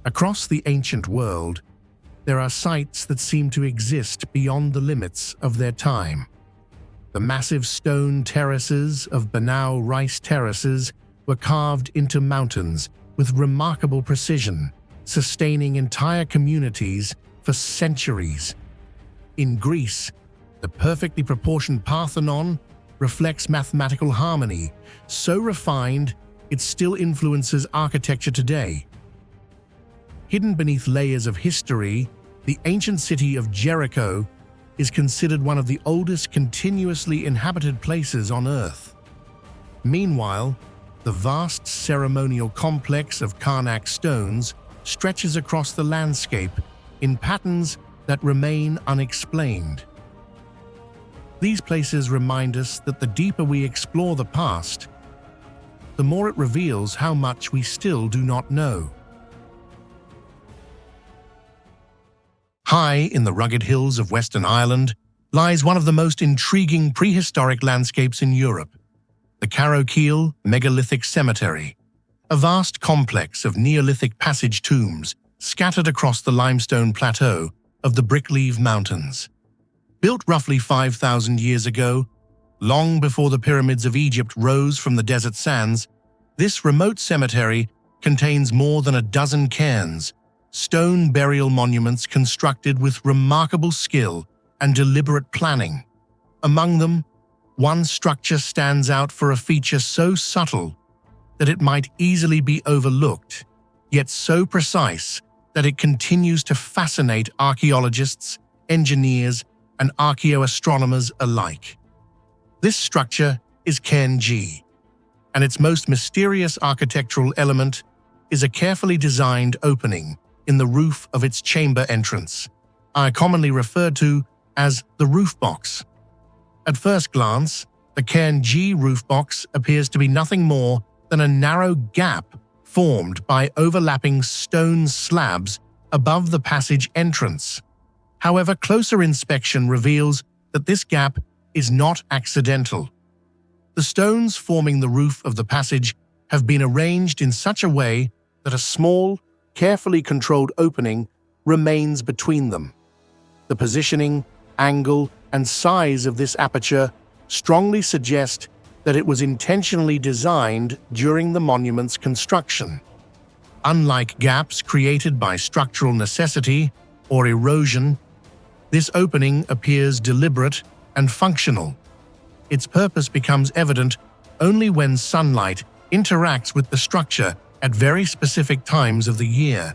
Across the ancient world, there are sites that seem to exist beyond the limits of their time. The massive stone terraces of Banau rice terraces were carved into mountains with remarkable precision, sustaining entire communities for centuries. In Greece, the perfectly proportioned Parthenon reflects mathematical harmony, so refined it still influences architecture today. Hidden beneath layers of history, the ancient city of Jericho is considered one of the oldest continuously inhabited places on Earth. Meanwhile, the vast ceremonial complex of Karnak stones stretches across the landscape in patterns that remain unexplained. These places remind us that the deeper we explore the past, the more it reveals how much we still do not know. High in the rugged hills of Western Ireland lies one of the most intriguing prehistoric landscapes in Europe, the Carrowkeel megalithic cemetery, a vast complex of Neolithic passage tombs scattered across the limestone plateau of the Brickleave Mountains. Built roughly 5,000 years ago, long before the pyramids of Egypt rose from the desert sands, this remote cemetery contains more than a dozen cairns, stone burial monuments constructed with remarkable skill and deliberate planning. Among them, one structure stands out for a feature so subtle that it might easily be overlooked, yet so precise that it continues to fascinate archaeologists, engineers, and archaeoastronomers alike. This structure is Cairn G, and its most mysterious architectural element is a carefully designed opening in the roof of its chamber entrance, commonly referred to as the roof box. At first glance, the Cairn G roof box appears to be nothing more than a narrow gap formed by overlapping stone slabs above the passage entrance. However, closer inspection reveals that this gap is not accidental. The stones forming the roof of the passage have been arranged in such a way that a small, carefully controlled opening remains between them. The positioning, angle, and size of this aperture strongly suggest that it was intentionally designed during the monument's construction. Unlike gaps created by structural necessity or erosion, this opening appears deliberate and functional. Its purpose becomes evident only when sunlight interacts with the structure at very specific times of the year.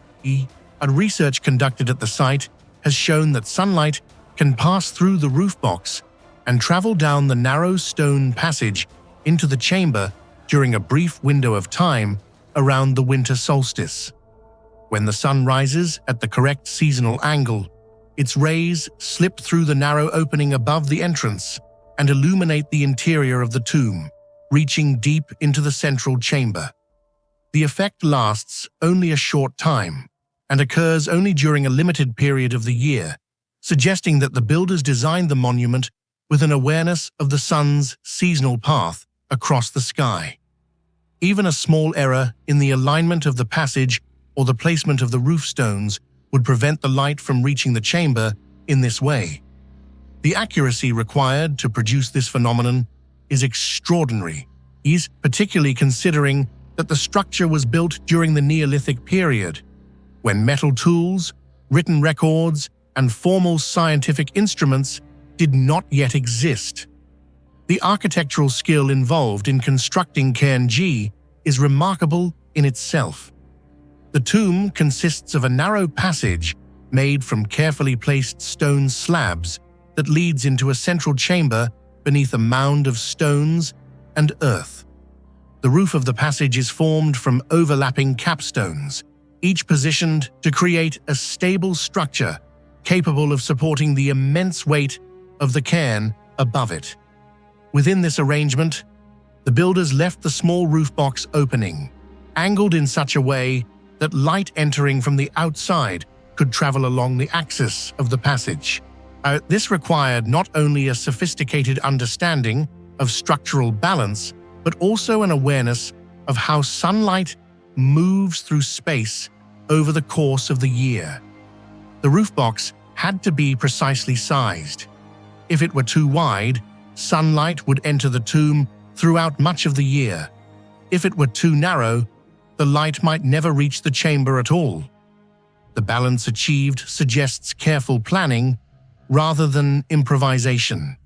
Research conducted at the site has shown that sunlight can pass through the roof box and travel down the narrow stone passage into the chamber during a brief window of time around the winter solstice. When the sun rises at the correct seasonal angle, its rays slip through the narrow opening above the entrance and illuminate the interior of the tomb, reaching deep into the central chamber. The effect lasts only a short time and occurs only during a limited period of the year, suggesting that the builders designed the monument with an awareness of the sun's seasonal path across the sky. Even a small error in the alignment of the passage or the placement of the roof stones would prevent the light from reaching the chamber in this way. The accuracy required to produce this phenomenon is extraordinary, particularly considering that the structure was built during the Neolithic period, when metal tools, written records, and formal scientific instruments did not yet exist. The architectural skill involved in constructing Cairn G is remarkable in itself. The tomb consists of a narrow passage made from carefully placed stone slabs that leads into a central chamber beneath a mound of stones and earth. The roof of the passage is formed from overlapping capstones, each positioned to create a stable structure capable of supporting the immense weight of the cairn above it. Within this arrangement, the builders left the small roof box opening, angled in such a way that light entering from the outside could travel along the axis of the passage. This required not only a sophisticated understanding of structural balance, but also an awareness of how sunlight moves through space over the course of the year. The roof box had to be precisely sized. If it were too wide, sunlight would enter the tomb throughout much of the year. If it were too narrow, the light might never reach the chamber at all. The balance achieved suggests careful planning rather than improvisation.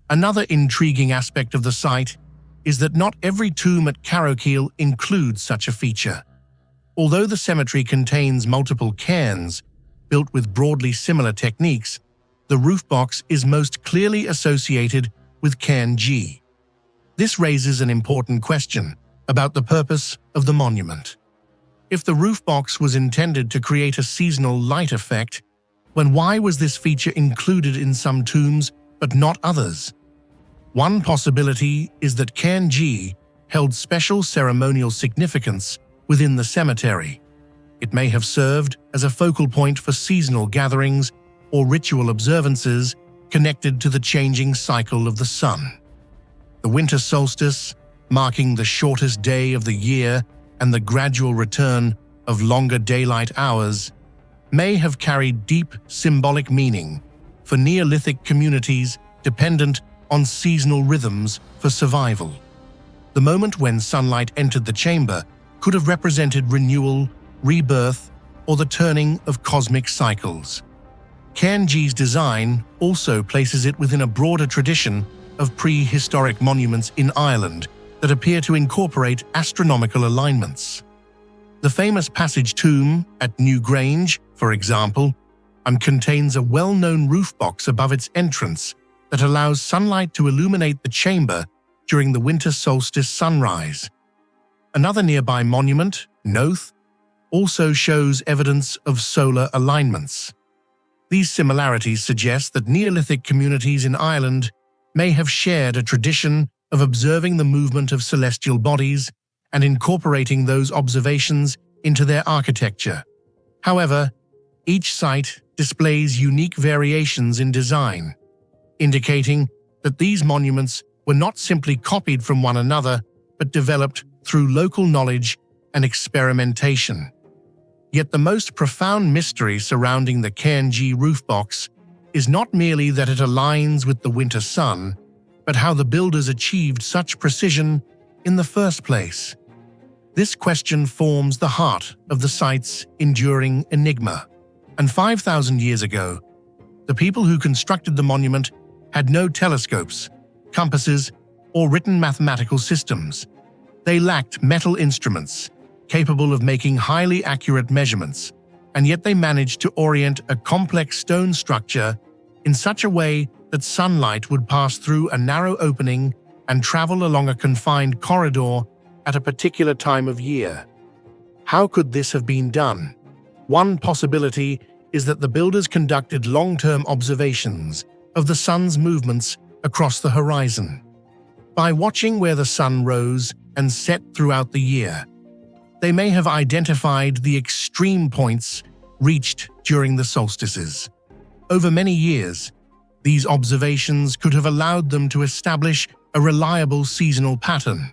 Another intriguing aspect of the site is that not every tomb at Carrowkeel includes such a feature. Although the cemetery contains multiple cairns built with broadly similar techniques, the roof box is most clearly associated with Cairn G. This raises an important question about the purpose of the monument. If the roof box was intended to create a seasonal light effect, then why was this feature included in some tombs but not others? One possibility is that Cairn G held special ceremonial significance within the cemetery. It may have served as a focal point for seasonal gatherings or ritual observances connected to the changing cycle of the sun. The winter solstice, marking the shortest day of the year and the gradual return of longer daylight hours, may have carried deep symbolic meaning for Neolithic communities dependent on seasonal rhythms for survival. The moment when sunlight entered the chamber could have represented renewal, rebirth, or the turning of cosmic cycles. Cairn G's design also places it within a broader tradition of prehistoric monuments in Ireland that appear to incorporate astronomical alignments. The famous Passage Tomb at Newgrange, for example, contains a well-known roof box above its entrance that allows sunlight to illuminate the chamber during the winter solstice sunrise. Another nearby monument, Noth, also shows evidence of solar alignments. These similarities suggest that Neolithic communities in Ireland may have shared a tradition of observing the movement of celestial bodies and incorporating those observations into their architecture. However, each site displays unique variations in design, indicating that these monuments were not simply copied from one another, but developed through local knowledge and experimentation. Yet the most profound mystery surrounding the Cairn G roof box is not merely that it aligns with the winter sun, but how the builders achieved such precision in the first place. This question forms the heart of the site's enduring enigma. And 5,000 years ago, the people who constructed the monument had no telescopes, compasses, or written mathematical systems. They lacked metal instruments capable of making highly accurate measurements, and yet they managed to orient a complex stone structure in such a way that sunlight would pass through a narrow opening and travel along a confined corridor at a particular time of year. How could this have been done? One possibility is that the builders conducted long-term observations of the sun's movements across the horizon. By watching where the sun rose and set throughout the year, they may have identified the extreme points reached during the solstices. Over many years, these observations could have allowed them to establish a reliable seasonal pattern.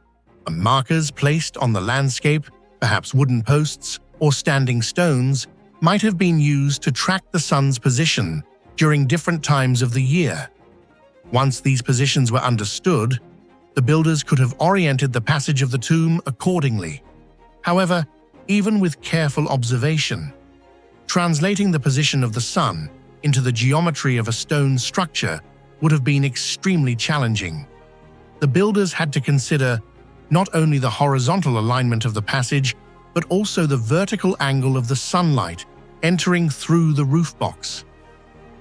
Markers placed on the landscape, perhaps wooden posts or standing stones, might have been used to track the sun's position during different times of the year. Once these positions were understood, the builders could have oriented the passage of the tomb accordingly. However, even with careful observation, translating the position of the sun into the geometry of a stone structure would have been extremely challenging. The builders had to consider not only the horizontal alignment of the passage, but also the vertical angle of the sunlight entering through the roof box.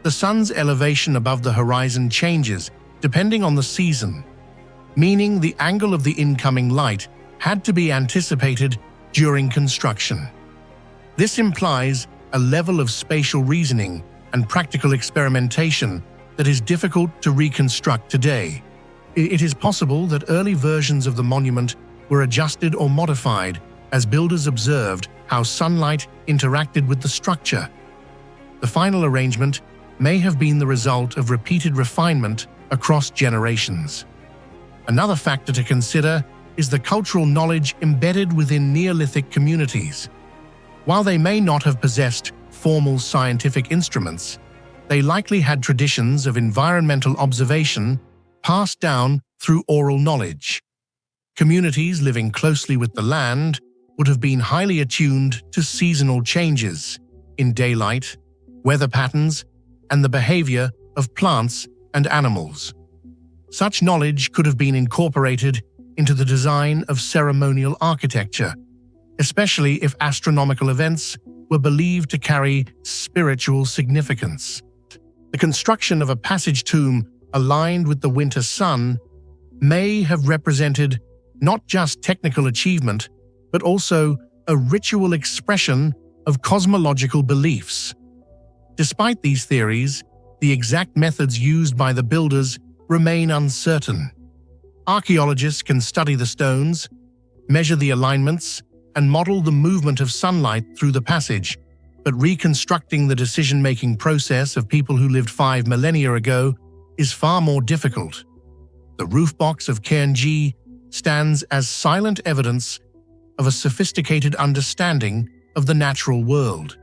The sun's elevation above the horizon changes depending on the season, meaning the angle of the incoming light had to be anticipated during construction. This implies a level of spatial reasoning and practical experimentation that is difficult to reconstruct today. It is possible that early versions of the monument were adjusted or modified as builders observed how sunlight interacted with the structure. The final arrangement may have been the result of repeated refinement across generations. Another factor to consider is the cultural knowledge embedded within Neolithic communities. While they may not have possessed formal scientific instruments, they likely had traditions of environmental observation passed down through oral knowledge. Communities living closely with the land would have been highly attuned to seasonal changes in daylight, weather patterns, and the behavior of plants and animals. Such knowledge could have been incorporated into the design of ceremonial architecture, especially if astronomical events were believed to carry spiritual significance. The construction of a passage tomb aligned with the winter sun may have represented not just technical achievement, but also a ritual expression of cosmological beliefs. Despite these theories, the exact methods used by the builders remain uncertain. Archaeologists can study the stones, measure the alignments, and model the movement of sunlight through the passage, but reconstructing the decision-making process of people who lived 5 millennia ago is far more difficult. The roof box of Cairngee stands as silent evidence of a sophisticated understanding of the natural world,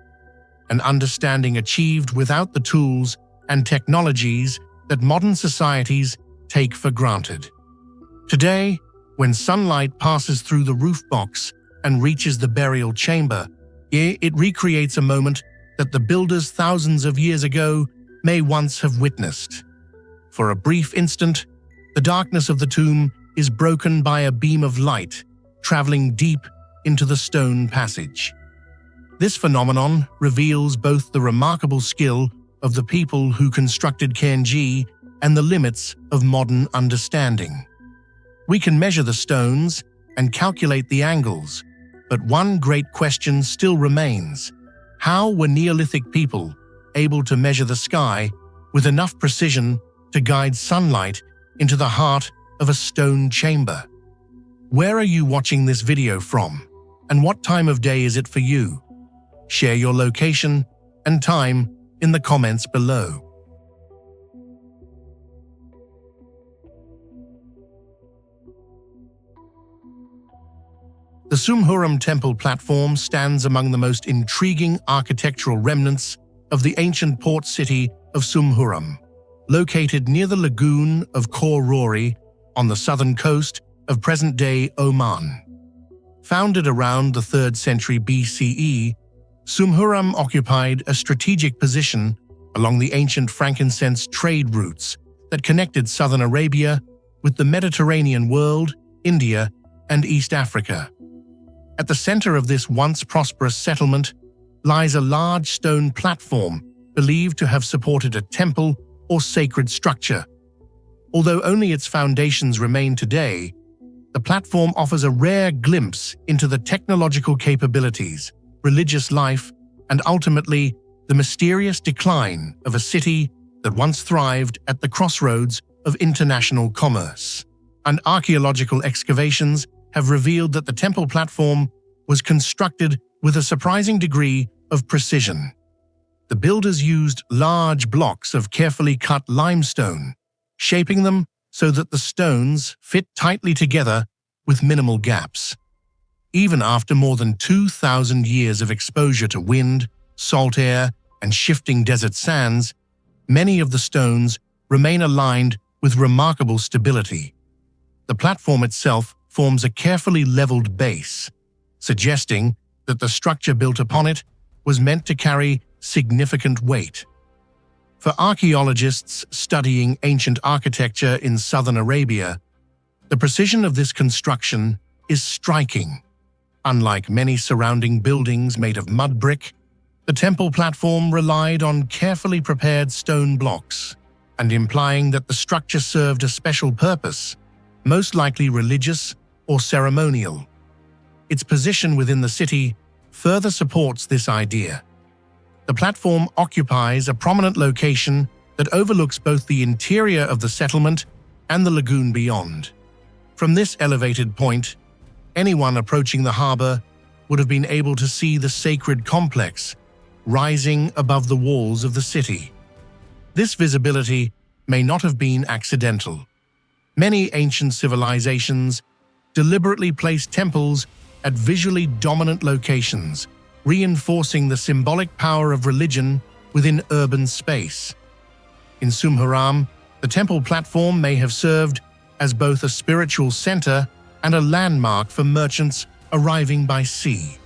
an understanding achieved without the tools and technologies that modern societies take for granted. Today, when sunlight passes through the roof box and reaches the burial chamber, it recreates a moment that the builders thousands of years ago may once have witnessed. For a brief instant, the darkness of the tomb is broken by a beam of light traveling deep into the stone passage. This phenomenon reveals both the remarkable skill of the people who constructed Cairngee and the limits of modern understanding. We can measure the stones and calculate the angles, but one great question still remains. How were Neolithic people able to measure the sky with enough precision to guide sunlight into the heart of a stone chamber? Where are you watching this video from, and what time of day is it for you? Share your location and time in the comments below. The Sumhuram temple platform stands among the most intriguing architectural remnants of the ancient port city of Sumhuram, located near the lagoon of Khor Rori on the southern coast of present-day Oman. Founded around the 3rd century BCE, Sumhuram occupied a strategic position along the ancient frankincense trade routes that connected southern Arabia with the Mediterranean world, India, and East Africa. At the center of this once prosperous settlement lies a large stone platform believed to have supported a temple or sacred structure. Although only its foundations remain today, the platform offers a rare glimpse into the technological capabilities, religious life, and ultimately the mysterious decline of a city that once thrived at the crossroads of international commerce. And archaeological excavations have revealed that the temple platform was constructed with a surprising degree of precision. The builders used large blocks of carefully cut limestone, shaping them so that the stones fit tightly together with minimal gaps. Even after more than 2,000 years of exposure to wind, salt air, and shifting desert sands, many of the stones remain aligned with remarkable stability. The platform itself forms a carefully leveled base, suggesting that the structure built upon it was meant to carry significant weight. For archaeologists studying ancient architecture in southern Arabia, the precision of this construction is striking. Unlike many surrounding buildings made of mud brick, the temple platform relied on carefully prepared stone blocks, and implying that the structure served a special purpose, most likely religious or ceremonial. Its position within the city further supports this idea. The platform occupies a prominent location that overlooks both the interior of the settlement and the lagoon beyond. From this elevated point, anyone approaching the harbor would have been able to see the sacred complex rising above the walls of the city. This visibility may not have been accidental. Many ancient civilizations deliberately placed temples at visually dominant locations, reinforcing the symbolic power of religion within urban space. In Sumhuram, the temple platform may have served as both a spiritual center and a landmark for merchants arriving by sea.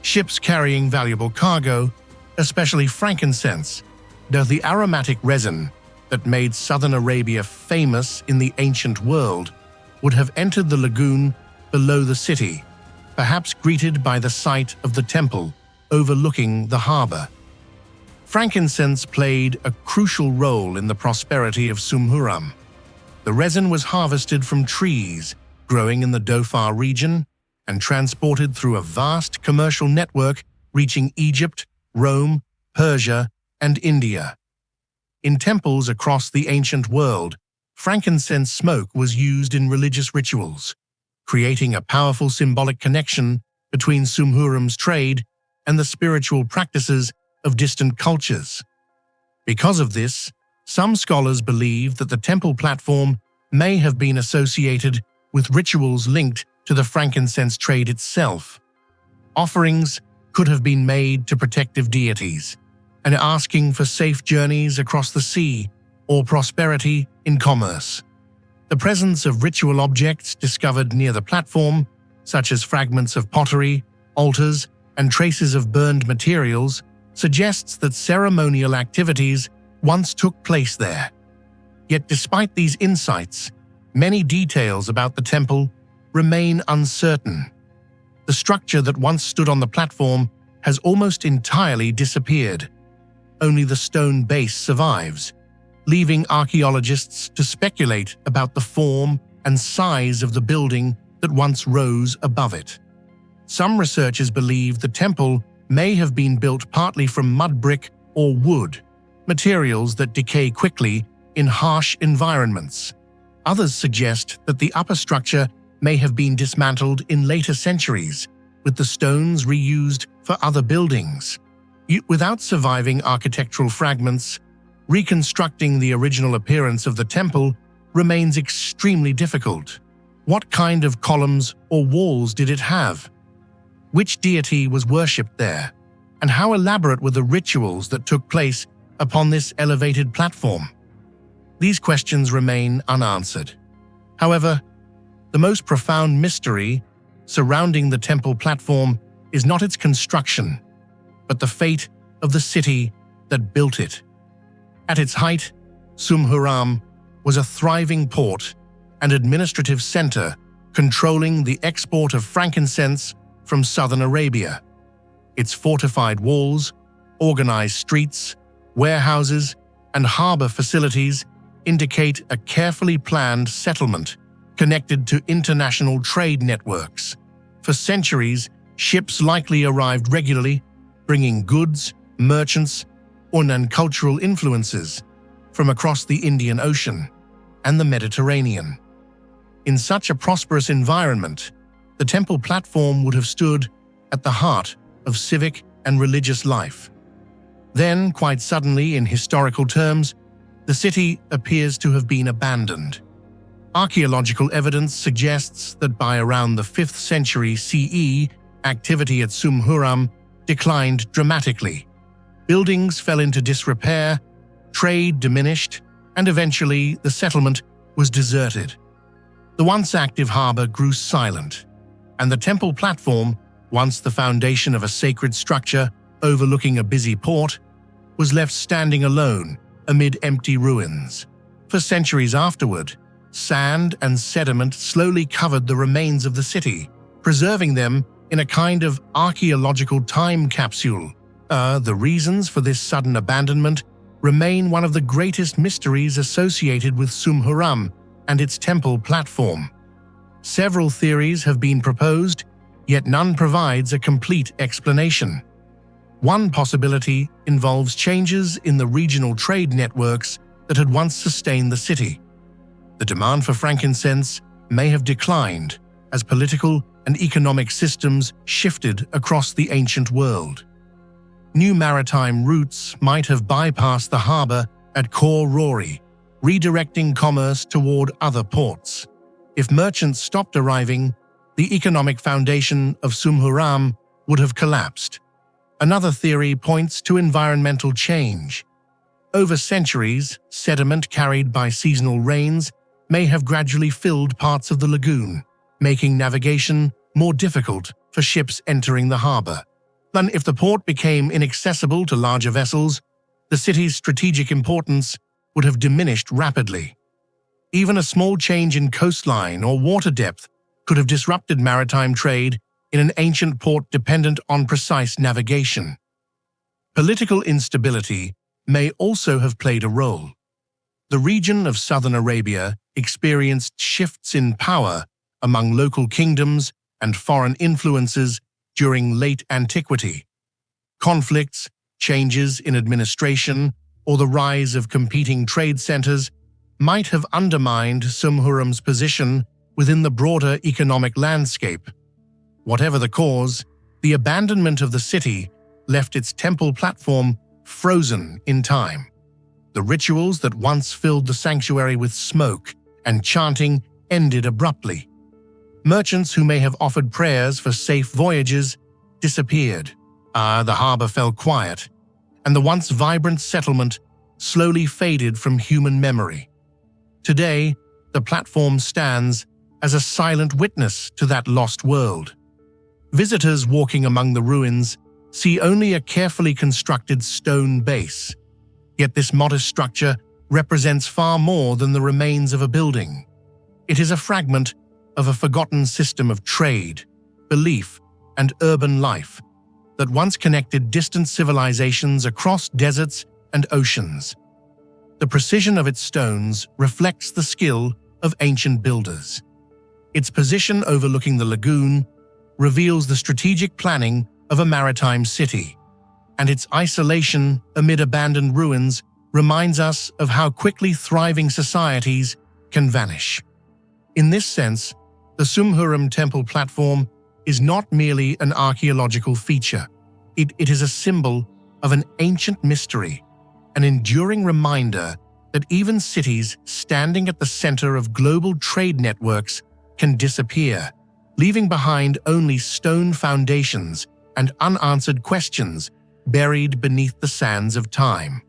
Ships carrying valuable cargo, especially frankincense, the aromatic resin that made southern Arabia famous in the ancient world, would have entered the lagoon below the city, perhaps greeted by the sight of the temple overlooking the harbor. Frankincense played a crucial role in the prosperity of Sumhuram. The resin was harvested from trees growing in the Dhofar region and transported through a vast commercial network reaching Egypt, Rome, Persia, and India. In temples across the ancient world, frankincense smoke was used in religious rituals, creating a powerful symbolic connection between Sumhuram's trade and the spiritual practices of distant cultures. Because of this, some scholars believe that the temple platform may have been associated with rituals linked to the frankincense trade itself. Offerings could have been made to protective deities, and asking for safe journeys across the sea or prosperity in commerce. The presence of ritual objects discovered near the platform, such as fragments of pottery, altars, and traces of burned materials, suggests that ceremonial activities once took place there. Yet despite these insights, many details about the temple remain uncertain. The structure that once stood on the platform has almost entirely disappeared. Only the stone base survives, leaving archaeologists to speculate about the form and size of the building that once rose above it. Some researchers believe the temple may have been built partly from mud brick or wood, materials that decay quickly in harsh environments. Others suggest that the upper structure may have been dismantled in later centuries, with the stones reused for other buildings. Without surviving architectural fragments, reconstructing the original appearance of the temple remains extremely difficult. What kind of columns or walls did it have? Which deity was worshipped there? And how elaborate were the rituals that took place upon this elevated platform? These questions remain unanswered. However, the most profound mystery surrounding the temple platform is not its construction, but the fate of the city that built it. At its height, Sumhuram was a thriving port and administrative center controlling the export of frankincense from southern Arabia. Its fortified walls, organized streets, warehouses, and harbor facilities indicate a carefully planned settlement connected to international trade networks. For centuries, ships likely arrived regularly, bringing goods, merchants, and cultural influences from across the Indian Ocean and the Mediterranean. In such a prosperous environment, the temple platform would have stood at the heart of civic and religious life. Then, quite suddenly, in historical terms, the city appears to have been abandoned. Archaeological evidence suggests that by around the 5th century CE, activity at Sumhuram declined dramatically. Buildings fell into disrepair, trade diminished, and eventually the settlement was deserted. The once active harbor grew silent, and the temple platform, once the foundation of a sacred structure overlooking a busy port, was left standing alone amid empty ruins. For centuries afterward, sand and sediment slowly covered the remains of the city, preserving them in a kind of archaeological time capsule. The reasons for this sudden abandonment remain one of the greatest mysteries associated with Sumhuram and its temple platform. Several theories have been proposed, yet none provides a complete explanation. One possibility involves changes in the regional trade networks that had once sustained the city. The demand for frankincense may have declined as political and economic systems shifted across the ancient world. New maritime routes might have bypassed the harbor at Khor Rori, redirecting commerce toward other ports. If merchants stopped arriving, the economic foundation of Sumhuram would have collapsed. Another theory points to environmental change. Over centuries, sediment carried by seasonal rains may have gradually filled parts of the lagoon, making navigation more difficult for ships entering the harbor. Then, if the port became inaccessible to larger vessels, the city's strategic importance would have diminished rapidly. Even a small change in coastline or water depth could have disrupted maritime trade in an ancient port dependent on precise navigation. Political instability may also have played a role. The region of southern Arabia experienced shifts in power among local kingdoms and foreign influences during late antiquity. Conflicts, changes in administration, or the rise of competing trade centers might have undermined Sumhuram's position within the broader economic landscape. Whatever the cause, the abandonment of the city left its temple platform frozen in time. The rituals that once filled the sanctuary with smoke and chanting ended abruptly. Merchants who may have offered prayers for safe voyages disappeared. The harbor fell quiet, and the once vibrant settlement slowly faded from human memory. Today, the platform stands as a silent witness to that lost world. Visitors walking among the ruins see only a carefully constructed stone base. Yet this modest structure represents far more than the remains of a building. It is a fragment of a forgotten system of trade, belief, and urban life that once connected distant civilizations across deserts and oceans. The precision of its stones reflects the skill of ancient builders. Its position overlooking the lagoon reveals the strategic planning of a maritime city, and its isolation amid abandoned ruins reminds us of how quickly thriving societies can vanish. In this sense, the Sumhuram temple platform is not merely an archaeological feature. It is a symbol of an ancient mystery, an enduring reminder that even cities standing at the center of global trade networks can disappear, leaving behind only stone foundations and unanswered questions buried beneath the sands of time.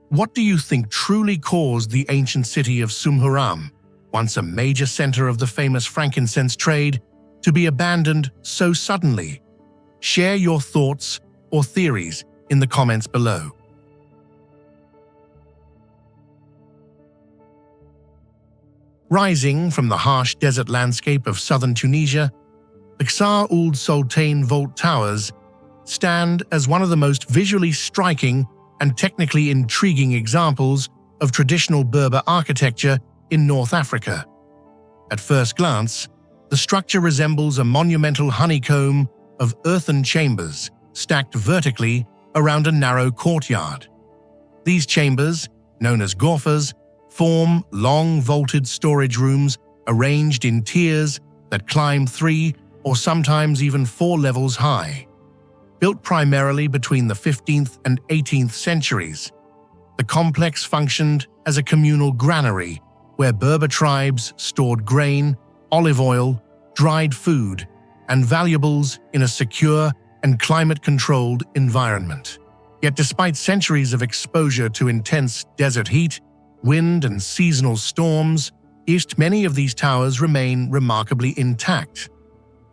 What do you think truly caused the ancient city of Sumhuram, once a major center of the famous frankincense trade, to be abandoned so suddenly? Share your thoughts or theories in the comments below. Rising from the harsh desert landscape of southern Tunisia, the Ksar Ouled Soltane vault towers stand as one of the most visually striking and technically intriguing examples of traditional Berber architecture in North Africa. At first glance, the structure resembles a monumental honeycomb of earthen chambers stacked vertically around a narrow courtyard. These chambers, known as ghorfas, form long vaulted storage rooms arranged in tiers that climb 3 or sometimes even 4 levels high. Built primarily between the 15th and 18th centuries, the complex functioned as a communal granary where Berber tribes stored grain, olive oil, dried food, and valuables in a secure and climate-controlled environment. Yet despite centuries of exposure to intense desert heat, wind, and seasonal storms, many of these towers remain remarkably intact.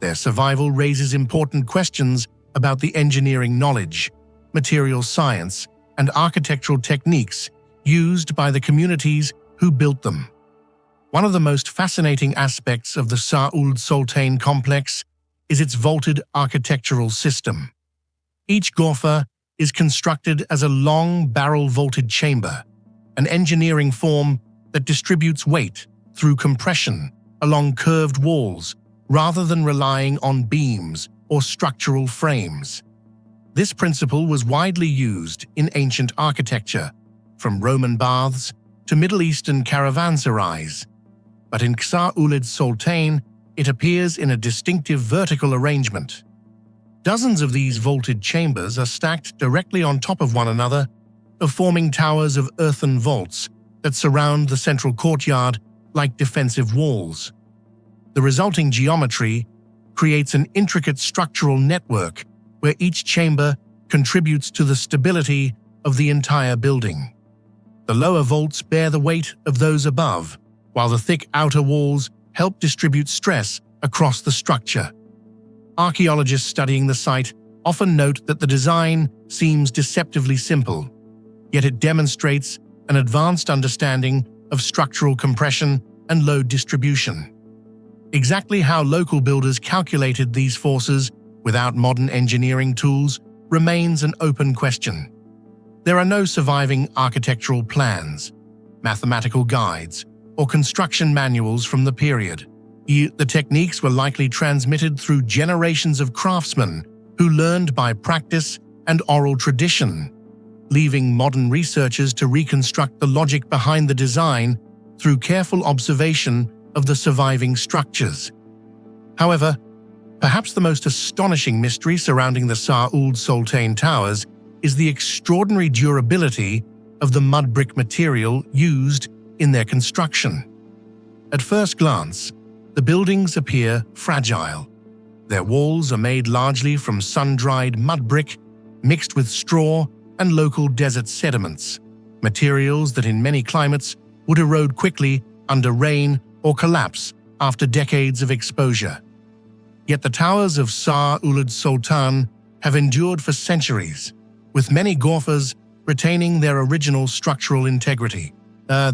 Their survival raises important questions about the engineering knowledge, material science, and architectural techniques used by the communities who built them. One of the most fascinating aspects of the Ksar Ouled Soltane complex is its vaulted architectural system. Each ghorfa is constructed as a long barrel-vaulted chamber, an engineering form that distributes weight through compression along curved walls rather than relying on beams or structural frames. This principle was widely used in ancient architecture, from Roman baths to Middle Eastern caravanserais. But in Ksar Ouled Soltane, it appears in a distinctive vertical arrangement. Dozens of these vaulted chambers are stacked directly on top of one another, forming towers of earthen vaults that surround the central courtyard like defensive walls. The resulting geometry creates an intricate structural network where each chamber contributes to the stability of the entire building. The lower vaults bear the weight of those above, while the thick outer walls help distribute stress across the structure. Archaeologists studying the site often note that the design seems deceptively simple, yet it demonstrates an advanced understanding of structural compression and load distribution. Exactly how local builders calculated these forces without modern engineering tools remains an open question. There are no surviving architectural plans, mathematical guides, or construction manuals from the period. The techniques were likely transmitted through generations of craftsmen who learned by practice and oral tradition, leaving modern researchers to reconstruct the logic behind the design through careful observation of the surviving structures. However, perhaps the most astonishing mystery surrounding the Ksar Ouled Soltane towers is the extraordinary durability of the mud brick material used in their construction. At first glance, the buildings appear fragile. Their walls are made largely from sun-dried mud brick mixed with straw and local desert sediments, materials that in many climates would erode quickly under rain or collapse after decades of exposure. Yet the towers of Ksar Ouled Soltane have endured for centuries, with many gorfas retaining their original structural integrity.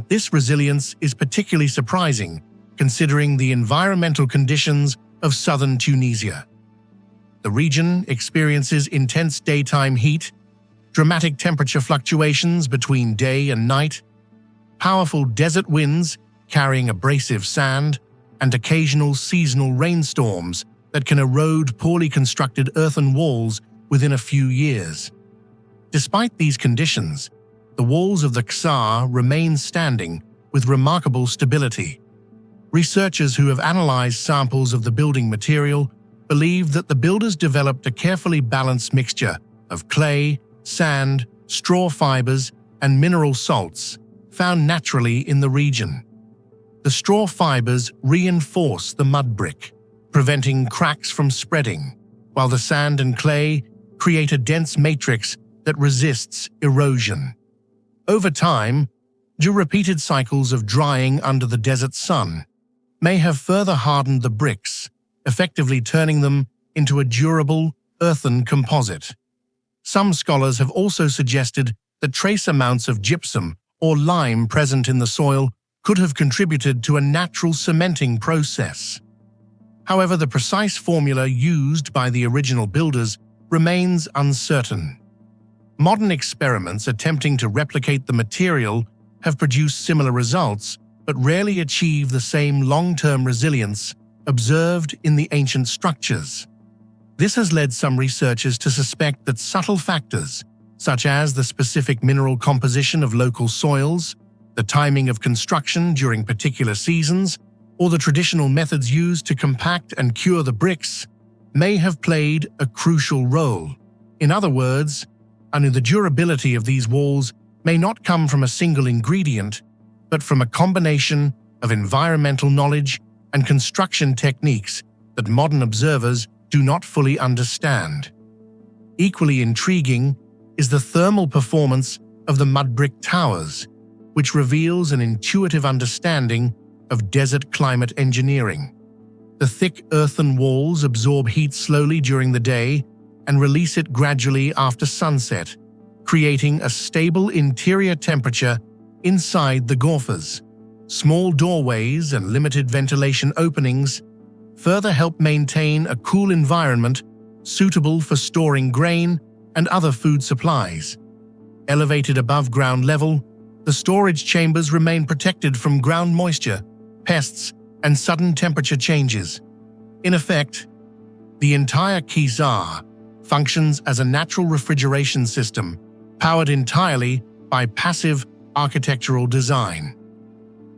This resilience is particularly surprising considering the environmental conditions of southern Tunisia. The region experiences intense daytime heat, dramatic temperature fluctuations between day and night, powerful desert winds carrying abrasive sand, and occasional seasonal rainstorms that can erode poorly constructed earthen walls within a few years. Despite these conditions, the walls of the Ksar remain standing with remarkable stability. Researchers who have analyzed samples of the building material believe that the builders developed a carefully balanced mixture of clay, sand, straw fibers, and mineral salts found naturally in the region. The straw fibers reinforce the mud brick, preventing cracks from spreading, while the sand and clay create a dense matrix that resists erosion. Over time, due repeated cycles of drying under the desert sun may have further hardened the bricks, effectively turning them into a durable, earthen composite. Some scholars have also suggested that trace amounts of gypsum or lime present in the soil could have contributed to a natural cementing process. However, the precise formula used by the original builders remains uncertain. Modern experiments attempting to replicate the material have produced similar results, but rarely achieve the same long-term resilience observed in the ancient structures. This has led some researchers to suspect that subtle factors, such as the specific mineral composition of local soils, the timing of construction during particular seasons, or the traditional methods used to compact and cure the bricks, may have played a crucial role. In other words, the durability of these walls may not come from a single ingredient, but from a combination of environmental knowledge and construction techniques that modern observers do not fully understand. Equally intriguing is the thermal performance of the mud brick towers, which reveals an intuitive understanding of desert climate engineering. The thick earthen walls absorb heat slowly during the day and release it gradually after sunset, creating a stable interior temperature inside the gorfas. Small doorways and limited ventilation openings further help maintain a cool environment suitable for storing grain and other food supplies. Elevated above ground level, the storage chambers remain protected from ground moisture, pests, and sudden temperature changes. In effect, the entire Ksar functions as a natural refrigeration system powered entirely by passive architectural design.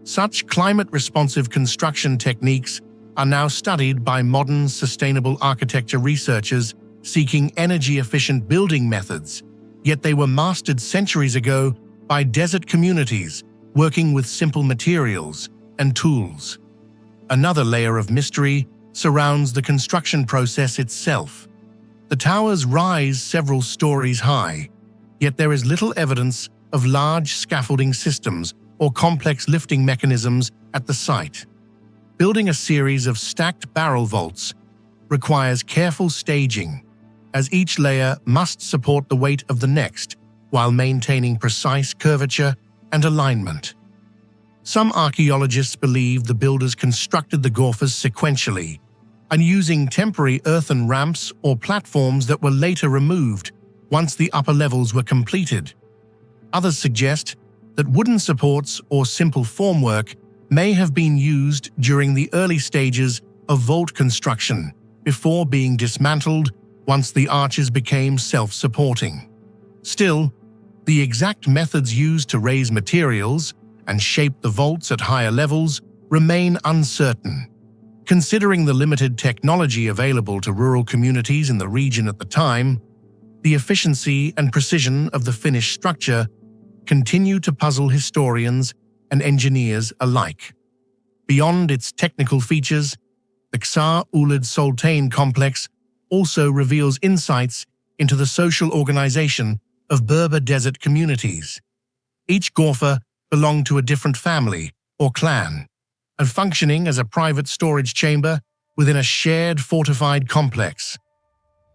Such climate-responsive construction techniques are now studied by modern sustainable architecture researchers seeking energy-efficient building methods, yet they were mastered centuries ago by desert communities working with simple materials and tools. Another layer of mystery surrounds the construction process itself. The towers rise several stories high, yet there is little evidence of large scaffolding systems or complex lifting mechanisms at the site. Building a series of stacked barrel vaults requires careful staging, as each layer must support the weight of the next while maintaining precise curvature and alignment. Some archaeologists believe the builders constructed the gorfas sequentially and using temporary earthen ramps or platforms that were later removed once the upper levels were completed. Others suggest that wooden supports or simple formwork may have been used during the early stages of vault construction before being dismantled once the arches became self-supporting. Still, the exact methods used to raise materials and shape the vaults at higher levels remain uncertain. Considering the limited technology available to rural communities in the region at the time, the efficiency and precision of the finished structure continue to puzzle historians and engineers alike. Beyond its technical features, the Ksar Ouled Soltane complex also reveals insights into the social organization of Berber desert communities. Each gorfa belonged to a different family or clan, and functioning as a private storage chamber within a shared fortified complex.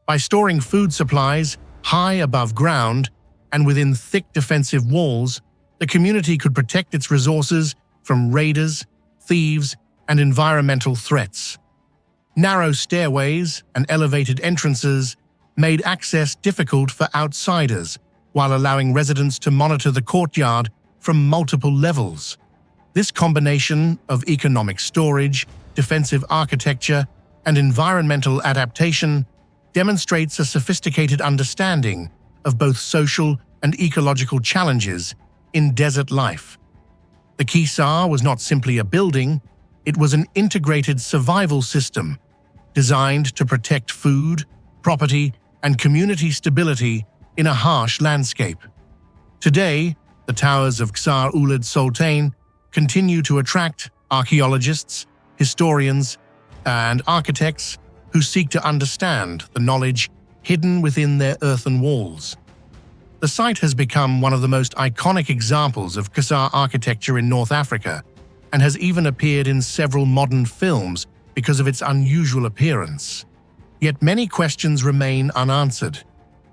By storing food supplies high above ground and within thick defensive walls, the community could protect its resources from raiders, thieves, and environmental threats. Narrow stairways and elevated entrances made access difficult for outsiders, while allowing residents to monitor the courtyard from multiple levels. This combination of economic storage, defensive architecture, and environmental adaptation demonstrates a sophisticated understanding of both social and ecological challenges in desert life. The Ksar was not simply a building, it was an integrated survival system designed to protect food, property, and community stability in a harsh landscape. Today, the towers of Ksar Ouled Soltane continue to attract archaeologists, historians, and architects who seek to understand the knowledge hidden within their earthen walls. The site has become one of the most iconic examples of Ksar architecture in North Africa and has even appeared in several modern films because of its unusual appearance. Yet many questions remain unanswered.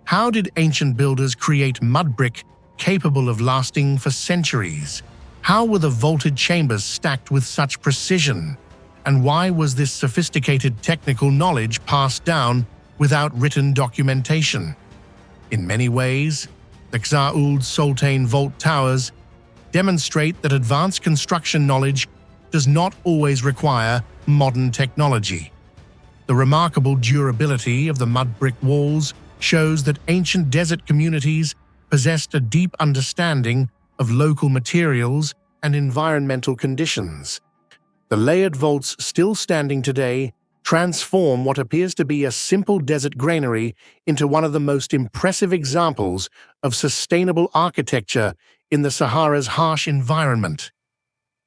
How did ancient builders create mud brick capable of lasting for centuries? How were the vaulted chambers stacked with such precision? And why was this sophisticated technical knowledge passed down without written documentation? In many ways, the Ksar Ouled Soltane vault towers demonstrate that advanced construction knowledge does not always require modern technology. The remarkable durability of the mud brick walls shows that ancient desert communities possessed a deep understanding of local materials and environmental conditions. The layered vaults still standing today transform what appears to be a simple desert granary into one of the most impressive examples of sustainable architecture in the Sahara's harsh environment.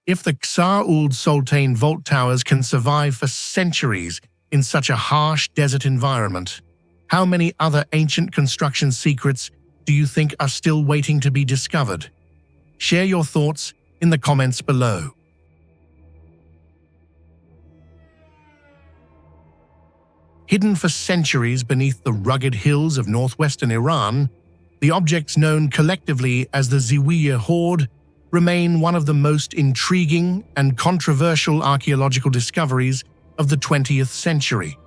If the Ksar Ouled Soltane vault towers can survive for centuries in such a harsh desert environment, how many other ancient construction secrets do you think are still waiting to be discovered? Share your thoughts in the comments below. Hidden for centuries beneath the rugged hills of northwestern Iran, the objects known collectively as the Ziwiye Hoard remain one of the most intriguing and controversial archaeological discoveries of the 20th century.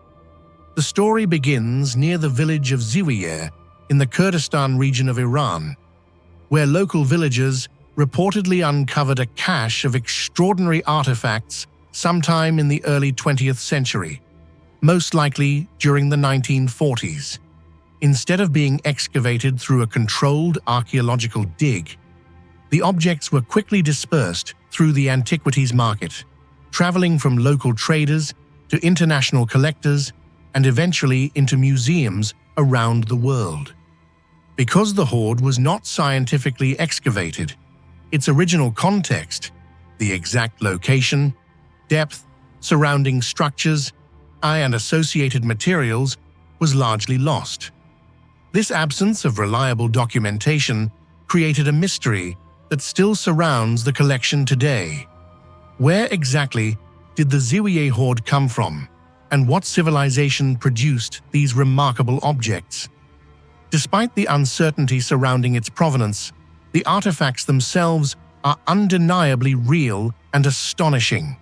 The story begins near the village of Ziwiye in the Kurdistan region of Iran, where local villagers reportedly uncovered a cache of extraordinary artifacts sometime in the early 20th century, most likely during the 1940s. Instead of being excavated through a controlled archaeological dig, the objects were quickly dispersed through the antiquities market, traveling from local traders to international collectors and eventually into museums around the world. Because the hoard was not scientifically excavated, its original context, the exact location, depth, surrounding structures, and associated materials was largely lost. This absence of reliable documentation created a mystery that still surrounds the collection today. Where exactly did the Ziwiye Hoard come from, and what civilization produced these remarkable objects? Despite the uncertainty surrounding its provenance, the artifacts themselves are undeniably real and astonishing.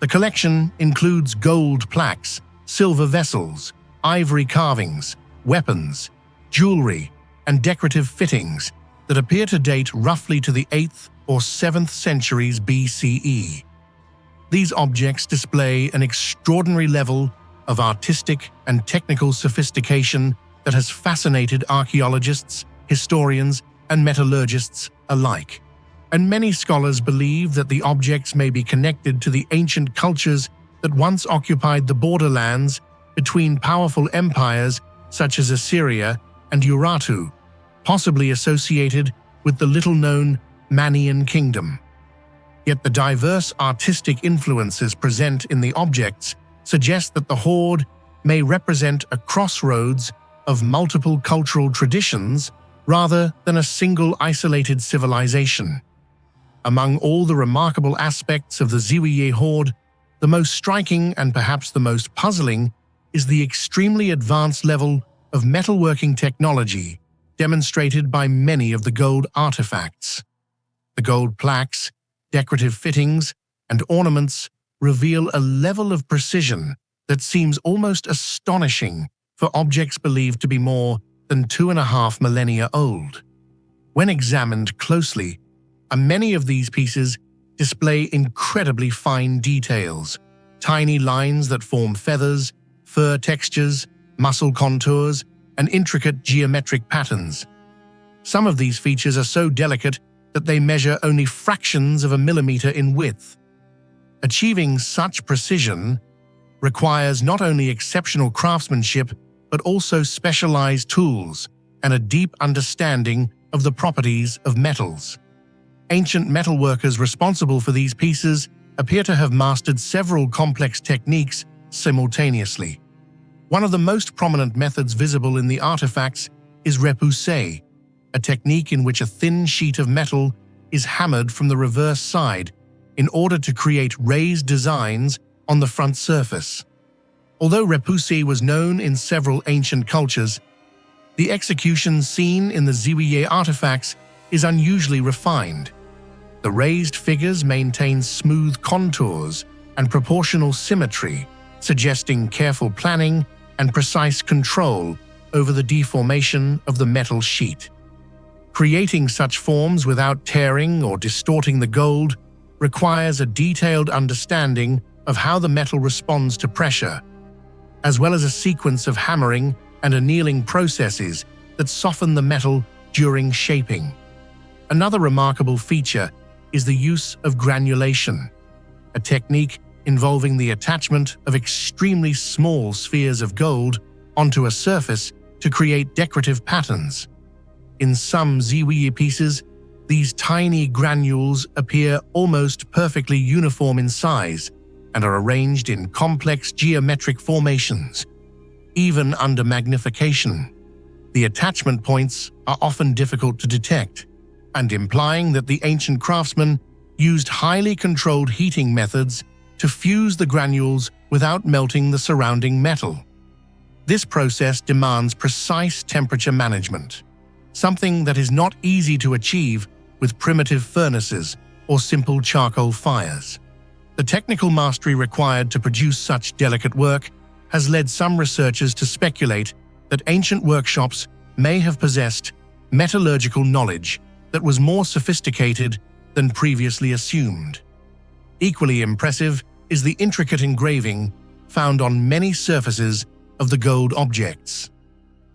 The collection includes gold plaques, silver vessels, ivory carvings, weapons, jewelry, and decorative fittings that appear to date roughly to the 8th or 7th centuries BCE. These objects display an extraordinary level of artistic and technical sophistication that has fascinated archaeologists, historians, and metallurgists alike. And many scholars believe that the objects may be connected to the ancient cultures that once occupied the borderlands between powerful empires such as Assyria and Urartu, possibly associated with the little-known Manian kingdom. Yet the diverse artistic influences present in the objects suggest that the hoard may represent a crossroads of multiple cultural traditions rather than a single isolated civilization. Among all the remarkable aspects of the Ziwiye Hoard, the most striking and perhaps the most puzzling is the extremely advanced level of metalworking technology demonstrated by many of the gold artifacts. The gold plaques, decorative fittings, and ornaments reveal a level of precision that seems almost astonishing for objects believed to be more than 2.5 millennia old. When examined closely, many of these pieces display incredibly fine details, tiny lines that form feathers, fur textures, muscle contours, and intricate geometric patterns. Some of these features are so delicate that they measure only fractions of a millimeter in width. Achieving such precision requires not only exceptional craftsmanship but also specialized tools and a deep understanding of the properties of metals. Ancient metalworkers responsible for these pieces appear to have mastered several complex techniques simultaneously. One of the most prominent methods visible in the artifacts is repoussé, a technique in which a thin sheet of metal is hammered from the reverse side in order to create raised designs on the front surface. Although repoussé was known in several ancient cultures, the execution seen in the Ziwiye artifacts is unusually refined. The raised figures maintain smooth contours and proportional symmetry, suggesting careful planning and precise control over the deformation of the metal sheet. Creating such forms without tearing or distorting the gold requires a detailed understanding of how the metal responds to pressure, as well as a sequence of hammering and annealing processes that soften the metal during shaping. Another remarkable feature is the use of granulation, a technique involving the attachment of extremely small spheres of gold onto a surface to create decorative patterns. In some Ziwiye pieces, these tiny granules appear almost perfectly uniform in size and are arranged in complex geometric formations. Even under magnification, the attachment points are often difficult to detect, and implying that the ancient craftsmen used highly controlled heating methods to fuse the granules without melting the surrounding metal. This process demands precise temperature management, something that is not easy to achieve with primitive furnaces or simple charcoal fires. The technical mastery required to produce such delicate work has led some researchers to speculate that ancient workshops may have possessed metallurgical knowledge that was more sophisticated than previously assumed. Equally impressive is the intricate engraving found on many surfaces of the gold objects.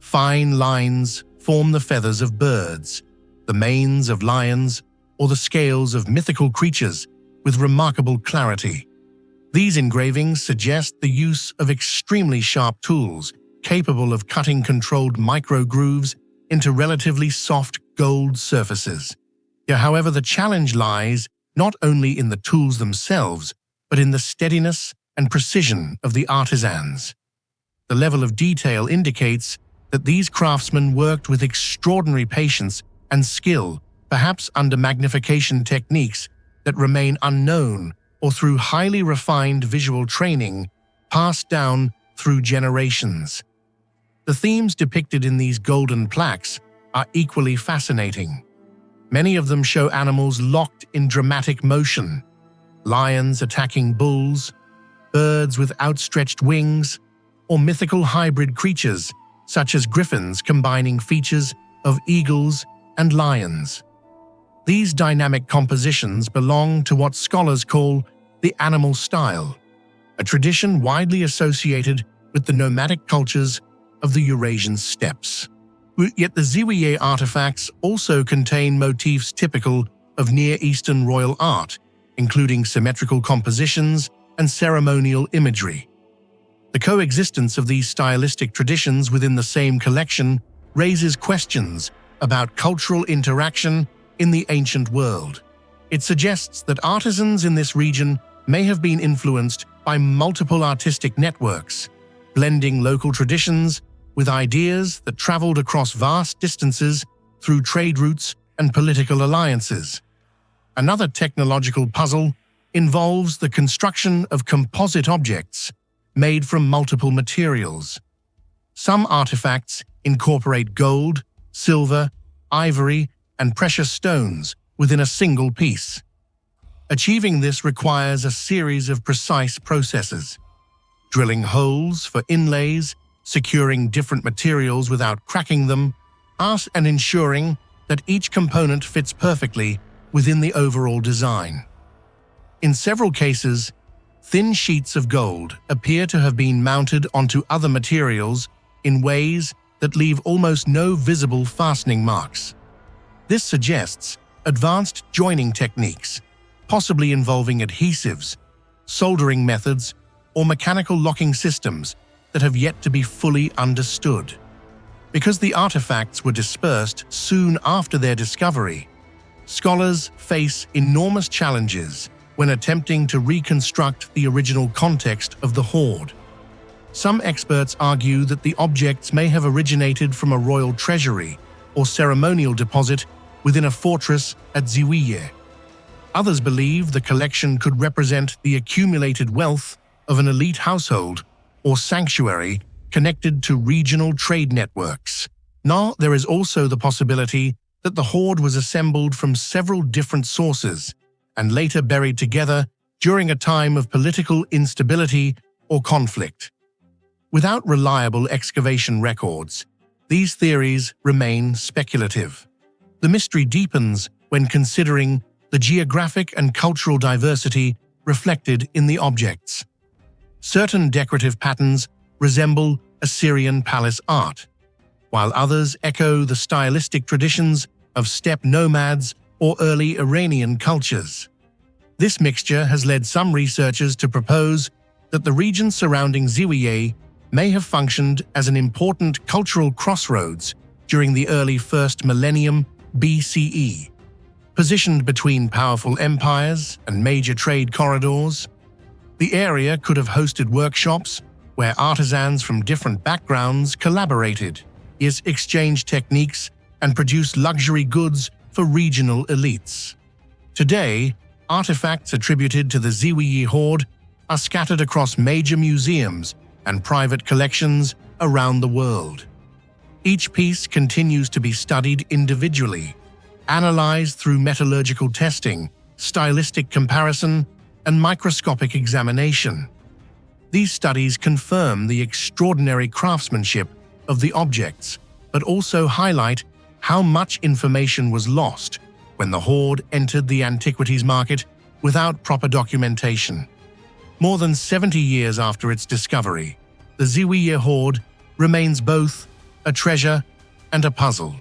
Fine lines form the feathers of birds, the manes of lions, or the scales of mythical creatures with remarkable clarity. These engravings suggest the use of extremely sharp tools capable of cutting controlled micro-grooves into relatively soft gold surfaces. However, the challenge lies not only in the tools themselves, but in the steadiness and precision of the artisans. The level of detail indicates that these craftsmen worked with extraordinary patience and skill, perhaps under magnification techniques that remain unknown or through highly refined visual training passed down through generations. The themes depicted in these golden plaques are equally fascinating. Many of them show animals locked in dramatic motion: lions attacking bulls, birds with outstretched wings, or mythical hybrid creatures such as griffins combining features of eagles and lions. These dynamic compositions belong to what scholars call the animal style, a tradition widely associated with the nomadic cultures of the Eurasian steppes. Yet the Ziwiye artifacts also contain motifs typical of Near Eastern royal art, including symmetrical compositions and ceremonial imagery. The coexistence of these stylistic traditions within the same collection raises questions about cultural interaction in the ancient world. It suggests that artisans in this region may have been influenced by multiple artistic networks, blending local traditions with ideas that traveled across vast distances through trade routes and political alliances. Another technological puzzle involves the construction of composite objects made from multiple materials. Some artifacts incorporate gold, silver, ivory, and precious stones within a single piece. Achieving this requires a series of precise processes: drilling holes for inlays, securing different materials without cracking them, and ensuring that each component fits perfectly within the overall design. In several cases, thin sheets of gold appear to have been mounted onto other materials in ways that leave almost no visible fastening marks. This suggests advanced joining techniques, possibly involving adhesives, soldering methods, or mechanical locking systems that have yet to be fully understood. Because the artifacts were dispersed soon after their discovery, scholars face enormous challenges when attempting to reconstruct the original context of the hoard. Some experts argue that the objects may have originated from a royal treasury or ceremonial deposit within a fortress at Ziwiye. Others believe the collection could represent the accumulated wealth of an elite household or sanctuary connected to regional trade networks. Now, there is also the possibility that the hoard was assembled from several different sources and later buried together during a time of political instability or conflict. Without reliable excavation records, these theories remain speculative. The mystery deepens when considering the geographic and cultural diversity reflected in the objects. Certain decorative patterns resemble Assyrian palace art, while others echo the stylistic traditions of steppe nomads or early Iranian cultures. This mixture has led some researchers to propose that the region surrounding Ziwiye may have functioned as an important cultural crossroads during the early 1st millennium BCE. Positioned between powerful empires and major trade corridors, the area could have hosted workshops where artisans from different backgrounds collaborated, exchanged techniques, and produced luxury goods for regional elites. Today, artifacts attributed to the Ziwiye Hoard are scattered across major museums and private collections around the world. Each piece continues to be studied individually, analyzed through metallurgical testing, stylistic comparison, and microscopic examination. These studies confirm the extraordinary craftsmanship of the objects, but also highlight how much information was lost when the hoard entered the antiquities market without proper documentation. More than 70 years after its discovery, the Ziwiye Hoard remains both a treasure and a puzzle.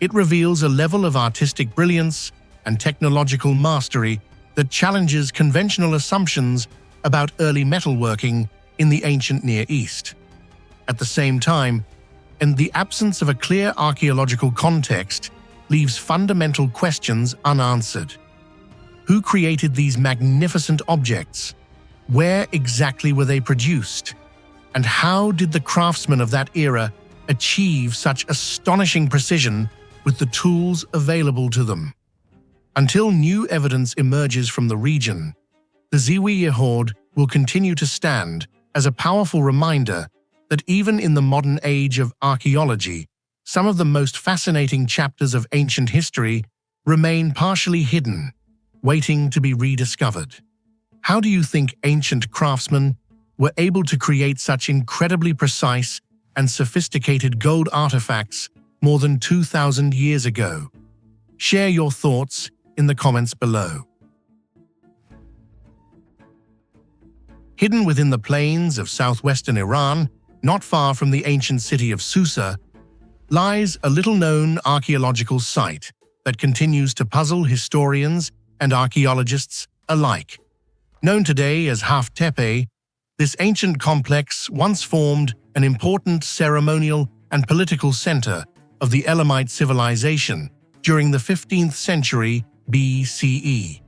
It reveals a level of artistic brilliance and technological mastery that challenges conventional assumptions about early metalworking in the ancient Near East. At the same time, and the absence of a clear archaeological context leaves fundamental questions unanswered. Who created these magnificent objects? Where exactly were they produced? And how did the craftsmen of that era achieve such astonishing precision with the tools available to them? Until new evidence emerges from the region, the Ziwiye Hoard will continue to stand as a powerful reminder that even in the modern age of archaeology, some of the most fascinating chapters of ancient history remain partially hidden, waiting to be rediscovered. How do you think ancient craftsmen were able to create such incredibly precise and sophisticated gold artifacts more than 2,000 years ago? Share your thoughts in the comments below. Hidden within the plains of southwestern Iran, not far from the ancient city of Susa, lies a little-known archaeological site that continues to puzzle historians and archaeologists alike. Known today as Haft Tepe, this ancient complex once formed an important ceremonial and political center of the Elamite civilization during the 15th century BCE.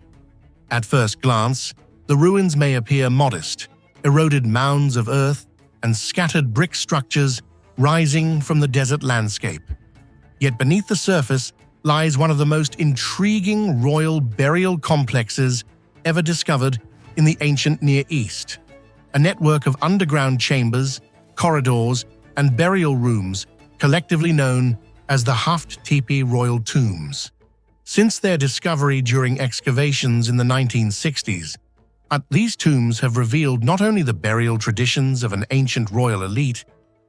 At first glance, the ruins may appear modest, eroded mounds of earth and scattered brick structures rising from the desert landscape. Yet beneath the surface lies one of the most intriguing royal burial complexes ever discovered in the ancient Near East. A network of underground chambers, corridors, and burial rooms collectively known as the Haft Tepe royal tombs. Since their discovery during excavations in the 1960s, these tombs have revealed not only the burial traditions of an ancient royal elite,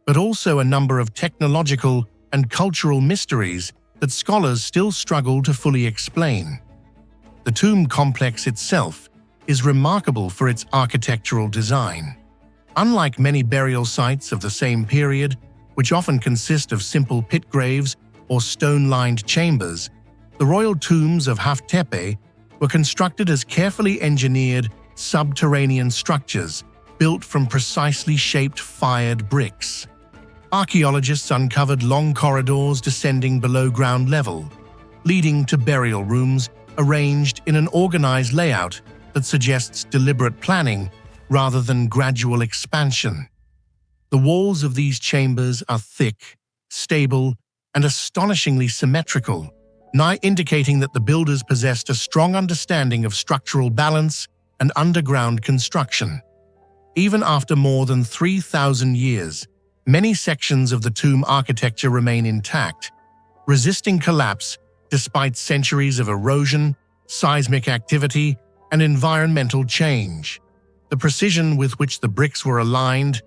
but also a number of technological and cultural mysteries that scholars still struggle to fully explain. The tomb complex itself is remarkable for its architectural design. Unlike many burial sites of the same period, which often consist of simple pit graves or stone-lined chambers, the royal tombs of Haft Tepe were constructed as carefully engineered subterranean structures built from precisely shaped fired bricks. Archaeologists uncovered long corridors descending below ground level, leading to burial rooms arranged in an organized layout that suggests deliberate planning rather than gradual expansion. The walls of these chambers are thick, stable, and astonishingly symmetrical, indicating that the builders possessed a strong understanding of structural balance and underground construction. Even after more than 3,000 years, many sections of the tomb architecture remain intact, resisting collapse despite centuries of erosion, seismic activity, and environmental change. The precision with which the bricks were aligned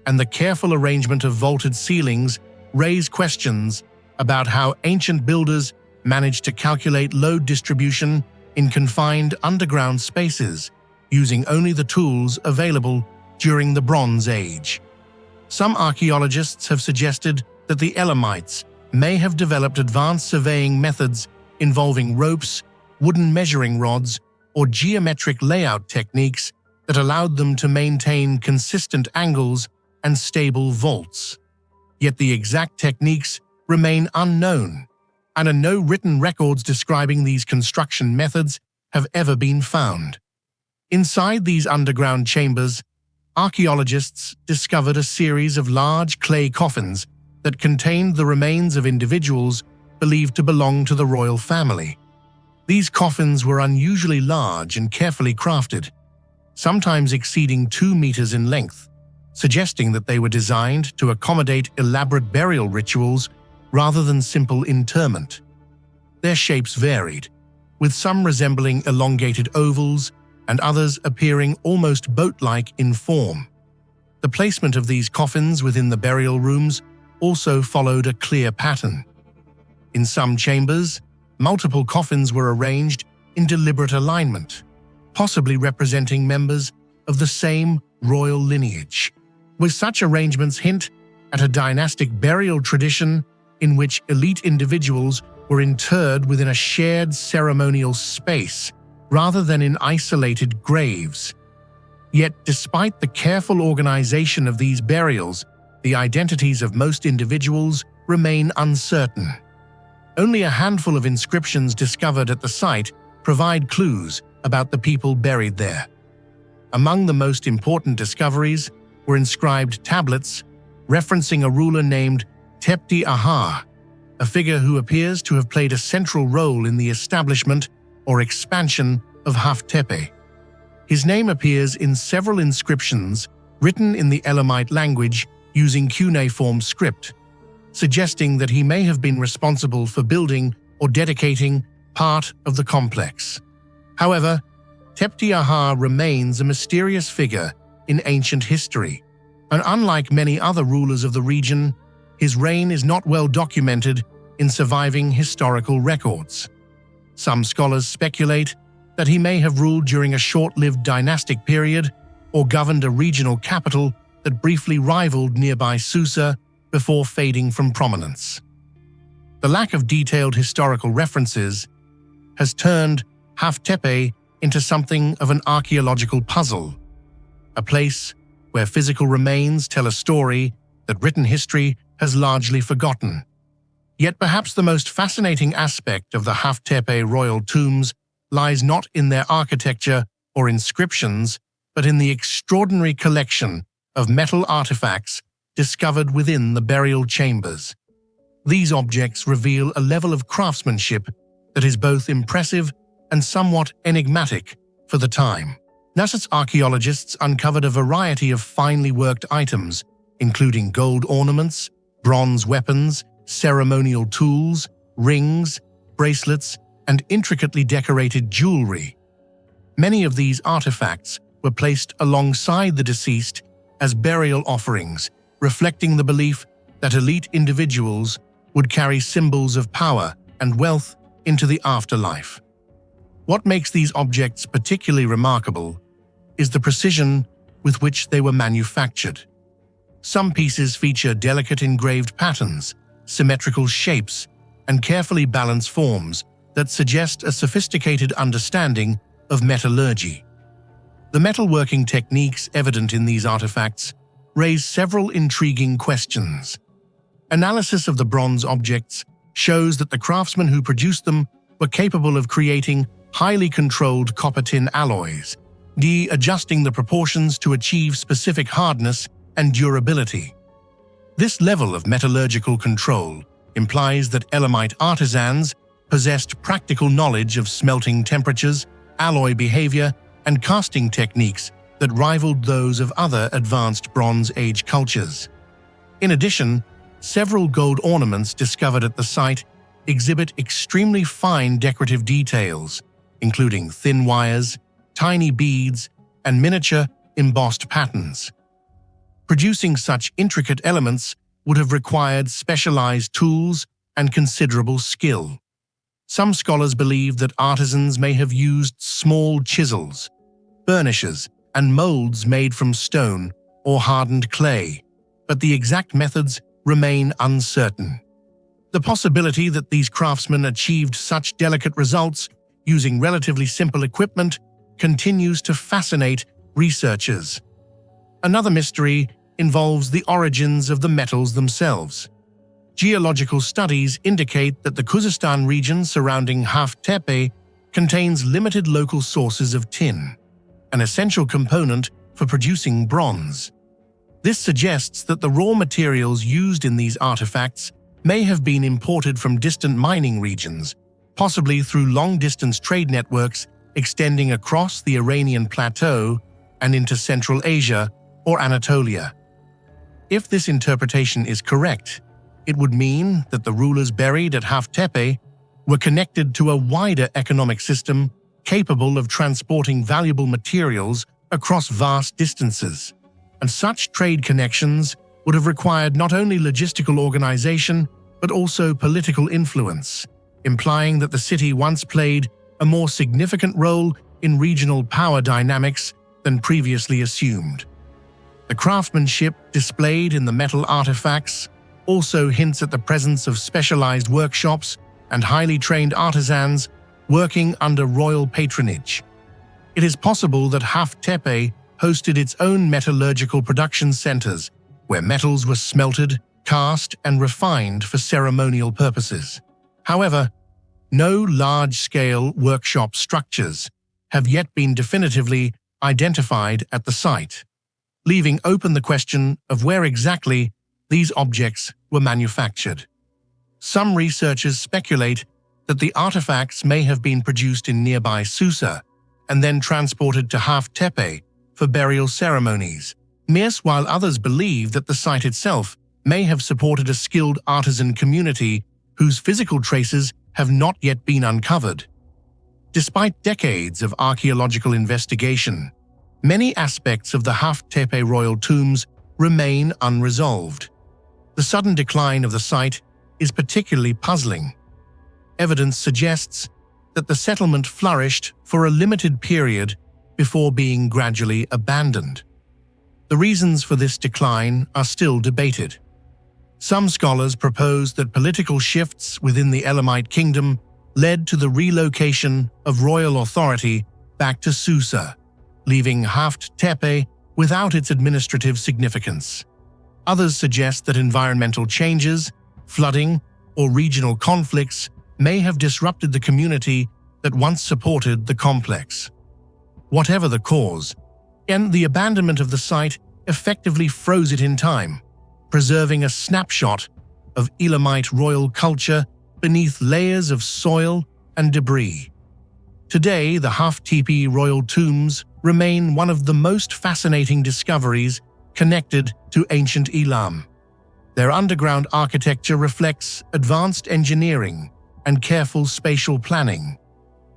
and the careful arrangement of vaulted ceilings raise questions about how ancient builders managed to calculate load distribution in confined underground spaces, using only the tools available during the Bronze Age. Some archaeologists have suggested that the Elamites may have developed advanced surveying methods involving ropes, wooden measuring rods, or geometric layout techniques that allowed them to maintain consistent angles and stable vaults. Yet the exact techniques remain unknown, and no written records describing these construction methods have ever been found. Inside these underground chambers, archaeologists discovered a series of large clay coffins that contained the remains of individuals believed to belong to the royal family. These coffins were unusually large and carefully crafted, sometimes exceeding 2 meters in length, suggesting that they were designed to accommodate elaborate burial rituals rather than simple interment. Their shapes varied, with some resembling elongated ovals and others appearing almost boat-like in form. The placement of these coffins within the burial rooms also followed a clear pattern. In some chambers, multiple coffins were arranged in deliberate alignment, possibly representing members of the same royal lineage. With such arrangements hint at a dynastic burial tradition in which elite individuals were interred within a shared ceremonial space rather than in isolated graves. Yet, despite the careful organization of these burials, the identities of most individuals remain uncertain. Only a handful of inscriptions discovered at the site provide clues about the people buried there. Among the most important discoveries were inscribed tablets referencing a ruler named Tepti Ahar, a figure who appears to have played a central role in the establishment or expansion of Haft Tepe. His name appears in several inscriptions written in the Elamite language using cuneiform script, suggesting that he may have been responsible for building or dedicating part of the complex. However, Tepti Ahar remains a mysterious figure in ancient history, and unlike many other rulers of the region, his reign is not well documented in surviving historical records. Some scholars speculate that he may have ruled during a short-lived dynastic period or governed a regional capital that briefly rivaled nearby Susa before fading from prominence. The lack of detailed historical references has turned Haft Tepe into something of an archaeological puzzle, a place where physical remains tell a story that written history has largely forgotten. Yet perhaps the most fascinating aspect of the Haft Tepe royal tombs lies not in their architecture or inscriptions, but in the extraordinary collection of metal artifacts discovered within the burial chambers. These objects reveal a level of craftsmanship that is both impressive and somewhat enigmatic for the time. Nush's archaeologists uncovered a variety of finely worked items, including gold ornaments, bronze weapons, ceremonial tools, rings, bracelets, and intricately decorated jewelry. Many of these artifacts were placed alongside the deceased as burial offerings, reflecting the belief that elite individuals would carry symbols of power and wealth into the afterlife. What makes these objects particularly remarkable is the precision with which they were manufactured. Some pieces feature delicate engraved patterns, symmetrical shapes, and carefully balanced forms that suggest a sophisticated understanding of metallurgy. The metalworking techniques evident in these artifacts raise several intriguing questions. Analysis of the bronze objects shows that the craftsmen who produced them were capable of creating highly controlled copper-tin alloys, adjusting the proportions to achieve specific hardness and durability. This level of metallurgical control implies that Elamite artisans possessed practical knowledge of smelting temperatures, alloy behavior, and casting techniques that rivaled those of other advanced Bronze Age cultures. In addition, several gold ornaments discovered at the site exhibit extremely fine decorative details, including thin wires, tiny beads, and miniature embossed patterns. Producing such intricate elements would have required specialized tools and considerable skill. Some scholars believe that artisans may have used small chisels, burnishes, and molds made from stone or hardened clay, but the exact methods remain uncertain. The possibility that these craftsmen achieved such delicate results using relatively simple equipment continues to fascinate researchers. Another mystery involves the origins of the metals themselves. Geological studies indicate that the Khuzestan region surrounding Haft Tepe contains limited local sources of tin, an essential component for producing bronze. This suggests that the raw materials used in these artifacts may have been imported from distant mining regions, possibly through long-distance trade networks extending across the Iranian plateau and into Central Asia or Anatolia. If this interpretation is correct, it would mean that the rulers buried at Haft Tepe were connected to a wider economic system capable of transporting valuable materials across vast distances. And such trade connections would have required not only logistical organization, but also political influence, implying that the city once played a more significant role in regional power dynamics than previously assumed. The craftsmanship displayed in the metal artifacts also hints at the presence of specialized workshops and highly trained artisans working under royal patronage. It is possible that Haft Tepe hosted its own metallurgical production centers, where metals were smelted, cast, and refined for ceremonial purposes. However, no large-scale workshop structures have yet been definitively identified at the site. leaving open the question of where exactly these objects were manufactured. Some researchers speculate that the artifacts may have been produced in nearby Susa and then transported to Haft Tepe for burial ceremonies, while others believe that the site itself may have supported a skilled artisan community whose physical traces have not yet been uncovered. Despite decades of archaeological investigation, many aspects of the Haft Tepe royal tombs remain unresolved. The sudden decline of the site is particularly puzzling. Evidence suggests that the settlement flourished for a limited period before being gradually abandoned. The reasons for this decline are still debated. Some scholars propose that political shifts within the Elamite kingdom led to the relocation of royal authority back to Susa, leaving Haft Tepe without its administrative significance. Others suggest that environmental changes, flooding, or regional conflicts may have disrupted the community that once supported the complex. Whatever the cause, the abandonment of the site effectively froze it in time, preserving a snapshot of Elamite royal culture beneath layers of soil and debris. Today, the Haft Tepe royal tombs remain one of the most fascinating discoveries connected to ancient Elam. Their underground architecture reflects advanced engineering and careful spatial planning,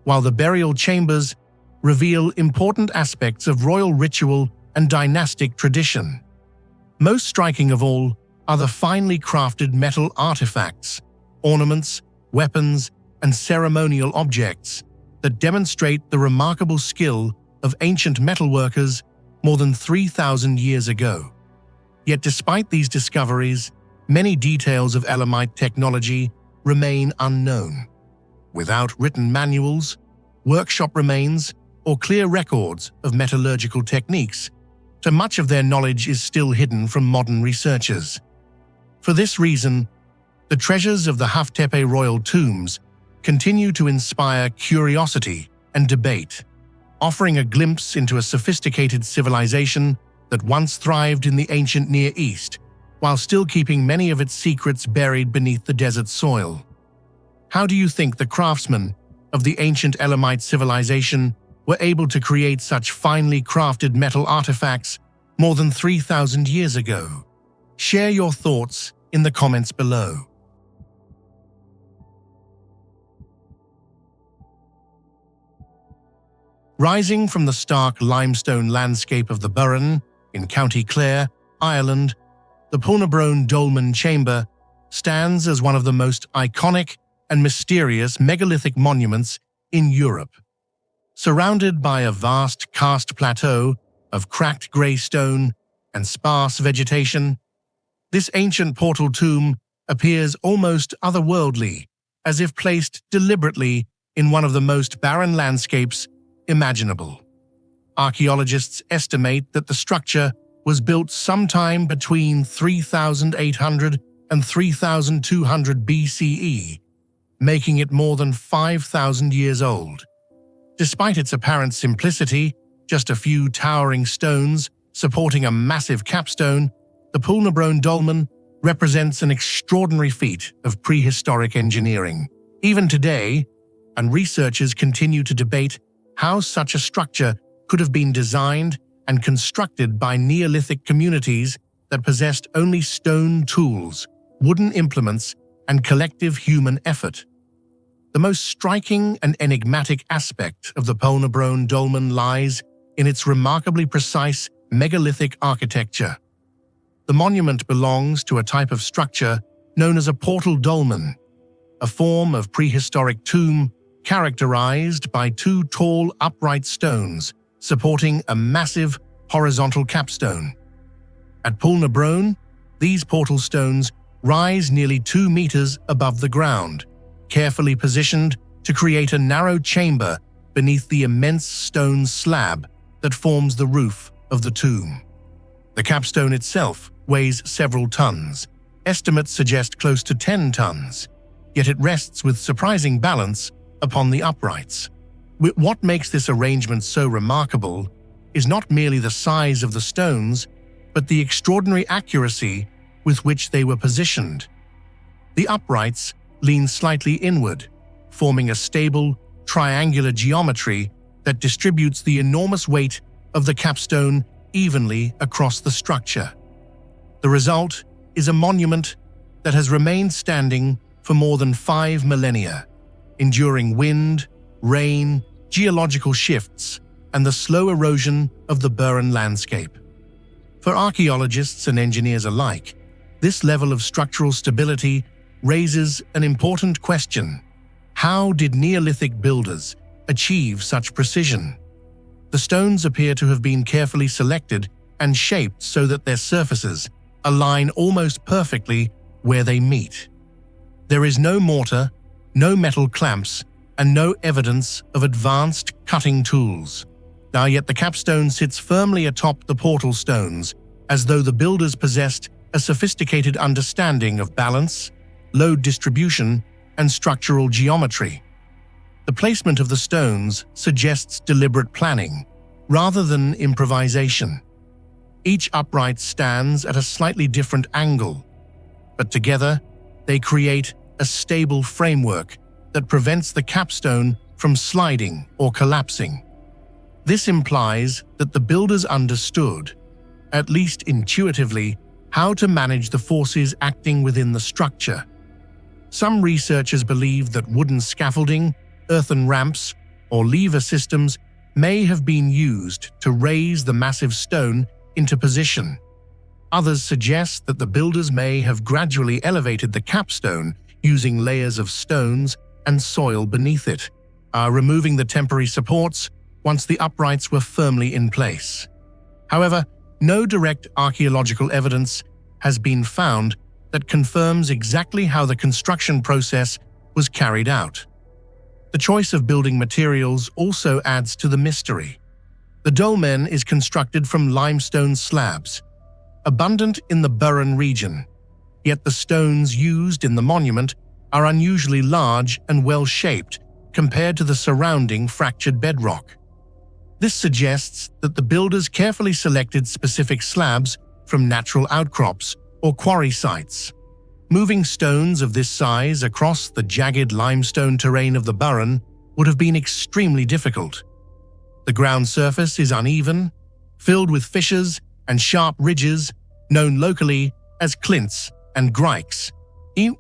while the burial chambers reveal important aspects of royal ritual and dynastic tradition. Most striking of all are the finely crafted metal artifacts, ornaments, weapons, and ceremonial objects that demonstrate the remarkable skill of ancient metalworkers more than 3,000 years ago. Yet despite these discoveries, many details of Elamite technology remain unknown. Without written manuals, workshop remains, or clear records of metallurgical techniques, so much of their knowledge is still hidden from modern researchers. For this reason, the treasures of the Haft Tepe royal tombs continue to inspire curiosity and debate, offering a glimpse into a sophisticated civilization that once thrived in the ancient Near East, while still keeping many of its secrets buried beneath the desert soil. How do you think the craftsmen of the ancient Elamite civilization were able to create such finely crafted metal artifacts more than 3,000 years ago? Share your thoughts in the comments below. Rising from the stark limestone landscape of the Burren in County Clare, Ireland, the Poulnabrone Dolmen chamber stands as one of the most iconic and mysterious megalithic monuments in Europe. Surrounded by a vast karst plateau of cracked grey stone and sparse vegetation, this ancient portal tomb appears almost otherworldly, as if placed deliberately in one of the most barren landscapes imaginable. Archaeologists estimate that the structure was built sometime between 3,800 and 3,200 BCE, making it more than 5,000 years old. Despite its apparent simplicity, just a few towering stones supporting a massive capstone, the Poulnabrone Dolmen represents an extraordinary feat of prehistoric engineering. Even today, and researchers continue to debate how such a structure could have been designed and constructed by Neolithic communities that possessed only stone tools, wooden implements, and collective human effort. The most striking and enigmatic aspect of the Poulnabrone Dolmen lies in its remarkably precise megalithic architecture. The monument belongs to a type of structure known as a portal dolmen, a form of prehistoric tomb characterized by two tall upright stones supporting a massive horizontal capstone. At Poulnabrone, these portal stones rise nearly 2 meters above the ground, carefully positioned to create a narrow chamber beneath the immense stone slab that forms the roof of the tomb. The capstone itself weighs several tons. Estimates suggest close to 10 tons, yet it rests with surprising balance upon the uprights. What makes this arrangement so remarkable is not merely the size of the stones, but the extraordinary accuracy with which they were positioned. The uprights lean slightly inward, forming a stable, triangular geometry that distributes the enormous weight of the capstone evenly across the structure. The result is a monument that has remained standing for more than 5 millennia, enduring wind, rain, geological shifts, and the slow erosion of the barren landscape. For archaeologists and engineers alike, this level of structural stability raises an important question. How did Neolithic builders achieve such precision? The stones appear to have been carefully selected and shaped so that their surfaces align almost perfectly where they meet. There is no mortar, no metal clamps, and no evidence of advanced cutting tools. Yet the capstone sits firmly atop the portal stones, as though the builders possessed a sophisticated understanding of balance, load distribution, and structural geometry. The placement of the stones suggests deliberate planning, rather than improvisation. Each upright stands at a slightly different angle, but together they create a stable framework that prevents the capstone from sliding or collapsing. This implies that the builders understood, at least intuitively, how to manage the forces acting within the structure. Some researchers believe that wooden scaffolding, earthen ramps, or lever systems may have been used to raise the massive stone into position. Others suggest that the builders may have gradually elevated the capstone using layers of stones and soil beneath it, removing the temporary supports once the uprights were firmly in place. However, no direct archaeological evidence has been found that confirms exactly how the construction process was carried out. The choice of building materials also adds to the mystery. The dolmen is constructed from limestone slabs, abundant in the barren region, yet the stones used in the monument are unusually large and well-shaped compared to the surrounding fractured bedrock. This suggests that the builders carefully selected specific slabs from natural outcrops or quarry sites. Moving stones of this size across the jagged limestone terrain of the Barren would have been extremely difficult. The ground surface is uneven, filled with fissures and sharp ridges known locally as clints and grikes,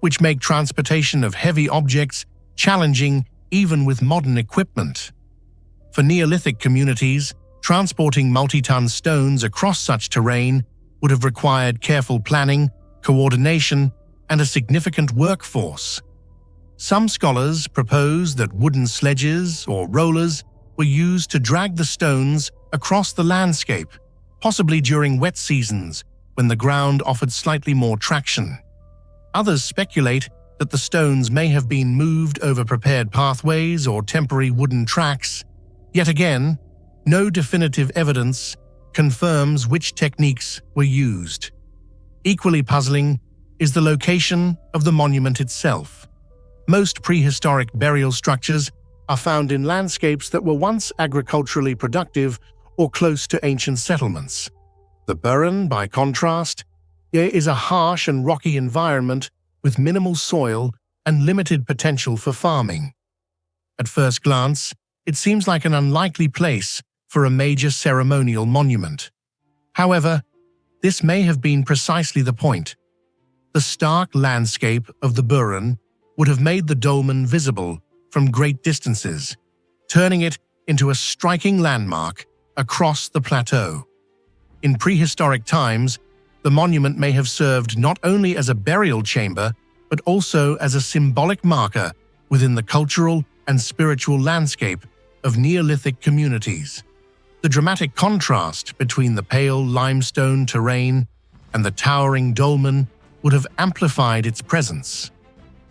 which make transportation of heavy objects challenging even with modern equipment. For Neolithic communities, transporting multi-ton stones across such terrain would have required careful planning, coordination, and a significant workforce. Some scholars propose that wooden sledges or rollers were used to drag the stones across the landscape, possibly during wet seasons when the ground offered slightly more traction. Others speculate that the stones may have been moved over prepared pathways or temporary wooden tracks. Yet again, no definitive evidence confirms which techniques were used. Equally puzzling is the location of the monument itself. Most prehistoric burial structures are found in landscapes that were once agriculturally productive or close to ancient settlements. The Barren, by contrast, is a harsh and rocky environment with minimal soil and limited potential for farming. At first glance, it seems like an unlikely place for a major ceremonial monument. However, this may have been precisely the point. The stark landscape of the Barren would have made the dolmen visible from great distances, turning it into a striking landmark across the plateau. In prehistoric times, the monument may have served not only as a burial chamber, but also as a symbolic marker within the cultural and spiritual landscape of Neolithic communities. The dramatic contrast between the pale limestone terrain and the towering dolmen would have amplified its presence,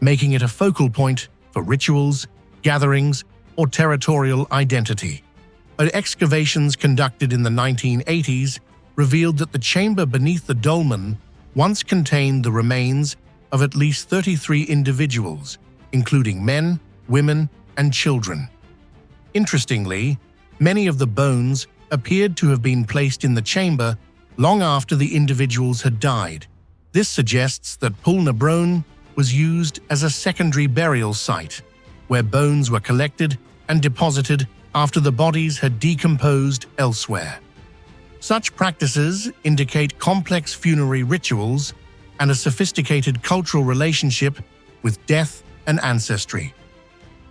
making it a focal point for rituals, gatherings, or territorial identity. But excavations conducted in the 1980s revealed that the chamber beneath the dolmen once contained the remains of at least 33 individuals, including men, women, and children. Interestingly, many of the bones appeared to have been placed in the chamber long after the individuals had died. This suggests that Poulnabrone was used as a secondary burial site, where bones were collected and deposited after the bodies had decomposed elsewhere. Such practices indicate complex funerary rituals and a sophisticated cultural relationship with death and ancestry.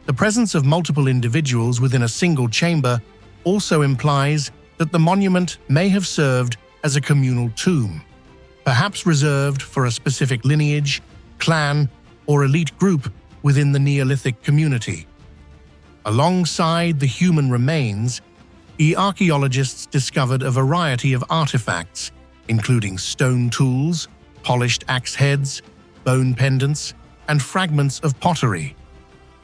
The presence of multiple individuals within a single chamber also implies that the monument may have served as a communal tomb, perhaps reserved for a specific lineage, clan, or elite group within the Neolithic community. Alongside the human remains, archaeologists discovered a variety of artifacts, including stone tools, polished axe heads, bone pendants, and fragments of pottery.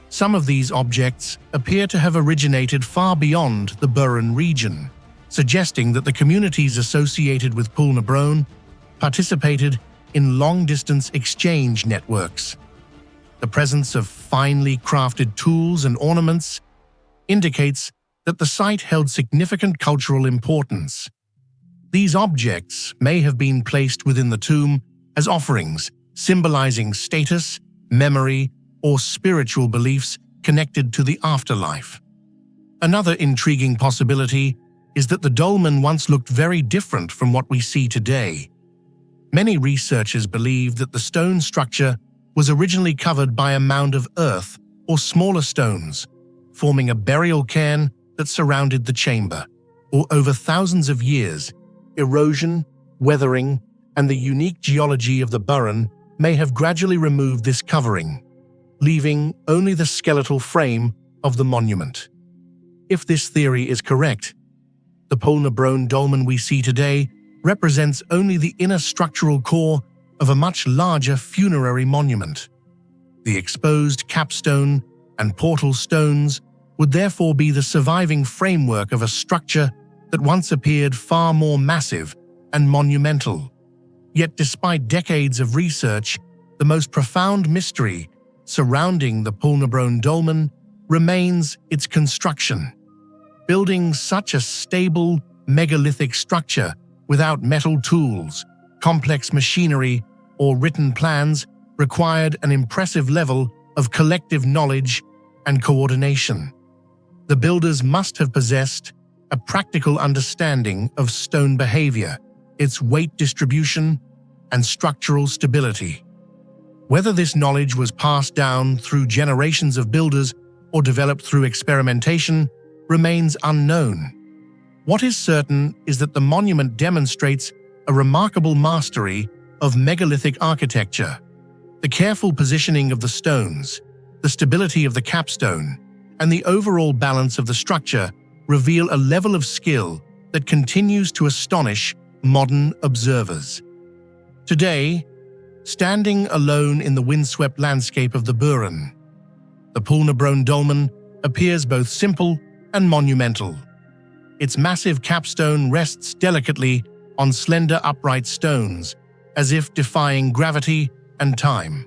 Some of these objects appear to have originated far beyond the Burren region, suggesting that the communities associated with Poulnabrone participated in long-distance exchange networks. The presence of finely crafted tools and ornaments indicates that the site held significant cultural importance. These objects may have been placed within the tomb as offerings, symbolizing status, memory, or spiritual beliefs connected to the afterlife. Another intriguing possibility is that the dolmen once looked very different from what we see today. Many researchers believe that the stone structure was originally covered by a mound of earth or smaller stones, forming a burial cairn that surrounded the chamber. Or over thousands of years, erosion, weathering, and the unique geology of the Burren may have gradually removed this covering, leaving only the skeletal frame of the monument. If this theory is correct, the Poulnabrone Dolmen we see today represents only the inner structural core of a much larger funerary monument. The exposed capstone and portal stones would therefore be the surviving framework of a structure that once appeared far more massive and monumental. Yet despite decades of research, the most profound mystery surrounding the Poulnabrone Dolmen remains its construction. Building such a stable, megalithic structure without metal tools, complex machinery, or written plans required an impressive level of collective knowledge and coordination. The builders must have possessed a practical understanding of stone behavior, its weight distribution, and structural stability. Whether this knowledge was passed down through generations of builders or developed through experimentation remains unknown. What is certain is that the monument demonstrates a remarkable mastery of megalithic architecture. The careful positioning of the stones, the stability of the capstone, and the overall balance of the structure reveal a level of skill that continues to astonish modern observers. Today, standing alone in the windswept landscape of the Burren, the Poulnabrone Dolmen appears both simple and monumental. Its massive capstone rests delicately on slender upright stones, as if defying gravity and time.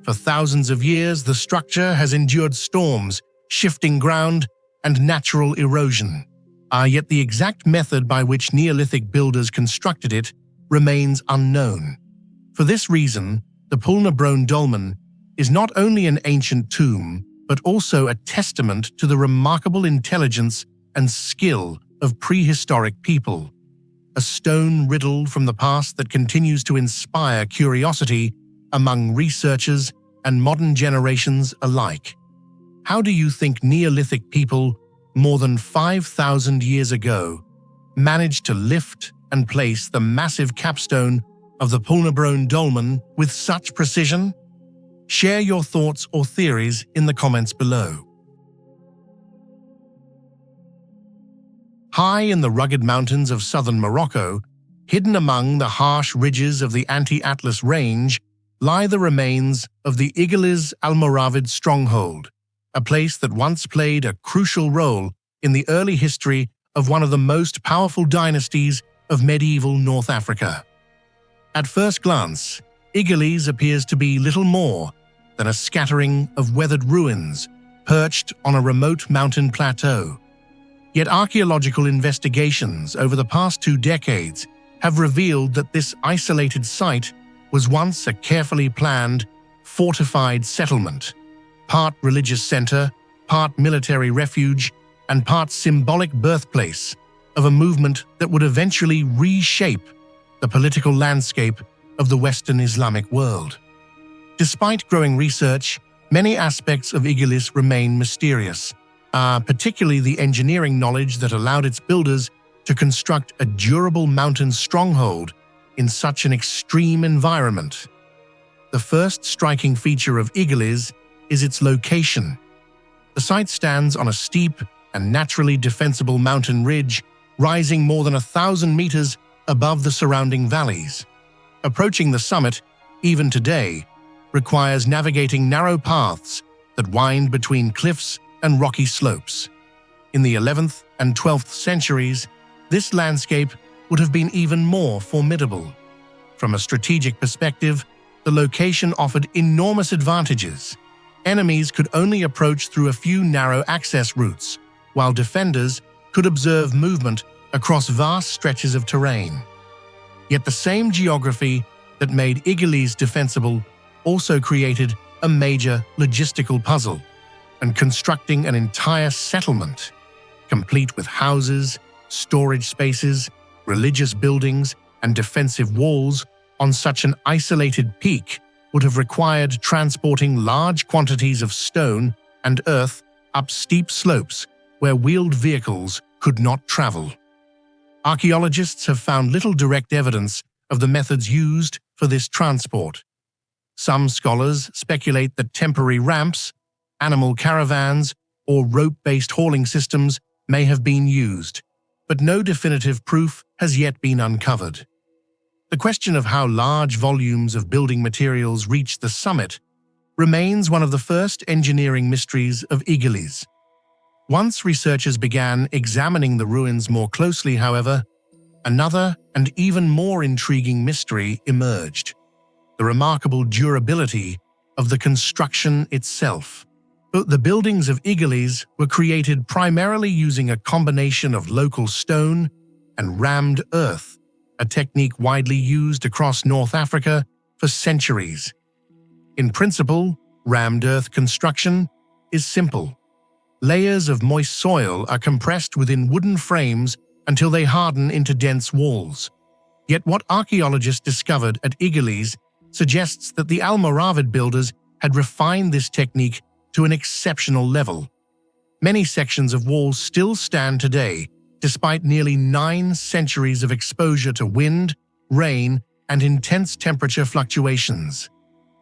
For thousands of years, the structure has endured storms, shifting ground, and natural erosion. Yet the exact method by which Neolithic builders constructed it remains unknown. For this reason, the Poulnabrone Dolmen is not only an ancient tomb, but also a testament to the remarkable intelligence and skill of prehistoric people. A stone riddle from the past that continues to inspire curiosity among researchers and modern generations alike. How do you think Neolithic people, more than 5,000 years ago, managed to lift and place the massive capstone of the Poulnabrone Dolmen with such precision? Share your thoughts or theories in the comments below. High in the rugged mountains of southern Morocco, hidden among the harsh ridges of the Anti-Atlas Range, lie the remains of the Ighliz Almoravid stronghold, a place that once played a crucial role in the early history of one of the most powerful dynasties of medieval North Africa. At first glance, Ighliz appears to be little more than a scattering of weathered ruins perched on a remote mountain plateau. Yet archaeological investigations over the past 2 decades have revealed that this isolated site was once a carefully planned, fortified settlement, part religious center, part military refuge, and part symbolic birthplace of a movement that would eventually reshape the political landscape of the Western Islamic world. Despite growing research, many aspects of Ighliz remain mysterious, particularly the engineering knowledge that allowed its builders to construct a durable mountain stronghold in such an extreme environment. The first striking feature of Ighliz is its location. The site stands on a steep and naturally defensible mountain ridge, rising more than 1,000 meters above the surrounding valleys. Approaching the summit, even today, requires navigating narrow paths that wind between cliffs and rocky slopes. In the 11th and 12th centuries, this landscape would have been even more formidable. From a strategic perspective, the location offered enormous advantages. Enemies could only approach through a few narrow access routes, while defenders could observe movement across vast stretches of terrain. Yet the same geography that made Ighliz defensible also created a major logistical puzzle, and constructing an entire settlement, complete with houses, storage spaces, religious buildings, and defensive walls on such an isolated peak would have required transporting large quantities of stone and earth up steep slopes where wheeled vehicles could not travel. Archaeologists have found little direct evidence of the methods used for this transport. Some scholars speculate that temporary ramps, animal caravans, or rope-based hauling systems may have been used, but no definitive proof has yet been uncovered. The question of how large volumes of building materials reached the summit remains one of the first engineering mysteries of Ighliz. Once researchers began examining the ruins more closely, however, another and even more intriguing mystery emerged: the remarkable durability of the construction itself. The buildings of Ighliz were created primarily using a combination of local stone and rammed earth, a technique widely used across North Africa for centuries. In principle, rammed earth construction is simple. Layers of moist soil are compressed within wooden frames until they harden into dense walls. Yet what archaeologists discovered at Ighliz suggests that the Almoravid builders had refined this technique to an exceptional level. Many sections of walls still stand today, despite nearly 9 centuries of exposure to wind, rain, and intense temperature fluctuations.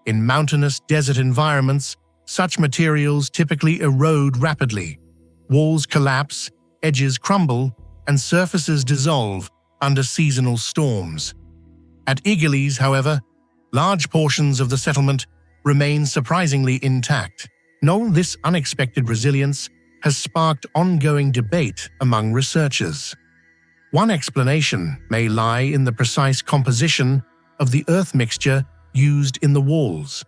In mountainous desert environments, such materials typically erode rapidly. Walls collapse, edges crumble, and surfaces dissolve under seasonal storms. At Ighliz, however, large portions of the settlement remain surprisingly intact. This unexpected resilience has sparked ongoing debate among researchers. One explanation may lie in the precise composition of the earth mixture used in the walls.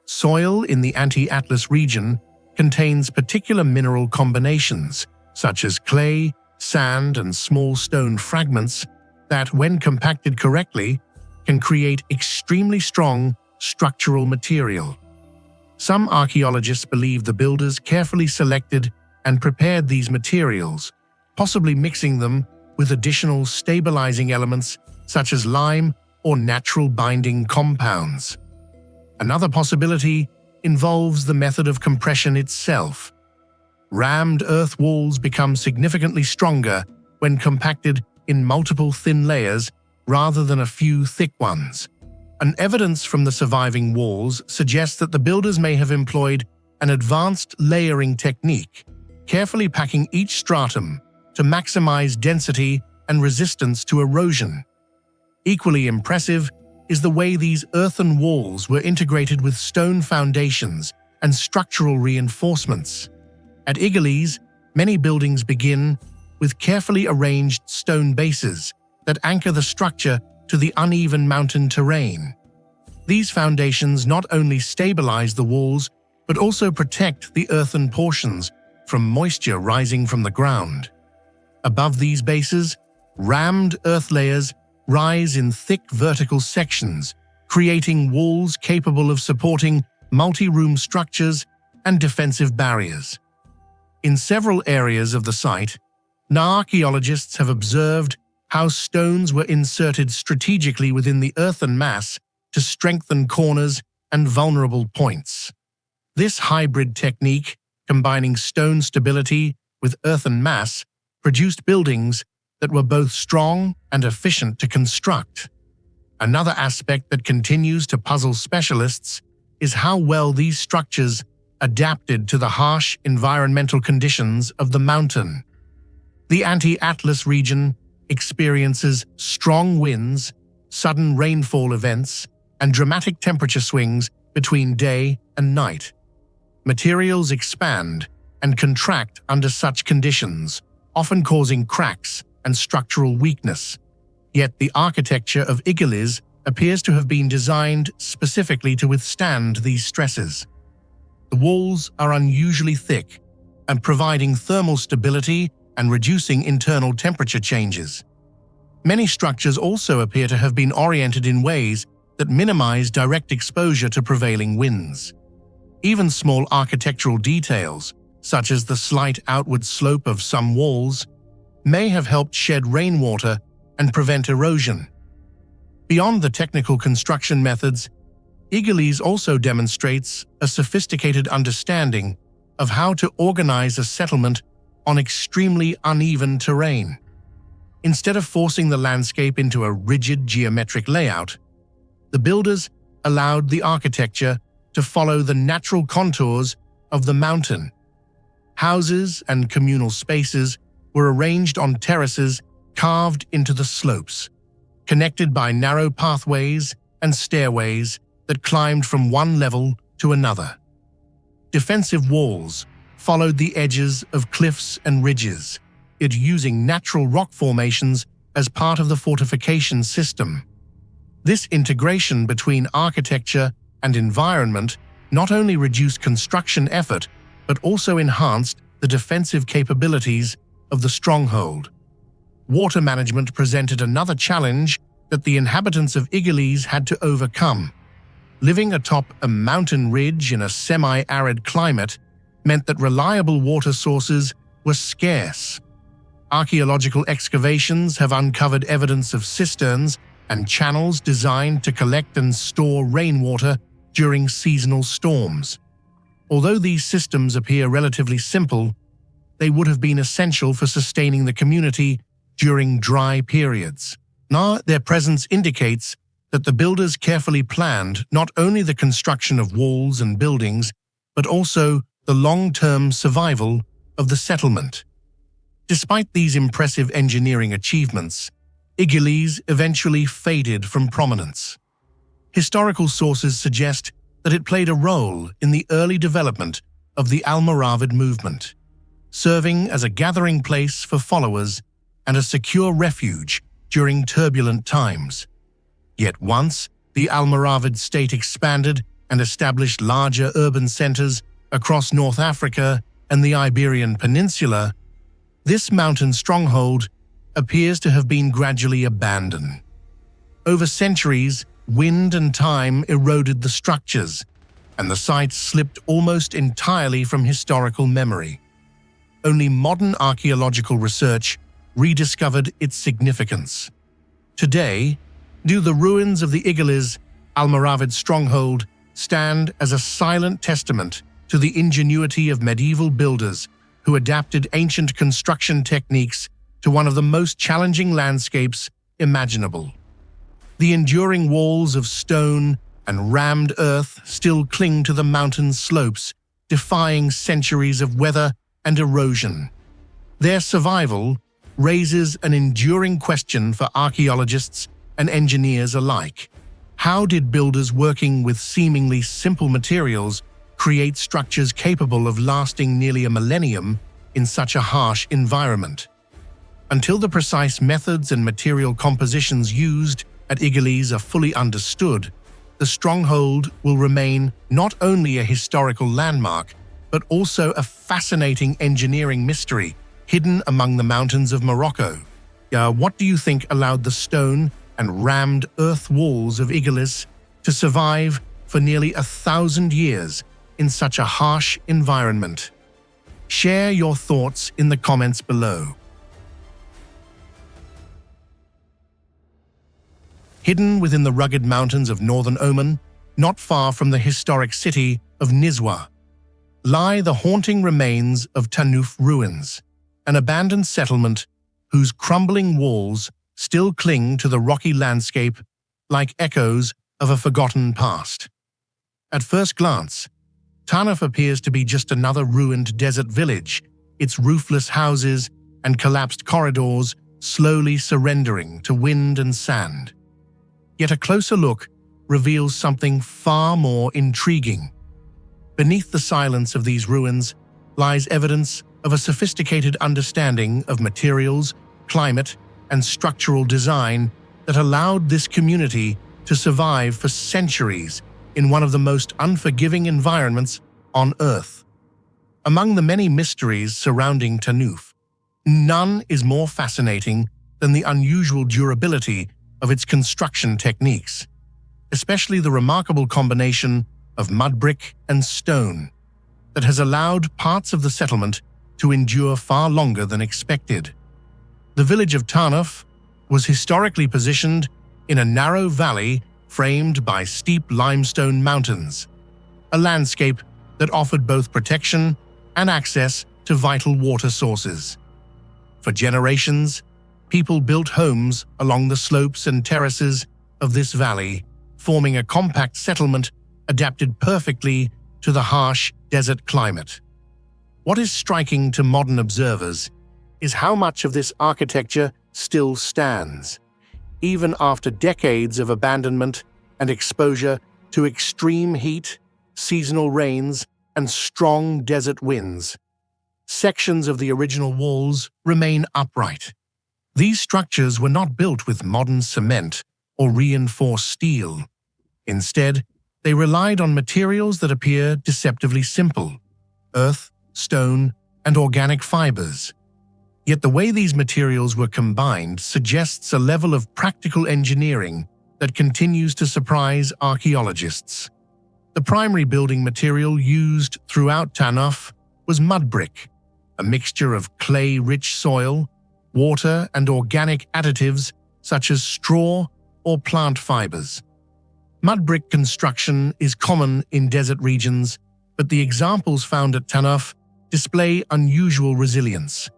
Soil in the Anti-Atlas region contains particular mineral combinations, such as clay, sand, and small stone fragments that, when compacted correctly, can create extremely strong structural material. Some archaeologists believe the builders carefully selected and prepared these materials, possibly mixing them with additional stabilizing elements such as lime or natural binding compounds. Another possibility involves the method of compression itself. Rammed earth walls become significantly stronger when compacted in multiple thin layers rather than a few thick ones. An evidence from the surviving walls suggests that the builders may have employed an advanced layering technique, carefully packing each stratum to maximize density and resistance to erosion. Equally impressive is the way these earthen walls were integrated with stone foundations and structural reinforcements. At Ighliz, many buildings begin with carefully arranged stone bases that anchor the structure to the uneven mountain terrain. These foundations not only stabilize the walls, but also protect the earthen portions from moisture rising from the ground. Above these bases, rammed earth layers rise in thick vertical sections, creating walls capable of supporting multi-room structures and defensive barriers. In several areas of the site, archaeologists have observed how stones were inserted strategically within the earthen mass to strengthen corners and vulnerable points. This hybrid technique, combining stone stability with earthen mass, produced buildings that were both strong and efficient to construct. Another aspect that continues to puzzle specialists is how well these structures adapted to the harsh environmental conditions of the mountain. The Anti-Atlas region experiences strong winds, sudden rainfall events, and dramatic temperature swings between day and night. Materials expand and contract under such conditions, often causing cracks and structural weakness. Yet the architecture of Ighliz appears to have been designed specifically to withstand these stresses. The walls are unusually thick and providing thermal stability and reducing internal temperature changes. Many structures also appear to have been oriented in ways that minimize direct exposure to prevailing winds. Even small architectural details, such as the slight outward slope of some walls, may have helped shed rainwater and prevent erosion. Beyond the technical construction methods, Ighliz also demonstrates a sophisticated understanding of how to organize a settlement on extremely uneven terrain. Instead of forcing the landscape into a rigid geometric layout, the builders allowed the architecture to follow the natural contours of the mountain. Houses and communal spaces were arranged on terraces carved into the slopes, connected by narrow pathways and stairways that climbed from one level to another. Defensive walls followed the edges of cliffs and ridges, using natural rock formations as part of the fortification system. This integration between architecture and environment not only reduced construction effort, but also enhanced the defensive capabilities of the stronghold. Water management presented another challenge that the inhabitants of Ighliz had to overcome. Living atop a mountain ridge in a semi-arid climate meant that reliable water sources were scarce. Archaeological excavations have uncovered evidence of cisterns and channels designed to collect and store rainwater during seasonal storms. Although these systems appear relatively simple, they would have been essential for sustaining the community during dry periods. Their presence indicates that the builders carefully planned not only the construction of walls and buildings, but also the long-term survival of the settlement. Despite these impressive engineering achievements, Ighliz eventually faded from prominence. Historical sources suggest that it played a role in the early development of the Almoravid movement, serving as a gathering place for followers and a secure refuge during turbulent times. Yet once the Almoravid state expanded and established larger urban centers across North Africa and the Iberian Peninsula, this mountain stronghold appears to have been gradually abandoned. Over centuries, wind and time eroded the structures, and the site slipped almost entirely from historical memory. Only modern archaeological research rediscovered its significance. Today, the ruins of the Ighliz Almoravid stronghold stand as a silent testament to the ingenuity of medieval builders who adapted ancient construction techniques to one of the most challenging landscapes imaginable. The enduring walls of stone and rammed earth still cling to the mountain slopes, defying centuries of weather and erosion. Their survival raises an enduring question for archaeologists and engineers alike. How did builders working with seemingly simple materials create structures capable of lasting nearly a millennium in such a harsh environment? Until the precise methods and material compositions used at Ighliz are fully understood, the stronghold will remain not only a historical landmark, but also a fascinating engineering mystery hidden among the mountains of Morocco. What do you think allowed the stone and rammed earth walls of Ighliz to survive for nearly 1,000 years in such a harsh environment? Share your thoughts in the comments below. Hidden within the rugged mountains of northern Oman, not far from the historic city of Nizwa, lie the haunting remains of Tanuf ruins, an abandoned settlement whose crumbling walls still cling to the rocky landscape like echoes of a forgotten past. At first glance, Tanuf appears to be just another ruined desert village, its roofless houses and collapsed corridors slowly surrendering to wind and sand. Yet a closer look reveals something far more intriguing. Beneath the silence of these ruins lies evidence of a sophisticated understanding of materials, climate, and structural design that allowed this community to survive for centuries in one of the most unforgiving environments on Earth. Among the many mysteries surrounding Tanuf, none is more fascinating than the unusual durability of its construction techniques, especially the remarkable combination of mud brick and stone that has allowed parts of the settlement to endure far longer than expected. The village of Tanuf was historically positioned in a narrow valley framed by steep limestone mountains, a landscape that offered both protection and access to vital water sources. For generations, people built homes along the slopes and terraces of this valley, forming a compact settlement adapted perfectly to the harsh desert climate. What is striking to modern observers is how much of this architecture still stands, even after decades of abandonment and exposure to extreme heat, seasonal rains, and strong desert winds. Sections of the original walls remain upright. These structures were not built with modern cement or reinforced steel. Instead, they relied on materials that appear deceptively simple: earth, stone, and organic fibers. Yet the way these materials were combined suggests a level of practical engineering that continues to surprise archaeologists. The primary building material used throughout Tanuf was mud brick, a mixture of clay-rich soil, water, and organic additives such as straw or plant fibers. Mud brick construction is common in desert regions, but the examples found at Tanuf display unusual resilience.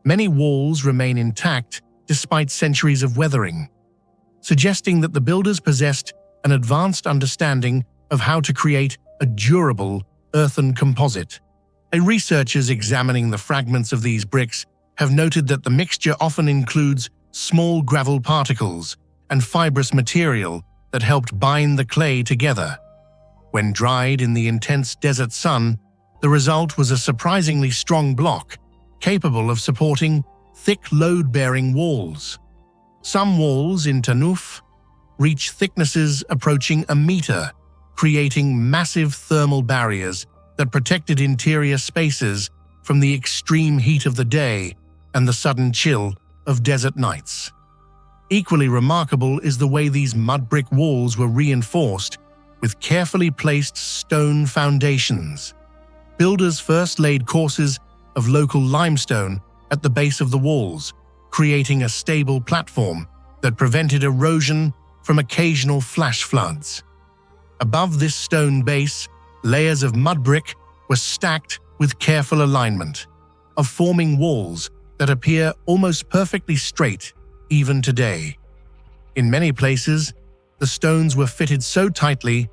Many walls remain intact despite centuries of weathering, suggesting that the builders possessed an advanced understanding of how to create a durable earthen composite. Researchers examining the fragments of these bricks have noted that the mixture often includes small gravel particles and fibrous material that helped bind the clay together. When dried in the intense desert sun, the result was a surprisingly strong block, capable of supporting thick load-bearing walls. Some walls in Tanuf reach thicknesses approaching a meter, creating massive thermal barriers that protected interior spaces from the extreme heat of the day and the sudden chill of desert nights. Equally remarkable is the way these mud brick walls were reinforced with carefully placed stone foundations. Builders first laid courses of local limestone at the base of the walls, creating a stable platform that prevented erosion from occasional flash floods. Above this stone base, layers of mud brick were stacked with careful alignment, forming walls that appear almost perfectly straight even today. In many places, the stones were fitted so tightly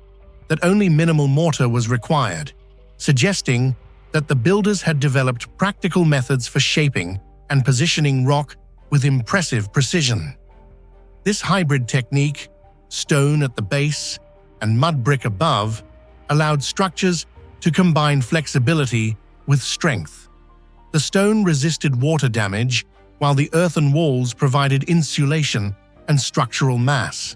that only minimal mortar was required, suggesting that the builders had developed practical methods for shaping and positioning rock with impressive precision. This hybrid technique, stone at the base and mud brick above, allowed structures to combine flexibility with strength. The stone resisted water damage, while the earthen walls provided insulation and structural mass.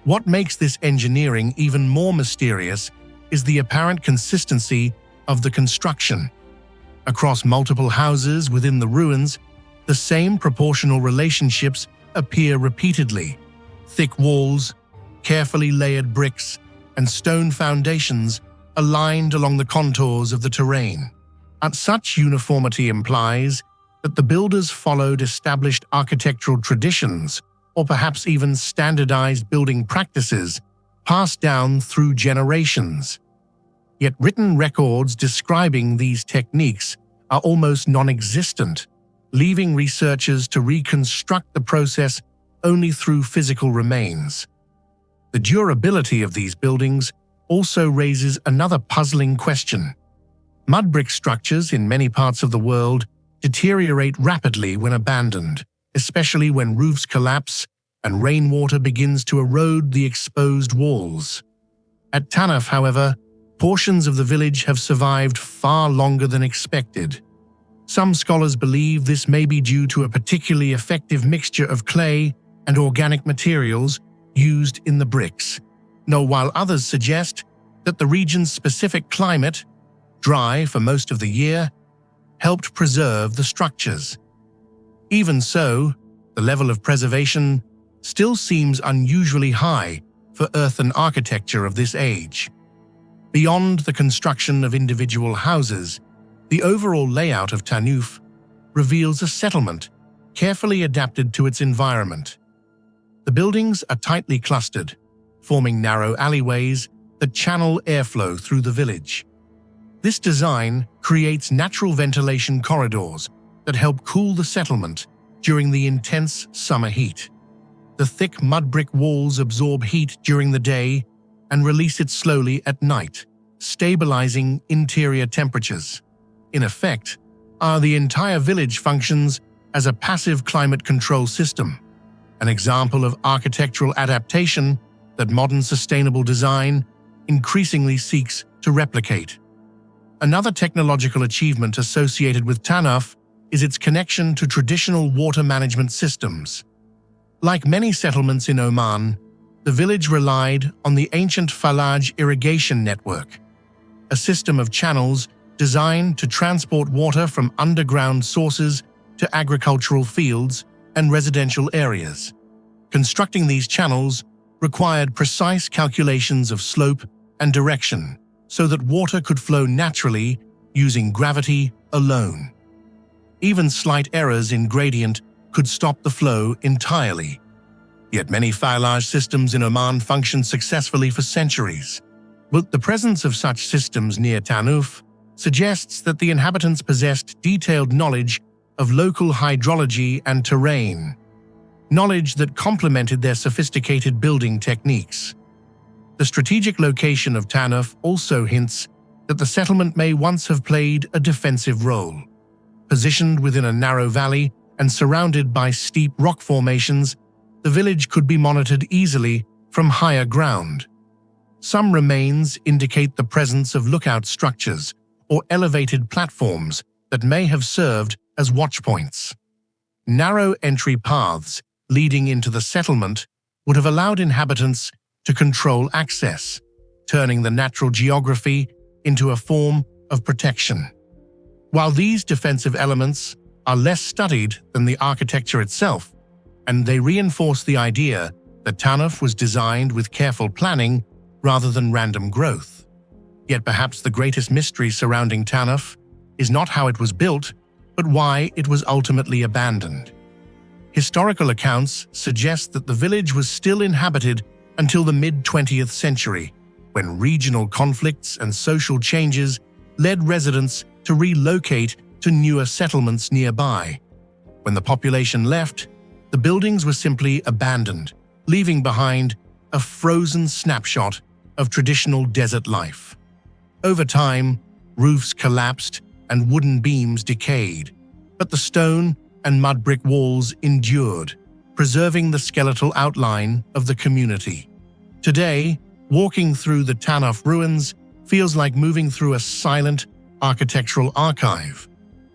What makes this engineering even more mysterious is the apparent consistency of the construction. Across multiple houses within the ruins, the same proportional relationships appear repeatedly, Thick walls, carefully layered bricks, and stone foundations aligned along the contours of the terrain. And such uniformity implies that the builders followed established architectural traditions or perhaps even standardized building practices passed down through generations. Yet written records describing these techniques are almost non-existent, leaving researchers to reconstruct the process only through physical remains. The durability of these buildings also raises another puzzling question. Mud brick structures in many parts of the world deteriorate rapidly when abandoned, especially when roofs collapse and rainwater begins to erode the exposed walls. At Tanuf, however, portions of the village have survived far longer than expected. Some scholars believe this may be due to a particularly effective mixture of clay and organic materials used in the bricks, while others suggest that the region's specific climate, dry for most of the year, helped preserve the structures. Even so, the level of preservation still seems unusually high for earthen architecture of this age. Beyond the construction of individual houses, the overall layout of Tanuf reveals a settlement carefully adapted to its environment. The buildings are tightly clustered, forming narrow alleyways that channel airflow through the village. This design creates natural ventilation corridors that help cool the settlement during the intense summer heat. The thick mud brick walls absorb heat during the day and release it slowly at night, stabilizing interior temperatures. In effect, the entire village functions as a passive climate control system, an example of architectural adaptation that modern sustainable design increasingly seeks to replicate. Another technological achievement associated with Tanuf is its connection to traditional water management systems. Like many settlements in Oman, the village relied on the ancient Falaj irrigation network, a system of channels designed to transport water from underground sources to agricultural fields and residential areas. Constructing these channels required precise calculations of slope and direction so that water could flow naturally using gravity alone. Even slight errors in gradient could stop the flow entirely. Yet many Falaj systems in Oman functioned successfully for centuries. But the presence of such systems near Tanuf suggests that the inhabitants possessed detailed knowledge of local hydrology and terrain, knowledge that complemented their sophisticated building techniques. The strategic location of Tanuf also hints that the settlement may once have played a defensive role. Positioned within a narrow valley and surrounded by steep rock formations, the village could be monitored easily from higher ground. Some remains indicate the presence of lookout structures or elevated platforms that may have served as watchpoints. Narrow entry paths leading into the settlement would have allowed inhabitants to control access, turning the natural geography into a form of protection. While these defensive elements are less studied than the architecture itself, and they reinforce the idea that Tanuf was designed with careful planning rather than random growth. Yet perhaps the greatest mystery surrounding Tanuf is not how it was built, but why it was ultimately abandoned. Historical accounts suggest that the village was still inhabited until the mid-20th century, when regional conflicts and social changes led residents to relocate to newer settlements nearby. When the population left, the buildings were simply abandoned, leaving behind a frozen snapshot of traditional desert life. Over time, roofs collapsed and wooden beams decayed, but the stone and mud brick walls endured, preserving the skeletal outline of the community. Today, walking through the Tanuf ruins feels like moving through a silent architectural archive.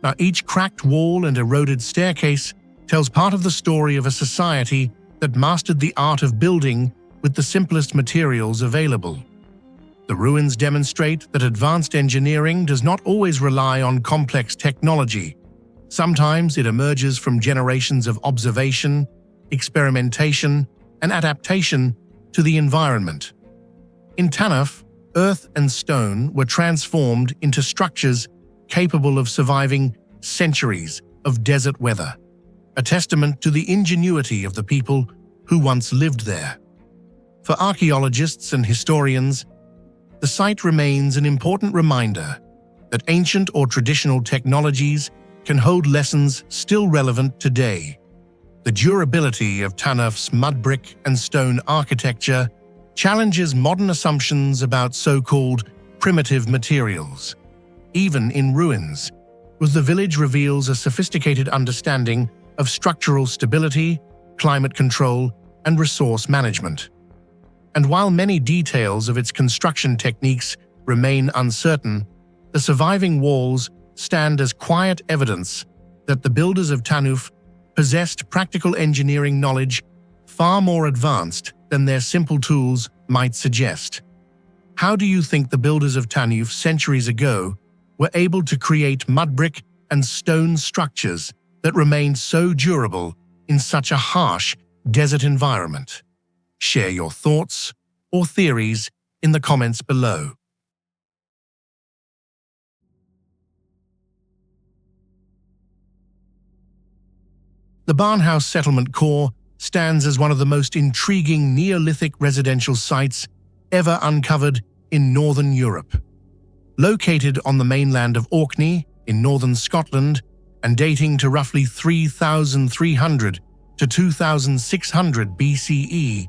Now, each cracked wall and eroded staircase tells part of the story of a society that mastered the art of building with the simplest materials available. The ruins demonstrate that advanced engineering does not always rely on complex technology. Sometimes it emerges from generations of observation, experimentation, and adaptation to the environment. In Tanuf, earth and stone were transformed into structures capable of surviving centuries of desert weather, a testament to the ingenuity of the people who once lived there. For archaeologists and historians, the site remains an important reminder that ancient or traditional technologies can hold lessons still relevant today. The durability of Tanuf's mud brick and stone architecture challenges modern assumptions about so-called primitive materials. Even in ruins, the village reveals a sophisticated understanding of structural stability, climate control, and resource management. And while many details of its construction techniques remain uncertain, the surviving walls stand as quiet evidence that the builders of Tanuf possessed practical engineering knowledge far more advanced than their simple tools might suggest. How do you think the builders of Tanuf centuries ago were able to create mud brick and stone structures that remained so durable in such a harsh desert environment? Share your thoughts or theories in the comments below. The Barnhouse settlement core stands as one of the most intriguing Neolithic residential sites ever uncovered in northern Europe. Located on the mainland of Orkney in northern Scotland and dating to roughly 3,300 to 2,600 BCE,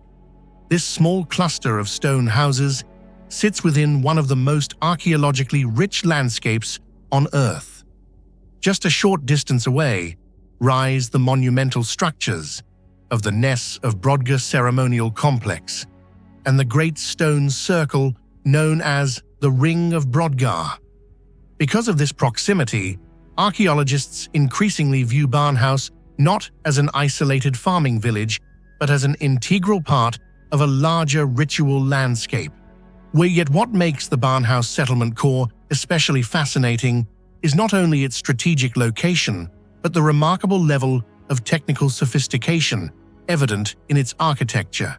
this small cluster of stone houses sits within one of the most archaeologically rich landscapes on Earth. Just a short distance away rise the monumental structures of the Ness of Brodgar ceremonial complex and the great stone circle known as the Ring of Brodgar. Because of this proximity, archaeologists increasingly view Barnhouse not as an isolated farming village, but as an integral part of a larger ritual landscape. Yet what makes the Barnhouse settlement core especially fascinating is not only its strategic location, but the remarkable level of technical sophistication evident in its architecture.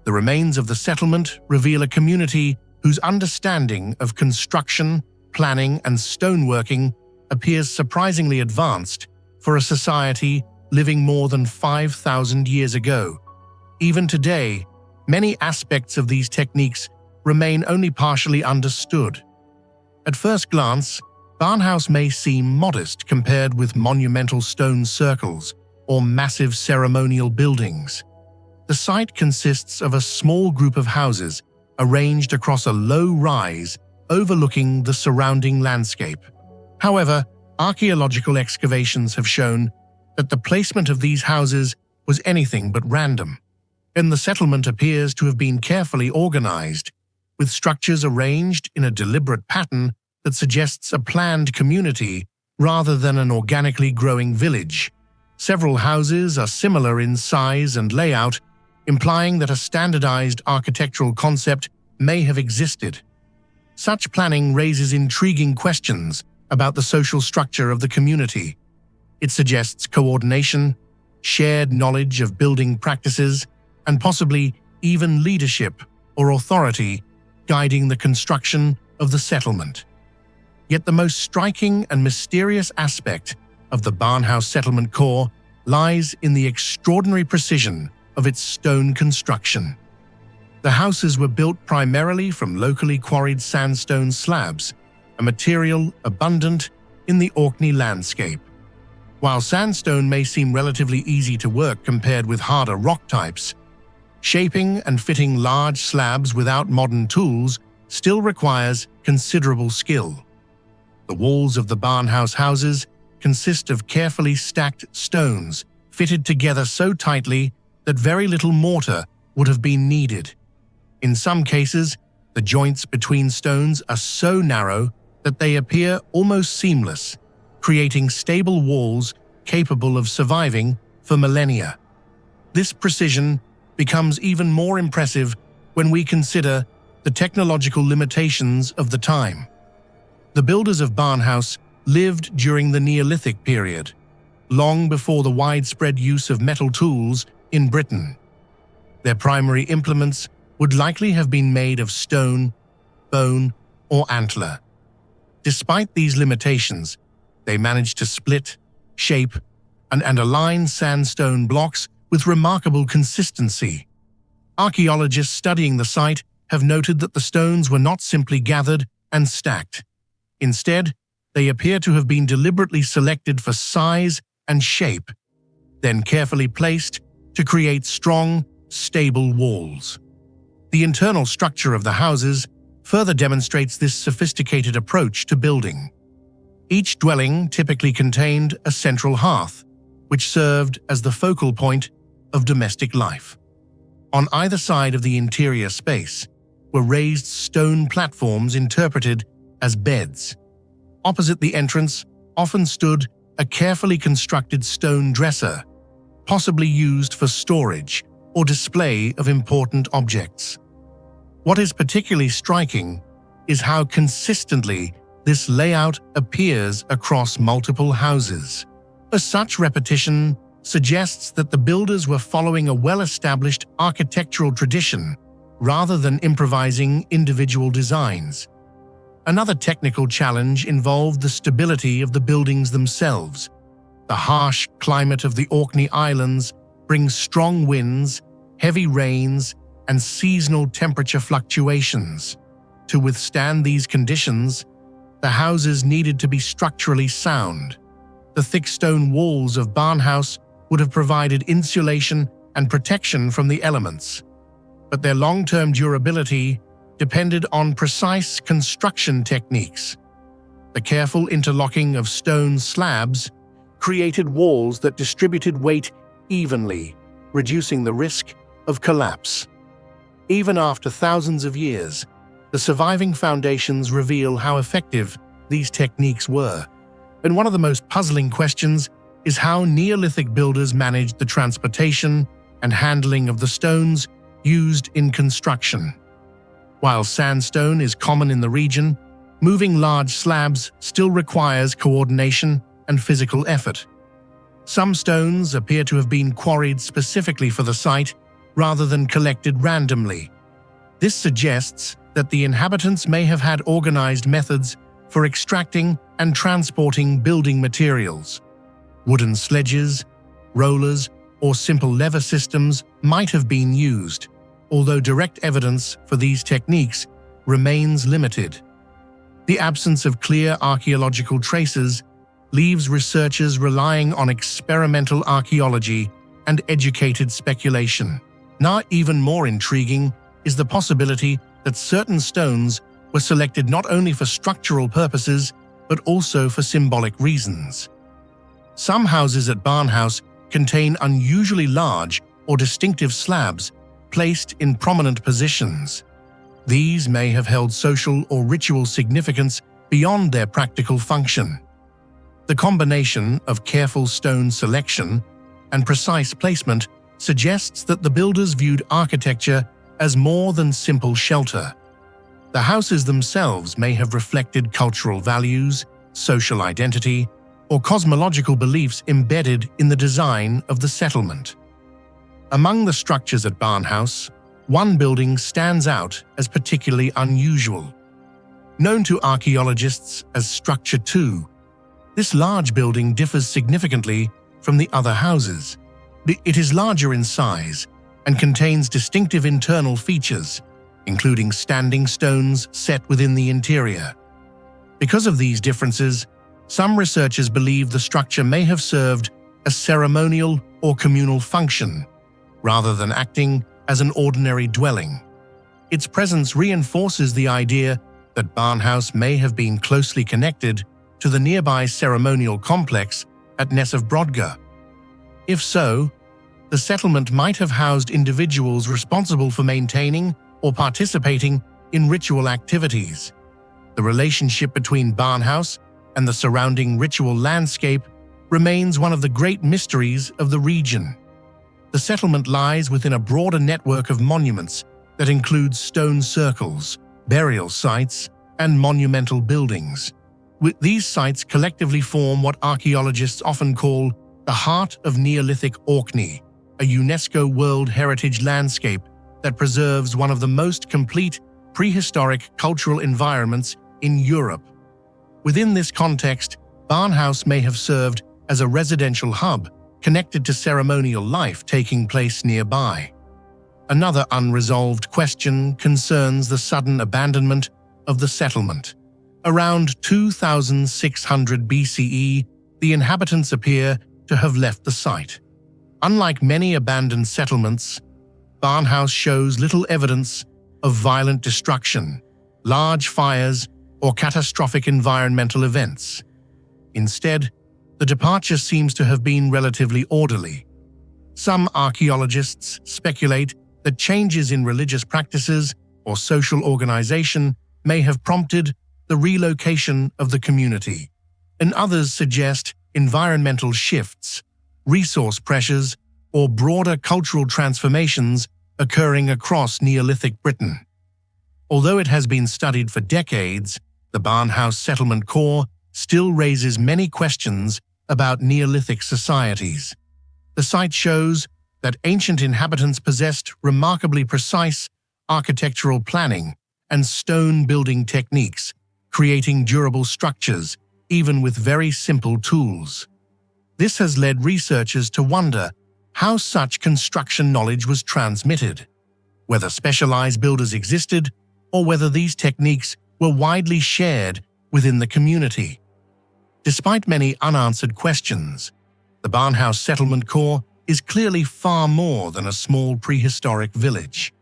The remains of the settlement reveal a community whose understanding of construction, planning, and stoneworking appears surprisingly advanced for a society living more than 5,000 years ago. Even today, many aspects of these techniques remain only partially understood. At first glance, Barnhouse may seem modest compared with monumental stone circles or massive ceremonial buildings. The site consists of a small group of houses arranged across a low rise overlooking the surrounding landscape. However, archaeological excavations have shown that the placement of these houses was anything but random, and the settlement appears to have been carefully organized, with structures arranged in a deliberate pattern that suggests a planned community rather than an organically growing village. Several houses are similar in size and layout, implying that a standardized architectural concept may have existed. Such planning raises intriguing questions about the social structure of the community. It suggests coordination, shared knowledge of building practices, and possibly even leadership or authority guiding the construction of the settlement. Yet the most striking and mysterious aspect of the Barnhouse settlement core lies in the extraordinary precision of its stone construction. The houses were built primarily from locally quarried sandstone slabs, a material abundant in the Orkney landscape. While sandstone may seem relatively easy to work compared with harder rock types, shaping and fitting large slabs without modern tools still requires considerable skill. The walls of the Barnhouse houses consist of carefully stacked stones fitted together so tightly that very little mortar would have been needed. In some cases, the joints between stones are so narrow that they appear almost seamless, creating stable walls capable of surviving for millennia. This precision becomes even more impressive when we consider the technological limitations of the time. The builders of Barnhouse lived during the Neolithic period, long before the widespread use of metal tools in Britain. Their primary implements would likely have been made of stone, bone, or antler. Despite these limitations, they managed to split, shape, and align sandstone blocks with remarkable consistency. Archaeologists studying the site have noted that the stones were not simply gathered and stacked. Instead, they appear to have been deliberately selected for size and shape, then carefully placed to create strong, stable walls. The internal structure of the houses further demonstrates this sophisticated approach to building. Each dwelling typically contained a central hearth, which served as the focal point of domestic life. On either side of the interior space were raised stone platforms interpreted as beds. Opposite the entrance often stood a carefully constructed stone dresser, possibly used for storage or display of important objects. What is particularly striking is how consistently this layout appears across multiple houses. Such repetition suggests that the builders were following a well-established architectural tradition rather than improvising individual designs. Another technical challenge involved the stability of the buildings themselves. The harsh climate of the Orkney Islands brings strong winds, heavy rains, and seasonal temperature fluctuations. To withstand these conditions, the houses needed to be structurally sound. The thick stone walls of Barnhouse would have provided insulation and protection from the elements, but their long-term durability depended on precise construction techniques. The careful interlocking of stone slabs created walls that distributed weight evenly, reducing the risk of collapse. Even after thousands of years, the surviving foundations reveal how effective these techniques were. And one of the most puzzling questions is how Neolithic builders managed the transportation and handling of the stones used in construction. While sandstone is common in the region, moving large slabs still requires coordination and physical effort. Some stones appear to have been quarried specifically for the site rather than collected randomly. This suggests that the inhabitants may have had organized methods for extracting and transporting building materials. Wooden sledges, rollers, or simple lever systems might have been used, although direct evidence for these techniques remains limited. The absence of clear archaeological traces leaves researchers relying on experimental archaeology and educated speculation. Now, even more intriguing is the possibility that certain stones were selected not only for structural purposes, but also for symbolic reasons. Some houses at Barnhouse contain unusually large or distinctive slabs placed in prominent positions. These may have held social or ritual significance beyond their practical function. The combination of careful stone selection and precise placement suggests that the builders viewed architecture as more than simple shelter. The houses themselves may have reflected cultural values, social identity, or cosmological beliefs embedded in the design of the settlement. Among the structures at Barnhouse, one building stands out as particularly unusual. Known to archaeologists as Structure 2, this large building differs significantly from the other houses. It is larger in size and contains distinctive internal features, including standing stones set within the interior. Because of these differences, some researchers believe the structure may have served a ceremonial or communal function, rather than acting as an ordinary dwelling. Its presence reinforces the idea that Barnhouse may have been closely connected to the nearby ceremonial complex at Nessov Brodga. If so, the settlement might have housed individuals responsible for maintaining or participating in ritual activities. The relationship between Barnhouse and the surrounding ritual landscape remains one of the great mysteries of the region. The settlement lies within a broader network of monuments that includes stone circles, burial sites, and monumental buildings. These sites collectively form what archaeologists often call the heart of Neolithic Orkney, a UNESCO World Heritage landscape that preserves one of the most complete prehistoric cultural environments in Europe. Within this context, Barnhouse may have served as a residential hub connected to ceremonial life taking place nearby. Another unresolved question concerns the sudden abandonment of the settlement. Around 2600 BCE, the inhabitants appear to have left the site. Unlike many abandoned settlements, Barnhouse shows little evidence of violent destruction, large fires, or catastrophic environmental events. Instead, the departure seems to have been relatively orderly. Some archaeologists speculate that changes in religious practices or social organization may have prompted the relocation of the community, and others suggest environmental shifts, resource pressures, or broader cultural transformations occurring across Neolithic Britain. Although it has been studied for decades, the Barnhouse settlement core still raises many questions about Neolithic societies. The site shows that ancient inhabitants possessed remarkably precise architectural planning and stone building techniques, creating durable structures even with very simple tools. This has led researchers to wonder how such construction knowledge was transmitted, whether specialized builders existed or whether these techniques were widely shared within the community. Despite many unanswered questions, the Barnhouse settlement core is clearly far more than a small prehistoric village.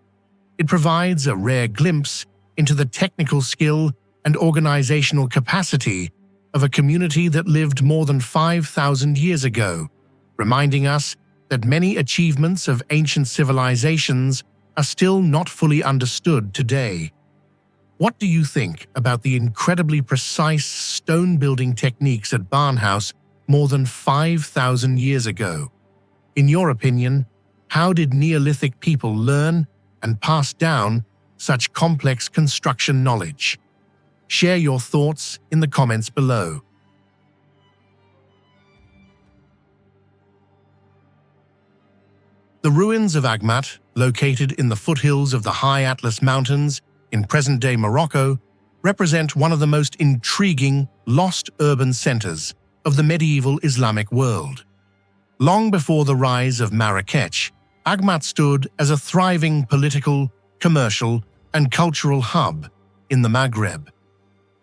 It provides a rare glimpse into the technical skill and organizational capacity of a community that lived more than 5,000 years ago, reminding us that many achievements of ancient civilizations are still not fully understood today. What do you think about the incredibly precise stone-building techniques at Barnhouse more than 5,000 years ago? In your opinion, how did Neolithic people learn and pass down such complex construction knowledge? Share your thoughts in the comments below. The ruins of Aghmat, located in the foothills of the High Atlas Mountains in present-day Morocco, represent one of the most intriguing lost urban centers of the medieval Islamic world. Long before the rise of Marrakech, Aghmat stood as a thriving political, commercial, and cultural hub in the Maghreb.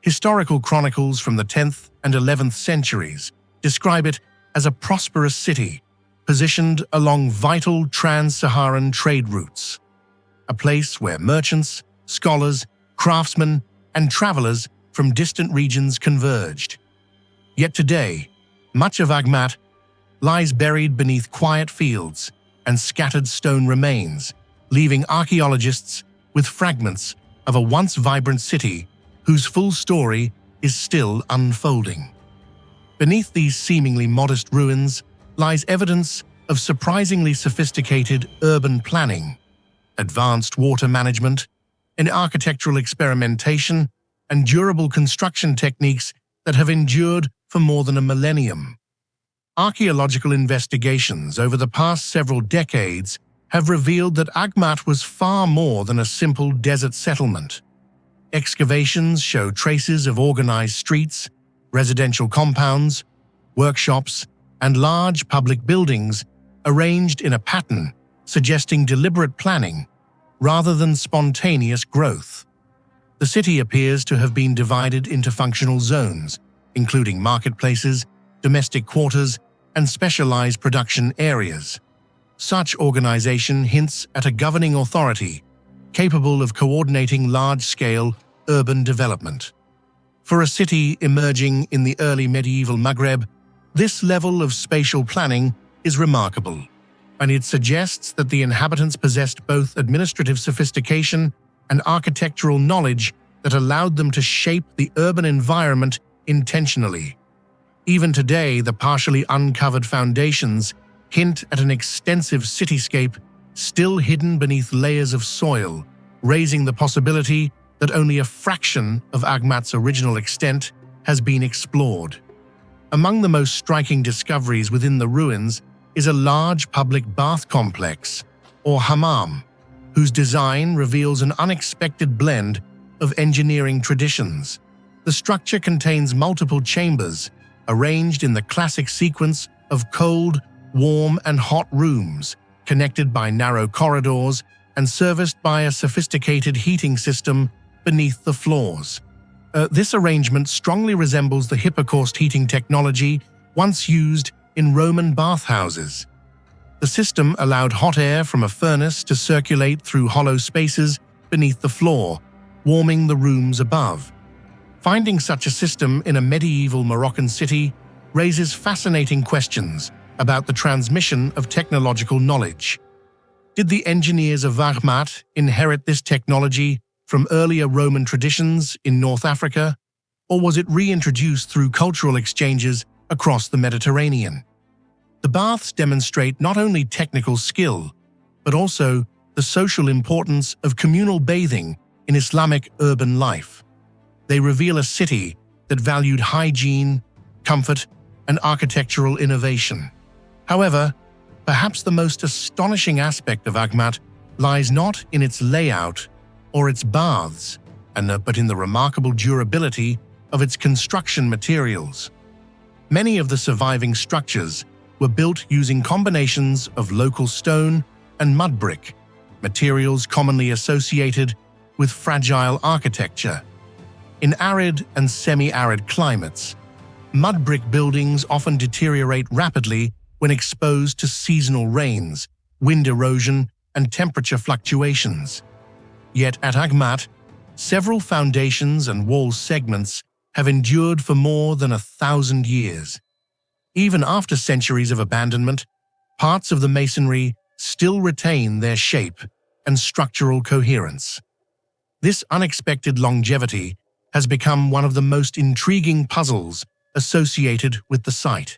Historical chronicles from the 10th and 11th centuries describe it as a prosperous city positioned along vital trans-Saharan trade routes, a place where merchants, scholars, craftsmen, and travelers from distant regions converged. Yet today, much of Aghmat lies buried beneath quiet fields and scattered stone remains, leaving archaeologists with fragments of a once vibrant city whose full story is still unfolding. Beneath these seemingly modest ruins lies evidence of surprisingly sophisticated urban planning, advanced water management, and architectural experimentation, and durable construction techniques that have endured for more than a millennium. Archaeological investigations over the past several decades have revealed that Aghmat was far more than a simple desert settlement. Excavations show traces of organized streets, residential compounds, workshops, and large public buildings arranged in a pattern suggesting deliberate planning rather than spontaneous growth. The city appears to have been divided into functional zones, including marketplaces, domestic quarters, and specialized production areas. Such organization hints at a governing authority capable of coordinating large-scale urban development. For a city emerging in the early medieval Maghreb, this level of spatial planning is remarkable, and it suggests that the inhabitants possessed both administrative sophistication and architectural knowledge that allowed them to shape the urban environment intentionally. Even today, the partially uncovered foundations hint at an extensive cityscape still hidden beneath layers of soil, raising the possibility that only a fraction of Aghmat's original extent has been explored. Among the most striking discoveries within the ruins is a large public bath complex, or hammam, whose design reveals an unexpected blend of engineering traditions. The structure contains multiple chambers, arranged in the classic sequence of cold, warm, and hot rooms, connected by narrow corridors and serviced by a sophisticated heating system beneath the floors. This arrangement strongly resembles the hypocaust heating technology once used in Roman bathhouses. The system allowed hot air from a furnace to circulate through hollow spaces beneath the floor, warming the rooms above. Finding such a system in a medieval Moroccan city raises fascinating questions about the transmission of technological knowledge. Did the engineers of Aghmat inherit this technology from earlier Roman traditions in North Africa, or was it reintroduced through cultural exchanges across the Mediterranean? The baths demonstrate not only technical skill, but also the social importance of communal bathing in Islamic urban life. They reveal a city that valued hygiene, comfort, and architectural innovation. However, perhaps the most astonishing aspect of Aghmat lies not in its layout or its baths, but in the remarkable durability of its construction materials. Many of the surviving structures were built using combinations of local stone and mud brick, materials commonly associated with fragile architecture. In arid and semi-arid climates, mud brick buildings often deteriorate rapidly when exposed to seasonal rains, wind erosion, and temperature fluctuations. Yet at Aghmat, several foundations and wall segments have endured for more than 1,000 years. Even after centuries of abandonment, parts of the masonry still retain their shape and structural coherence. This unexpected longevity has become one of the most intriguing puzzles associated with the site.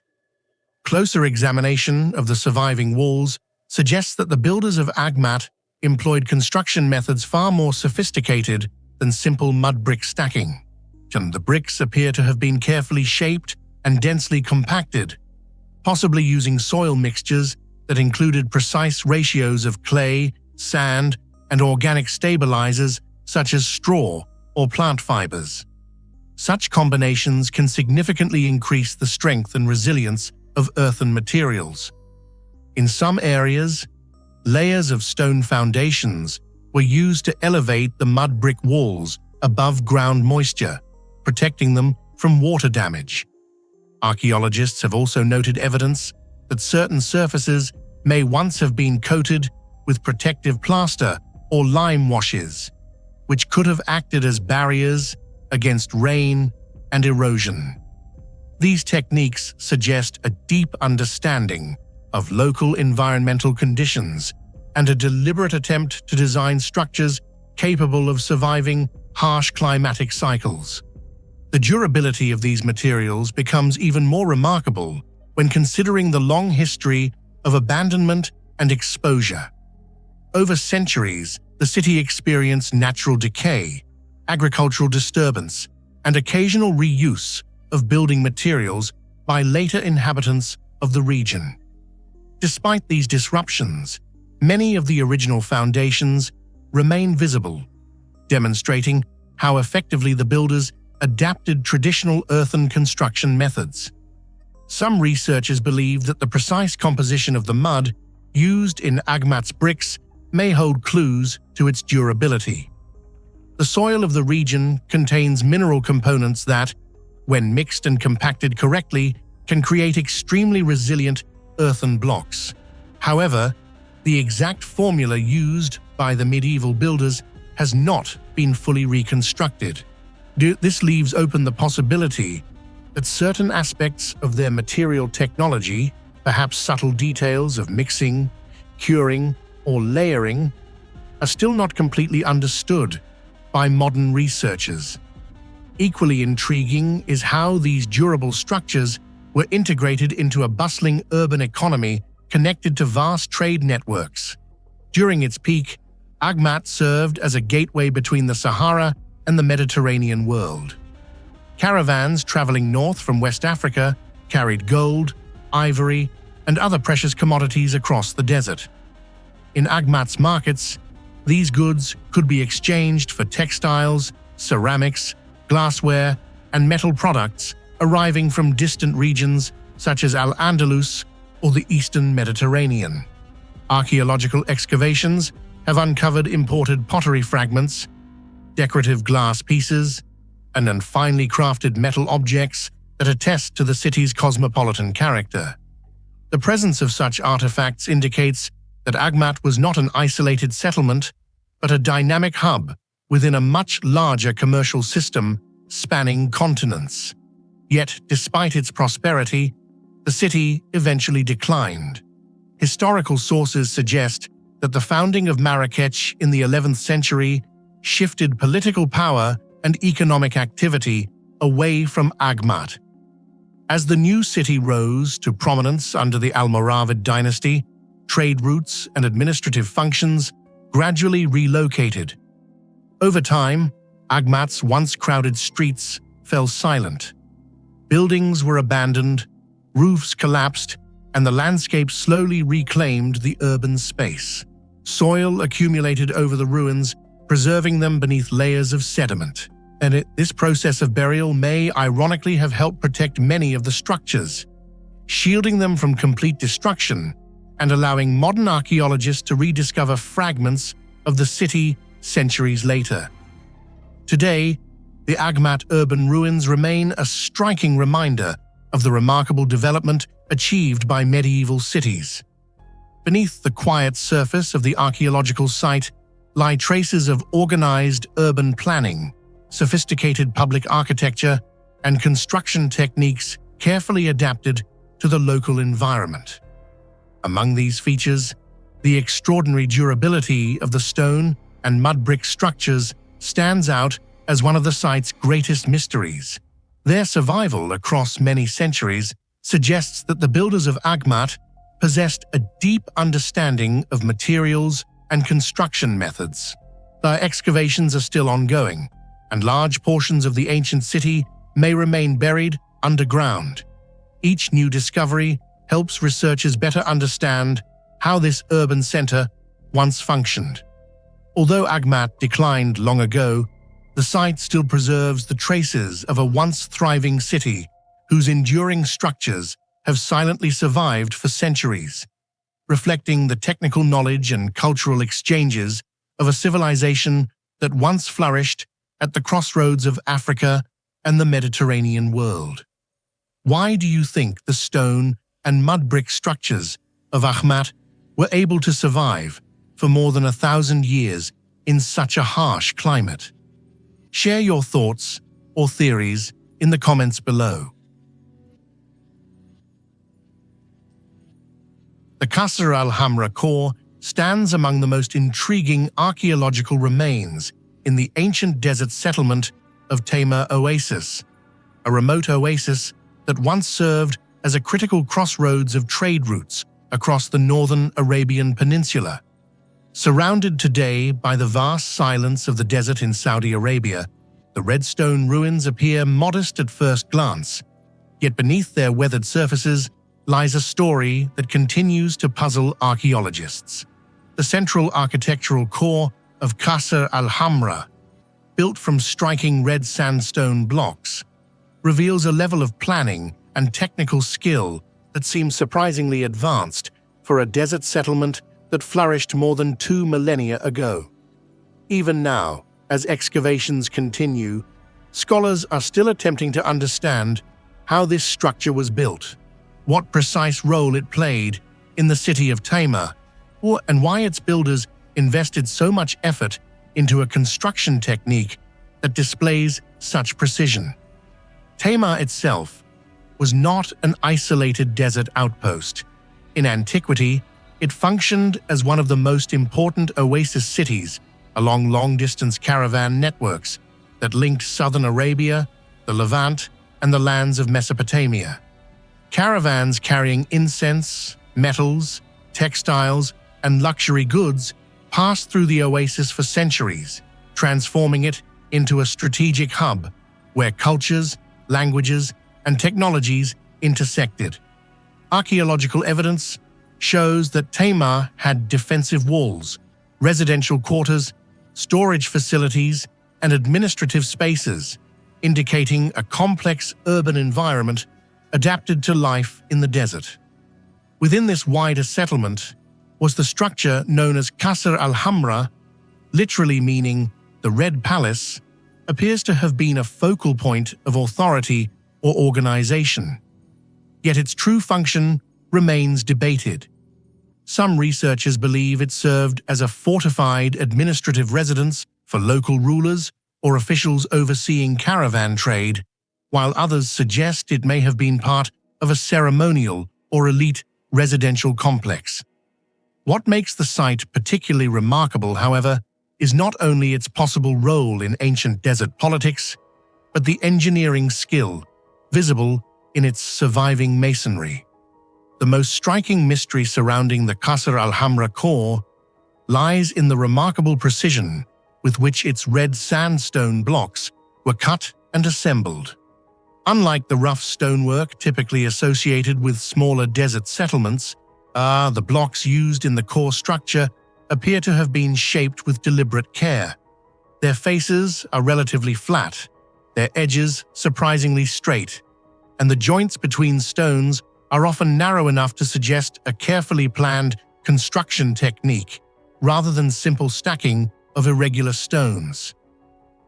Closer examination of the surviving walls suggests that the builders of Aghmat employed construction methods far more sophisticated than simple mud brick stacking. The bricks appear to have been carefully shaped and densely compacted, possibly using soil mixtures that included precise ratios of clay, sand, and organic stabilizers such as straw or plant fibers. Such combinations can significantly increase the strength and resilience of earthen materials. In some areas, layers of stone foundations were used to elevate the mud brick walls above ground moisture, protecting them from water damage. Archaeologists have also noted evidence that certain surfaces may once have been coated with protective plaster or lime washes, which could have acted as barriers against rain and erosion. These techniques suggest a deep understanding of local environmental conditions and a deliberate attempt to design structures capable of surviving harsh climatic cycles. The durability of these materials becomes even more remarkable when considering the long history of abandonment and exposure. Over centuries, the city experienced natural decay, agricultural disturbance, and occasional reuse of building materials by later inhabitants of the region. Despite these disruptions, many of the original foundations remain visible, demonstrating how effectively the builders adapted traditional earthen construction methods. Some researchers believe that the precise composition of the mud used in Aghmat's bricks may hold clues to its durability. The soil of the region contains mineral components that, when mixed and compacted correctly, can create extremely resilient earthen blocks. However, the exact formula used by the medieval builders has not been fully reconstructed. This leaves open the possibility that certain aspects of their material technology, perhaps subtle details of mixing, curing, or layering, are still not completely understood by modern researchers. Equally intriguing is how these durable structures were integrated into a bustling urban economy connected to vast trade networks. During its peak, Aghmat served as a gateway between the Sahara and the Mediterranean world. Caravans traveling north from West Africa carried gold, ivory, and other precious commodities across the desert. In Aghmat's markets, these goods could be exchanged for textiles, ceramics, glassware, and metal products arriving from distant regions such as Al-Andalus or the Eastern Mediterranean. Archaeological excavations have uncovered imported pottery fragments, decorative glass pieces, and finely crafted metal objects that attest to the city's cosmopolitan character. The presence of such artifacts indicates that Aghmat was not an isolated settlement, but a dynamic hub within a much larger commercial system spanning continents. Yet, despite its prosperity, the city eventually declined. Historical sources suggest that the founding of Marrakech in the 11th century shifted political power and economic activity away from Aghmat. As the new city rose to prominence under the Almoravid dynasty, trade routes and administrative functions gradually relocated. Over time, Aghmat's once crowded streets fell silent. Buildings were abandoned, roofs collapsed, and the landscape slowly reclaimed the urban space. Soil accumulated over the ruins, preserving them beneath layers of sediment. And this process of burial may ironically have helped protect many of the structures, shielding them from complete destruction and allowing modern archaeologists to rediscover fragments of the city centuries later. Today, the Aghmat urban ruins remain a striking reminder of the remarkable development achieved by medieval cities. Beneath the quiet surface of the archaeological site lie traces of organized urban planning, sophisticated public architecture, and construction techniques carefully adapted to the local environment. Among these features, the extraordinary durability of the stone and mud brick structures stands out as one of the site's greatest mysteries. Their survival across many centuries suggests that the builders of Aghmat possessed a deep understanding of materials and construction methods. The excavations are still ongoing, and large portions of the ancient city may remain buried underground. Each new discovery helps researchers better understand how this urban center once functioned. Although Aghmat declined long ago, the site still preserves the traces of a once thriving city whose enduring structures have silently survived for centuries, reflecting the technical knowledge and cultural exchanges of a civilization that once flourished at the crossroads of Africa and the Mediterranean world. Why do you think the stone and mud brick structures of Aghmat were able to survive for more than 1,000 years in such a harsh climate? Share your thoughts or theories in the comments below. The Kasar Alhamra core stands among the most intriguing archaeological remains in the ancient desert settlement of Tayma Oasis, a remote oasis that once served as a critical crossroads of trade routes across the northern Arabian Peninsula. Surrounded today by the vast silence of the desert in Saudi Arabia, the red stone ruins appear modest at first glance, yet beneath their weathered surfaces lies a story that continues to puzzle archaeologists. The central architectural core of Kasar Alhamra, built from striking red sandstone blocks, reveals a level of planning and technical skill that seems surprisingly advanced for a desert settlement that flourished more than 2 millennia ago. Even now, as excavations continue, scholars are still attempting to understand how this structure was built, what precise role it played in the city of Tayma, and why its builders invested so much effort into a construction technique that displays such precision. Tayma itself was not an isolated desert outpost. In antiquity, it functioned as one of the most important oasis cities along long-distance caravan networks that linked southern Arabia, the Levant, and the lands of Mesopotamia. Caravans carrying incense, metals, textiles, and luxury goods passed through the oasis for centuries, transforming it into a strategic hub where cultures, languages, and technologies intersected. Archaeological evidence shows that Tamar had defensive walls, residential quarters, storage facilities, and administrative spaces, indicating a complex urban environment adapted to life in the desert. Within this wider settlement was the structure known as Kasar Alhamra, literally meaning the Red Palace, appears to have been a focal point of authority or organization. Yet its true function remains debated. Some researchers believe it served as a fortified administrative residence for local rulers or officials overseeing caravan trade, while others suggest it may have been part of a ceremonial or elite residential complex. What makes the site particularly remarkable, however, is not only its possible role in ancient desert politics, but the engineering skill visible in its surviving masonry. The most striking mystery surrounding the Kasar Alhamra core lies in the remarkable precision with which its red sandstone blocks were cut and assembled. Unlike the rough stonework typically associated with smaller desert settlements, the blocks used in the core structure appear to have been shaped with deliberate care. Their faces are relatively flat, their edges surprisingly straight, and the joints between stones are often narrow enough to suggest a carefully planned construction technique rather than simple stacking of irregular stones.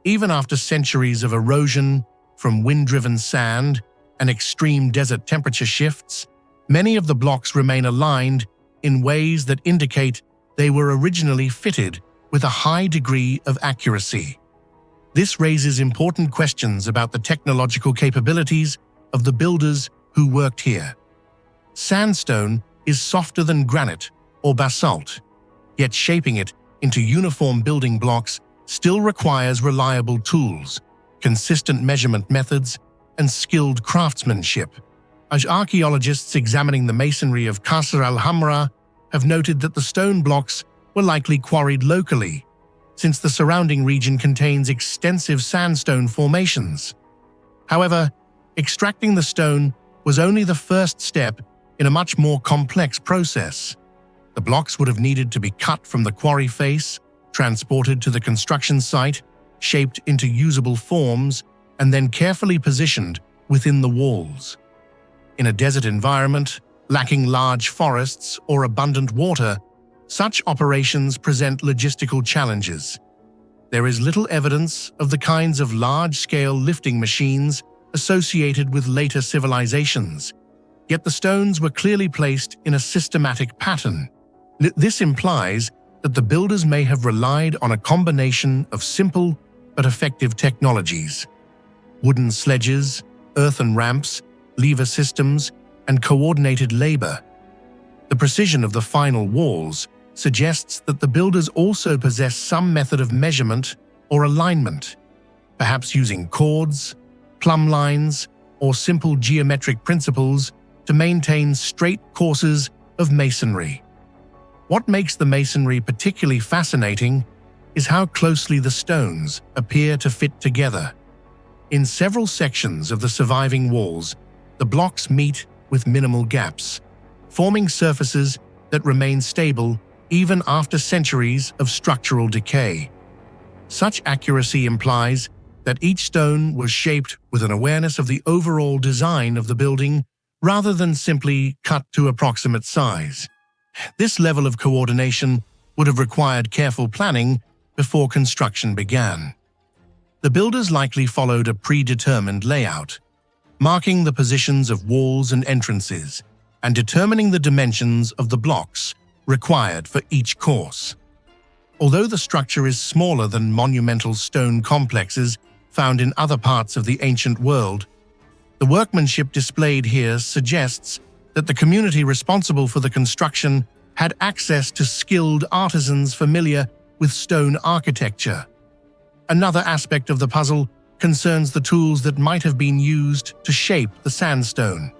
Even after centuries of erosion from wind-driven sand and extreme desert temperature shifts, many of the blocks remain aligned in ways that indicate they were originally fitted with a high degree of accuracy. This raises important questions about the technological capabilities of the builders who worked here. Sandstone is softer than granite or basalt, yet shaping it into uniform building blocks still requires reliable tools, consistent measurement methods, and skilled craftsmanship. As archaeologists examining the masonry of Kasar Alhamra have noted that the stone blocks were likely quarried locally, since the surrounding region contains extensive sandstone formations. However, extracting the stone was only the first step in a much more complex process. The blocks would have needed to be cut from the quarry face, transported to the construction site, shaped into usable forms, and then carefully positioned within the walls. In a desert environment, lacking large forests or abundant water, such operations present logistical challenges. There is little evidence of the kinds of large-scale lifting machines associated with later civilizations, yet the stones were clearly placed in a systematic pattern. This implies that the builders may have relied on a combination of simple but effective technologies: wooden sledges, earthen ramps, lever systems, and coordinated labor. The precision of the final walls suggests that the builders also possess some method of measurement or alignment, perhaps using chords, plumb lines, or simple geometric principles to maintain straight courses of masonry. What makes the masonry particularly fascinating is how closely the stones appear to fit together. In several sections of the surviving walls, the blocks meet with minimal gaps, forming surfaces that remain stable even after centuries of structural decay. Such accuracy implies that each stone was shaped with an awareness of the overall design of the building rather than simply cut to approximate size. This level of coordination would have required careful planning before construction began. The builders likely followed a predetermined layout, marking the positions of walls and entrances, and determining the dimensions of the blocks required for each course. Although the structure is smaller than monumental stone complexes found in other parts of the ancient world, the workmanship displayed here suggests that the community responsible for the construction had access to skilled artisans familiar with stone architecture. Another aspect of the puzzle concerns the tools that might have been used to shape the sandstone.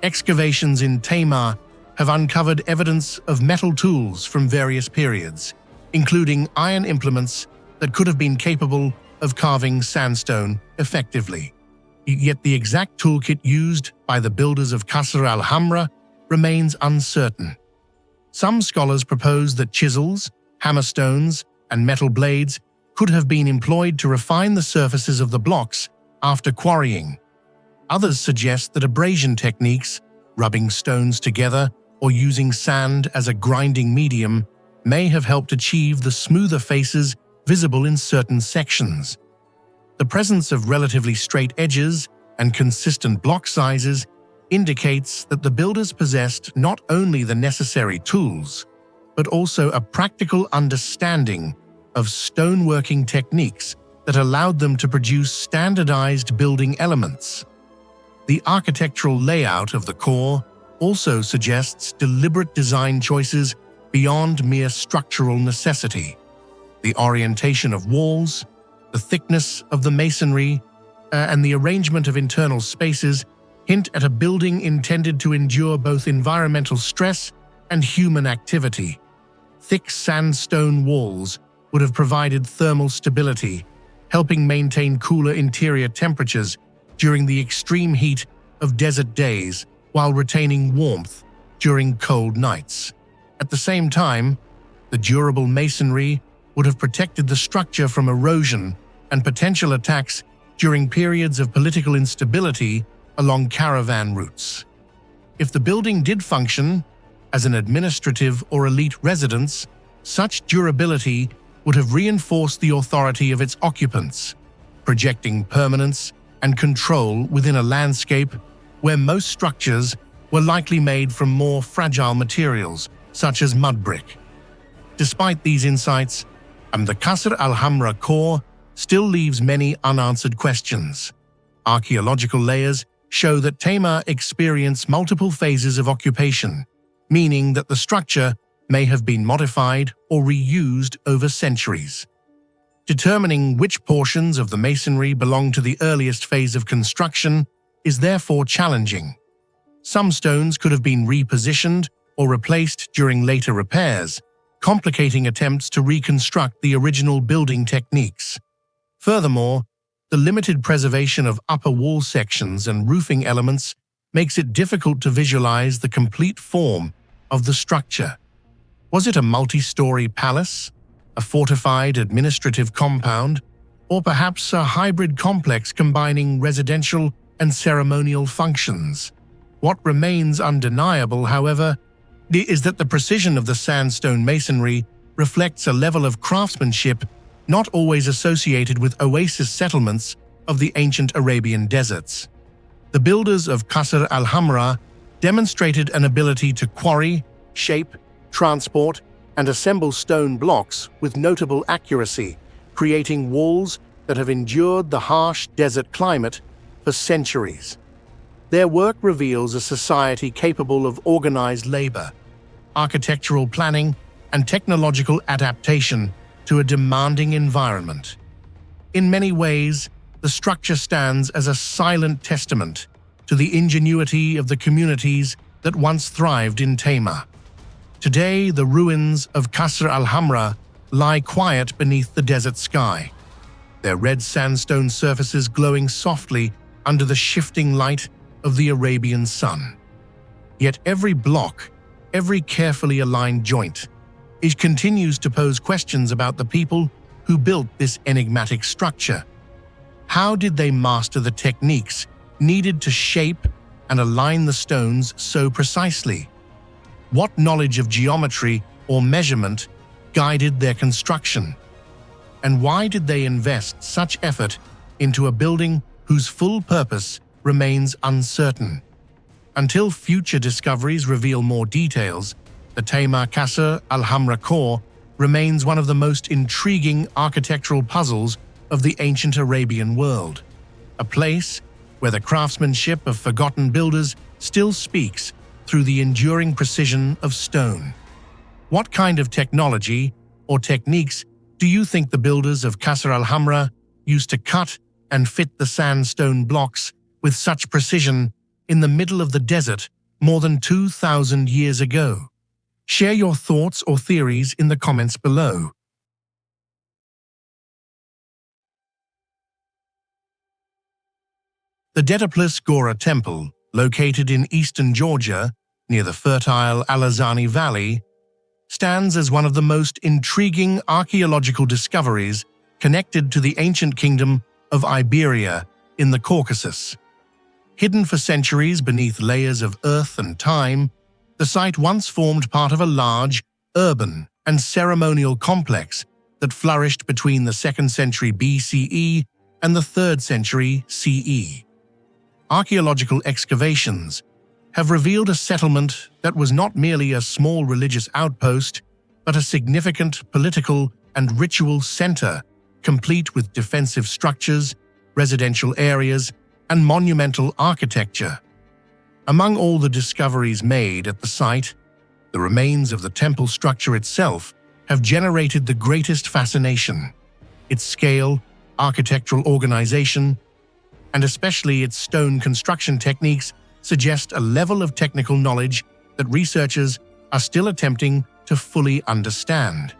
Excavations in Tamar have uncovered evidence of metal tools from various periods, including iron implements that could have been capable of carving sandstone effectively. Yet the exact toolkit used by the builders of Kasar Alhamra remains uncertain. Some scholars propose that chisels, hammerstones, and metal blades could have been employed to refine the surfaces of the blocks after quarrying. Others suggest that abrasion techniques, rubbing stones together or using sand as a grinding medium, may have helped achieve the smoother faces visible in certain sections. The presence of relatively straight edges and consistent block sizes indicates that the builders possessed not only the necessary tools, but also a practical understanding of stoneworking techniques that allowed them to produce standardized building elements. The architectural layout of the core also suggests deliberate design choices beyond mere structural necessity. The orientation of walls, the thickness of the masonry, and the arrangement of internal spaces hint at a building intended to endure both environmental stress and human activity. Thick sandstone walls would have provided thermal stability, helping maintain cooler interior temperatures during the extreme heat of desert days while retaining warmth during cold nights. At the same time, the durable masonry would have protected the structure from erosion and potential attacks during periods of political instability along caravan routes. If the building did function as an administrative or elite residence, such durability would have reinforced the authority of its occupants, projecting permanence and control within a landscape where most structures were likely made from more fragile materials, such as mud brick. Despite these insights, the Kasar Alhamra core still leaves many unanswered questions. Archaeological layers show that Tayma experienced multiple phases of occupation, meaning that the structure may have been modified or reused over centuries. Determining which portions of the masonry belong to the earliest phase of construction is therefore challenging. Some stones could have been repositioned or replaced during later repairs, complicating attempts to reconstruct the original building techniques. Furthermore, the limited preservation of upper wall sections and roofing elements makes it difficult to visualize the complete form of the structure. Was it a multi-story palace, a fortified administrative compound, or perhaps a hybrid complex combining residential and ceremonial functions? What remains undeniable, however, is that the precision of the sandstone masonry reflects a level of craftsmanship not always associated with oasis settlements of the ancient Arabian deserts. The builders of Kasar Alhamra demonstrated an ability to quarry, shape, transport, and assemble stone blocks with notable accuracy, creating walls that have endured the harsh desert climate for centuries. Their work reveals a society capable of organized labor, architectural planning, and technological adaptation to a demanding environment. In many ways, the structure stands as a silent testament to the ingenuity of the communities that once thrived in Tayma. Today, the ruins of Kasar Alhamra lie quiet beneath the desert sky, their red sandstone surfaces glowing softly under the shifting light of the Arabian sun. Yet every block, every carefully aligned joint, it continues to pose questions about the people who built this enigmatic structure. How did they master the techniques needed to shape and align the stones so precisely? What knowledge of geometry or measurement guided their construction? And why did they invest such effort into a building whose full purpose remains uncertain? Until future discoveries reveal more details, the Tayma Kasar Alhamra core remains one of the most intriguing architectural puzzles of the ancient Arabian world, a place where the craftsmanship of forgotten builders still speaks through the enduring precision of stone. What kind of technology or techniques do you think the builders of Kasar Alhamra used to cut and fit the sandstone blocks with such precision in the middle of the desert more than 2,000 years ago? Share your thoughts or theories in the comments below. The Dedoplis Gora temple, located in eastern Georgia, near the fertile Alazani Valley, stands as one of the most intriguing archaeological discoveries connected to the ancient kingdom of Iberia in the Caucasus. Hidden for centuries beneath layers of earth and time, the site once formed part of a large, urban and ceremonial complex that flourished between the 2nd century BCE and the 3rd century CE. Archaeological excavations have revealed a settlement that was not merely a small religious outpost, but a significant political and ritual center, complete with defensive structures, residential areas, and monumental architecture. Among all the discoveries made at the site, the remains of the temple structure itself have generated the greatest fascination. Its scale, architectural organization, and especially its stone construction techniques suggest a level of technical knowledge that researchers are still attempting to fully understand.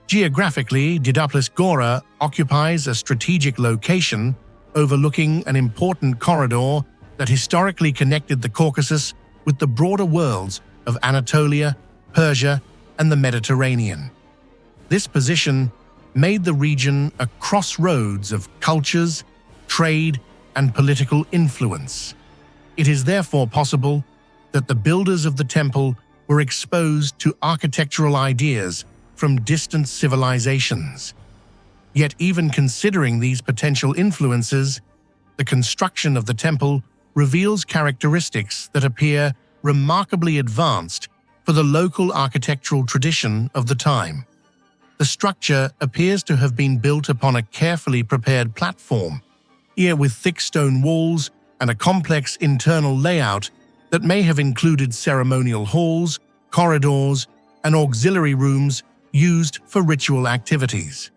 Geographically, Dedoplis Gora occupies a strategic location overlooking an important corridor that historically connected the Caucasus with the broader worlds of Anatolia, Persia, and the Mediterranean. This position made the region a crossroads of cultures, trade, and political influence. It is therefore possible that the builders of the temple were exposed to architectural ideas from distant civilizations. Yet even considering these potential influences, the construction of the temple reveals characteristics that appear remarkably advanced for the local architectural tradition of the time. The structure appears to have been built upon a carefully prepared platform, here with thick stone walls and a complex internal layout that may have included ceremonial halls, corridors, and auxiliary rooms used for ritual activities.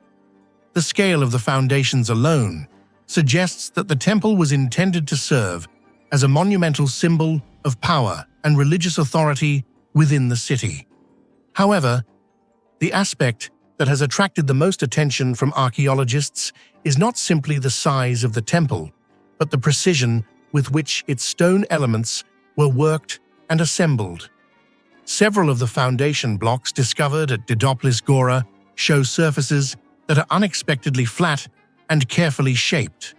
The scale of the foundations alone suggests that the temple was intended to serve as a monumental symbol of power and religious authority within the city. However, the aspect that has attracted the most attention from archaeologists is not simply the size of the temple, but the precision with which its stone elements were worked and assembled. Several of the foundation blocks discovered at Dedoplis Gora show surfaces that are unexpectedly flat and carefully shaped.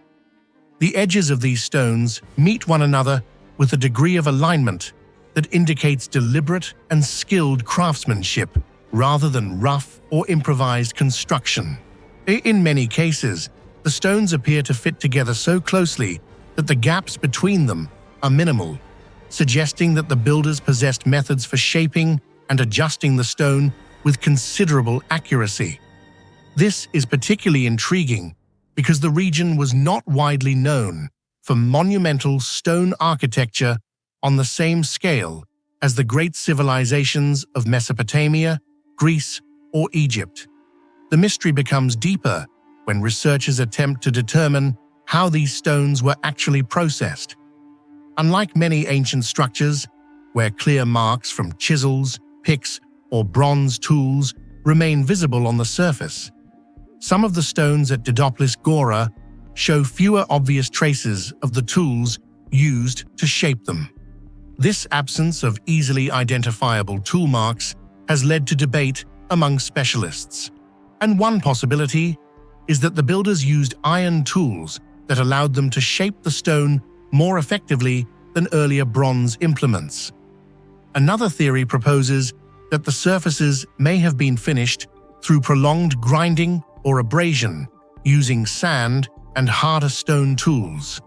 The edges of these stones meet one another with a degree of alignment that indicates deliberate and skilled craftsmanship rather than rough or improvised construction. In many cases, the stones appear to fit together so closely that the gaps between them are minimal, suggesting that the builders possessed methods for shaping and adjusting the stone with considerable accuracy. This is particularly intriguing because the region was not widely known for monumental stone architecture on the same scale as the great civilizations of Mesopotamia, Greece, or Egypt. The mystery becomes deeper when researchers attempt to determine how these stones were actually processed. Unlike many ancient structures, where clear marks from chisels, picks, or bronze tools remain visible on the surface, some of the stones at Dedoplis Gora show fewer obvious traces of the tools used to shape them. This absence of easily identifiable tool marks has led to debate among specialists, and one possibility is that the builders used iron tools that allowed them to shape the stone more effectively than earlier bronze implements. Another theory proposes that the surfaces may have been finished through prolonged grinding or abrasion using sand and harder stone tools,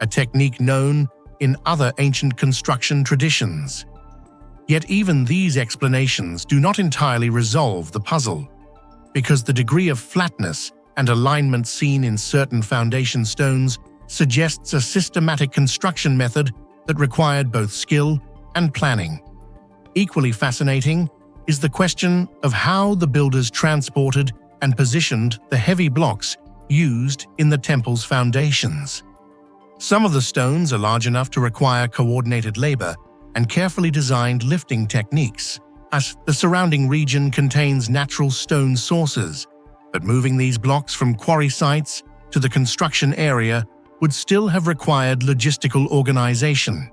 a technique known in other ancient construction traditions. Yet even these explanations do not entirely resolve the puzzle, because the degree of flatness and alignment seen in certain foundation stones suggests a systematic construction method that required both skill and planning. Equally fascinating is the question of how the builders transported and positioned the heavy blocks used in the temple's foundations. Some of the stones are large enough to require coordinated labor and carefully designed lifting techniques, as the surrounding region contains natural stone sources, but moving these blocks from quarry sites to the construction area would still have required logistical organization.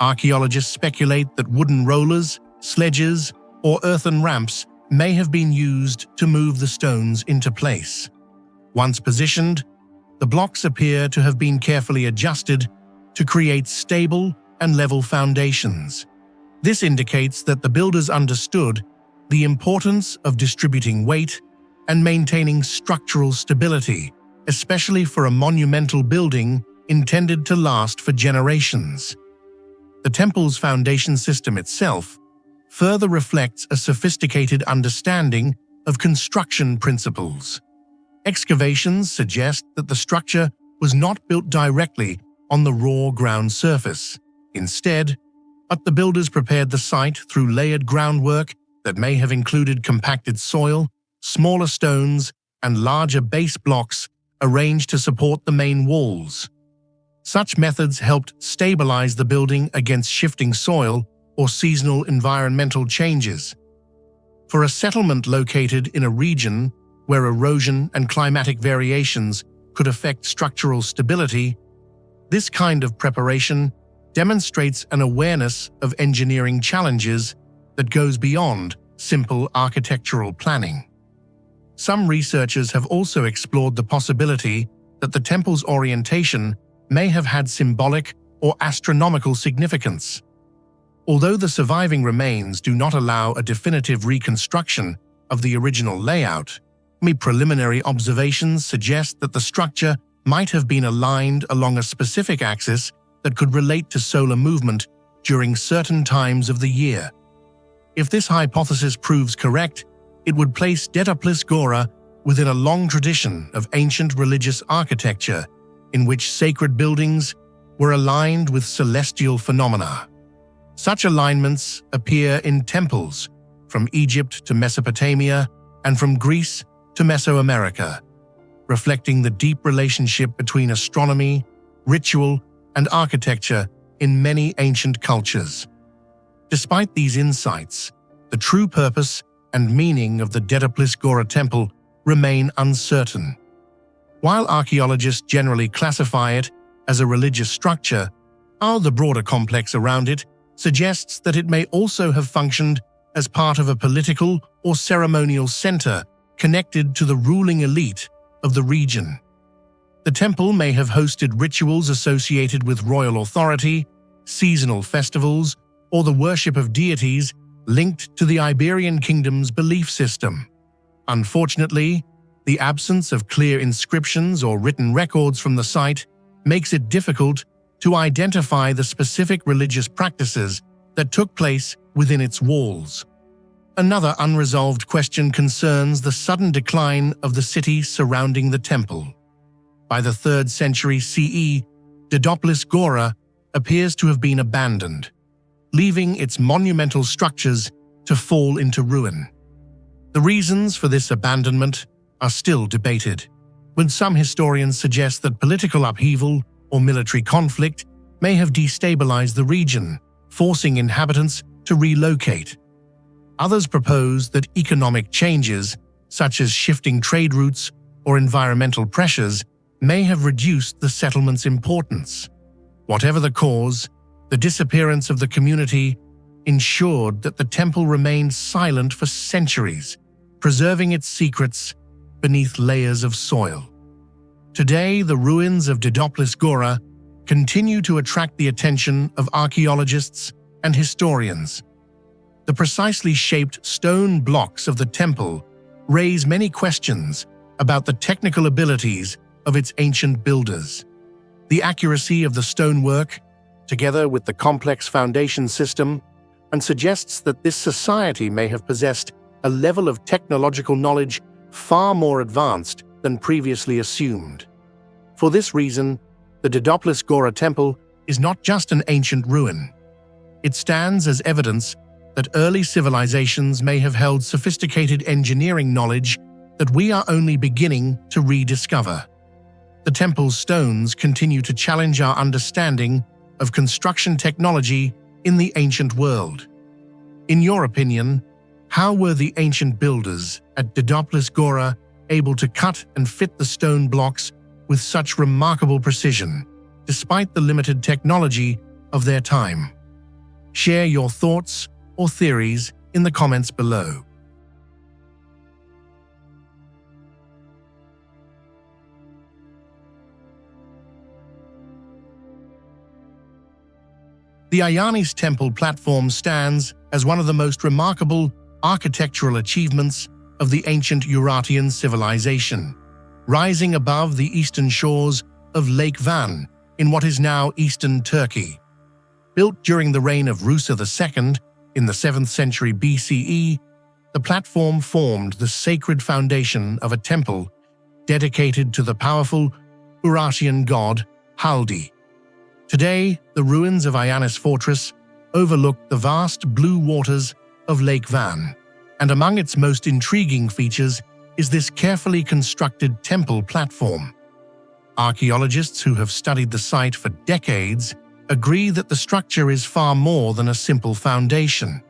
Archaeologists speculate that wooden rollers, sledges, or earthen ramps may have been used to move the stones into place. Once positioned, the blocks appear to have been carefully adjusted to create stable and level foundations. This indicates that the builders understood the importance of distributing weight and maintaining structural stability, especially for a monumental building intended to last for generations. The temple's foundation system itself further reflects a sophisticated understanding of construction principles. Excavations suggest that the structure was not built directly on the raw ground surface. Instead, the builders prepared the site through layered groundwork that may have included compacted soil, smaller stones, and larger base blocks arranged to support the main walls. Such methods helped stabilize the building against shifting soil or seasonal environmental changes. For a settlement located in a region where erosion and climatic variations could affect structural stability, this kind of preparation demonstrates an awareness of engineering challenges that goes beyond simple architectural planning. Some researchers have also explored the possibility that the temple's orientation may have had symbolic or astronomical significance. Although the surviving remains do not allow a definitive reconstruction of the original layout, preliminary observations suggest that the structure might have been aligned along a specific axis that could relate to solar movement during certain times of the year. If this hypothesis proves correct, it would place Dedoplis Gora within a long tradition of ancient religious architecture in which sacred buildings were aligned with celestial phenomena. Such alignments appear in temples from Egypt to Mesopotamia and from Greece to Mesoamerica, reflecting the deep relationship between astronomy, ritual, and architecture in many ancient cultures. Despite these insights, the true purpose and meaning of the Dedoplis Gora temple remain uncertain. While archaeologists generally classify it as a religious structure, the broader complex around it suggests that it may also have functioned as part of a political or ceremonial center connected to the ruling elite of the region. The temple may have hosted rituals associated with royal authority, seasonal festivals, or the worship of deities linked to the Iberian kingdom's belief system. Unfortunately, the absence of clear inscriptions or written records from the site makes it difficult to identify the specific religious practices that took place within its walls. Another unresolved question concerns the sudden decline of the city surrounding the temple. By the 3rd century CE, Dedoplis Gora appears to have been abandoned, leaving its monumental structures to fall into ruin. The reasons for this abandonment are still debated, when some historians suggest that political upheaval or military conflict may have destabilized the region, forcing inhabitants to relocate. Others propose that economic changes, such as shifting trade routes or environmental pressures, may have reduced the settlement's importance. Whatever the cause, the disappearance of the community ensured that the temple remained silent for centuries, preserving its secrets beneath layers of soil. Today, the ruins of Dedoplis Gora continue to attract the attention of archaeologists and historians. The precisely shaped stone blocks of the temple raise many questions about the technical abilities of its ancient builders. The accuracy of the stonework, together with the complex foundation system, and suggests that this society may have possessed a level of technological knowledge far more advanced than previously assumed. For this reason, the Dedoplis Gora temple is not just an ancient ruin. It stands as evidence that early civilizations may have held sophisticated engineering knowledge that we are only beginning to rediscover. The temple's stones continue to challenge our understanding of construction technology in the ancient world. In your opinion, how were the ancient builders at Dedoplis Gora able to cut and fit the stone blocks with such remarkable precision, despite the limited technology of their time? Share your thoughts or theories in the comments below. The Ayanis temple platform stands as one of the most remarkable architectural achievements of the ancient Urartian civilization, rising above the eastern shores of Lake Van in what is now eastern Turkey. Built during the reign of Rusa II in the 7th century BCE, the platform formed the sacred foundation of a temple dedicated to the powerful Urartian god Haldi. Today, the ruins of Ayanis Fortress overlook the vast blue waters of Lake Van, and among its most intriguing features is this carefully constructed temple platform. Archaeologists who have studied the site for decades agree that the structure is far more than a simple foundation.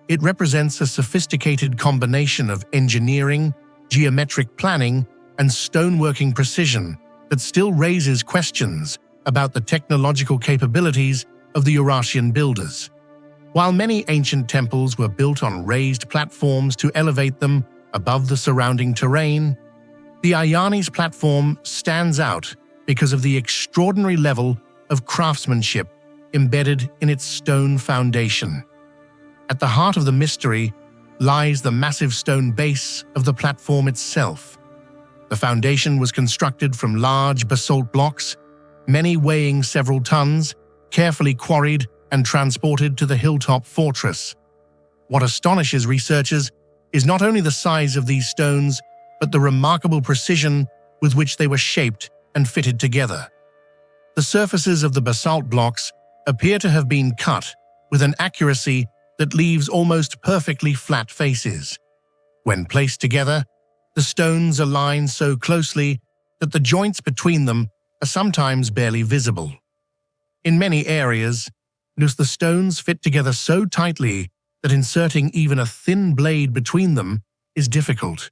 It represents a sophisticated combination of engineering, geometric planning, and stoneworking precision that still raises questions about the technological capabilities of the Urartian builders. While many ancient temples were built on raised platforms to elevate them above the surrounding terrain, the Ayanis platform stands out because of the extraordinary level of craftsmanship embedded in its stone foundation. At the heart of the mystery lies the massive stone base of the platform itself. The foundation was constructed from large basalt blocks, many weighing several tons, carefully quarried and transported to the hilltop fortress. What astonishes researchers is not only the size of these stones, but the remarkable precision with which they were shaped and fitted together. The surfaces of the basalt blocks appear to have been cut with an accuracy that leaves almost perfectly flat faces. When placed together, the stones align so closely that the joints between them are sometimes barely visible. In many areas, the stones fit together so tightly that inserting even a thin blade between them is difficult.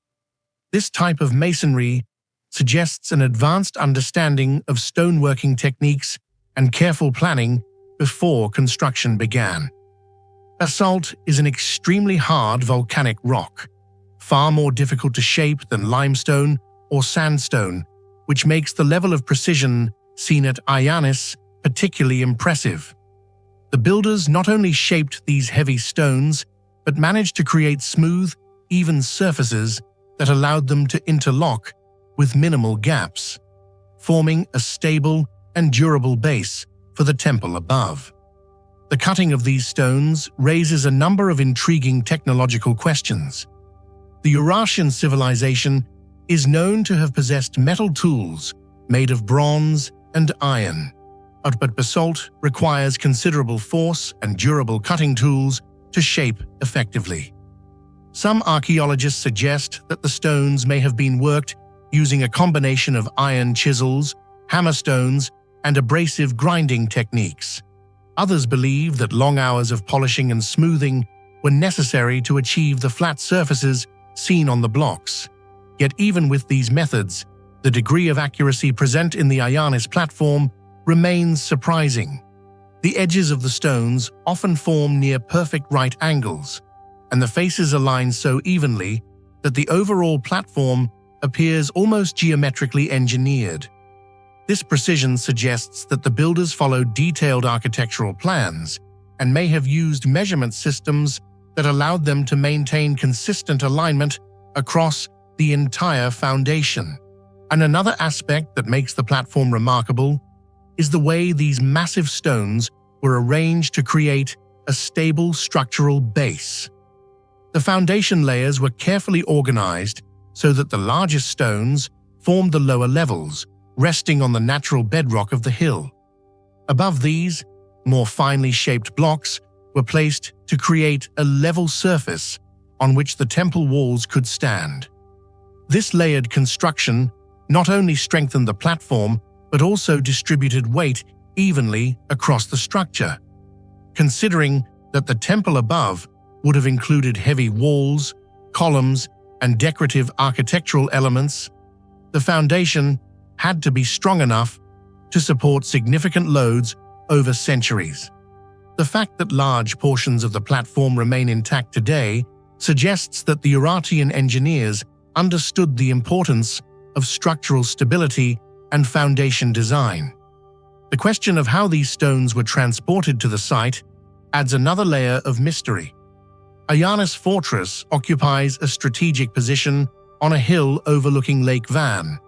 This type of masonry suggests an advanced understanding of stoneworking techniques and careful planning before construction began. Basalt is an extremely hard volcanic rock, far more difficult to shape than limestone or sandstone, which makes the level of precision seen at Ayanis particularly impressive. The builders not only shaped these heavy stones, but managed to create smooth, even surfaces that allowed them to interlock with minimal gaps, forming a stable and durable base for the temple above. The cutting of these stones raises a number of intriguing technological questions. The Urartian civilization is known to have possessed metal tools made of bronze and iron, but basalt requires considerable force and durable cutting tools to shape effectively. Some archaeologists suggest that the stones may have been worked using a combination of iron chisels, hammerstones, and abrasive grinding techniques. Others believe that long hours of polishing and smoothing were necessary to achieve the flat surfaces seen on the blocks. Yet even with these methods, the degree of accuracy present in the Ayanis platform remains surprising. The edges of the stones often form near perfect right angles, and the faces align so evenly that the overall platform appears almost geometrically engineered. This precision suggests that the builders followed detailed architectural plans and may have used measurement systems that allowed them to maintain consistent alignment across the entire foundation. And another aspect that makes the platform remarkable is the way these massive stones were arranged to create a stable structural base. The foundation layers were carefully organized so that the largest stones formed the lower levels, resting on the natural bedrock of the hill. Above these, more finely shaped blocks were placed to create a level surface on which the temple walls could stand. This layered construction not only strengthened the platform, but also distributed weight evenly across the structure. Considering that the temple above would have included heavy walls, columns, and decorative architectural elements, the foundation had to be strong enough to support significant loads over centuries. The fact that large portions of the platform remain intact today suggests that the Urartian engineers understood the importance of structural stability and foundation design. The question of how these stones were transported to the site adds another layer of mystery. Ayanis Fortress occupies a strategic position on a hill overlooking Lake Van,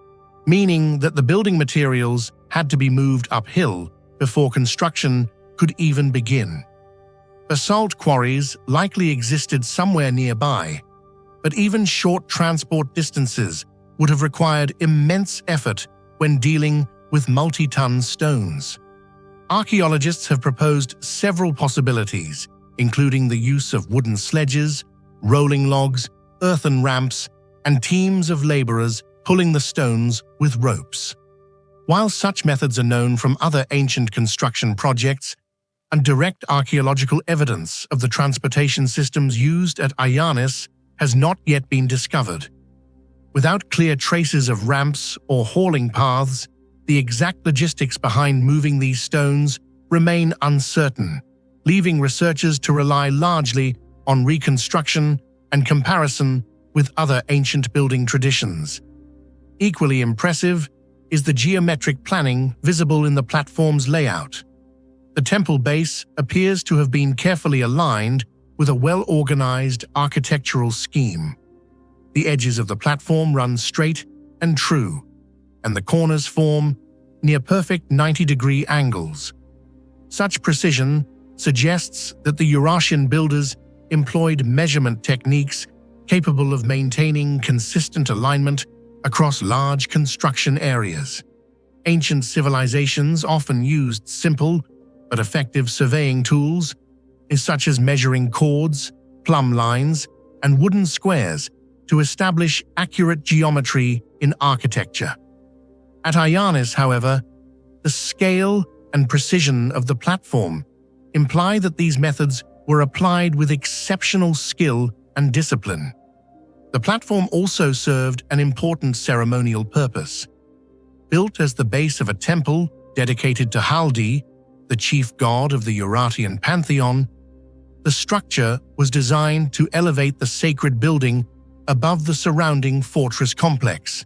meaning that the building materials had to be moved uphill before construction could even begin. Basalt quarries likely existed somewhere nearby, but even short transport distances would have required immense effort when dealing with multi-ton stones. Archaeologists have proposed several possibilities, including the use of wooden sledges, rolling logs, earthen ramps, and teams of laborers pulling the stones with ropes. While such methods are known from other ancient construction projects, and direct archaeological evidence of the transportation systems used at Ayanis has not yet been discovered. Without clear traces of ramps or hauling paths, the exact logistics behind moving these stones remain uncertain, leaving researchers to rely largely on reconstruction and comparison with other ancient building traditions. Equally impressive is the geometric planning visible in the platform's layout. The temple base appears to have been carefully aligned with a well-organized architectural scheme. The edges of the platform run straight and true, and the corners form near-perfect 90-degree angles. Such precision suggests that the Urartian builders employed measurement techniques capable of maintaining consistent alignment across large construction areas. Ancient civilizations often used simple but effective surveying tools, such as measuring cords, plumb lines, and wooden squares to establish accurate geometry in architecture. At Ayanis, however, the scale and precision of the platform imply that these methods were applied with exceptional skill and discipline. The platform also served an important ceremonial purpose. Built as the base of a temple dedicated to Haldi, the chief god of the Urartian pantheon, the structure was designed to elevate the sacred building above the surrounding fortress complex.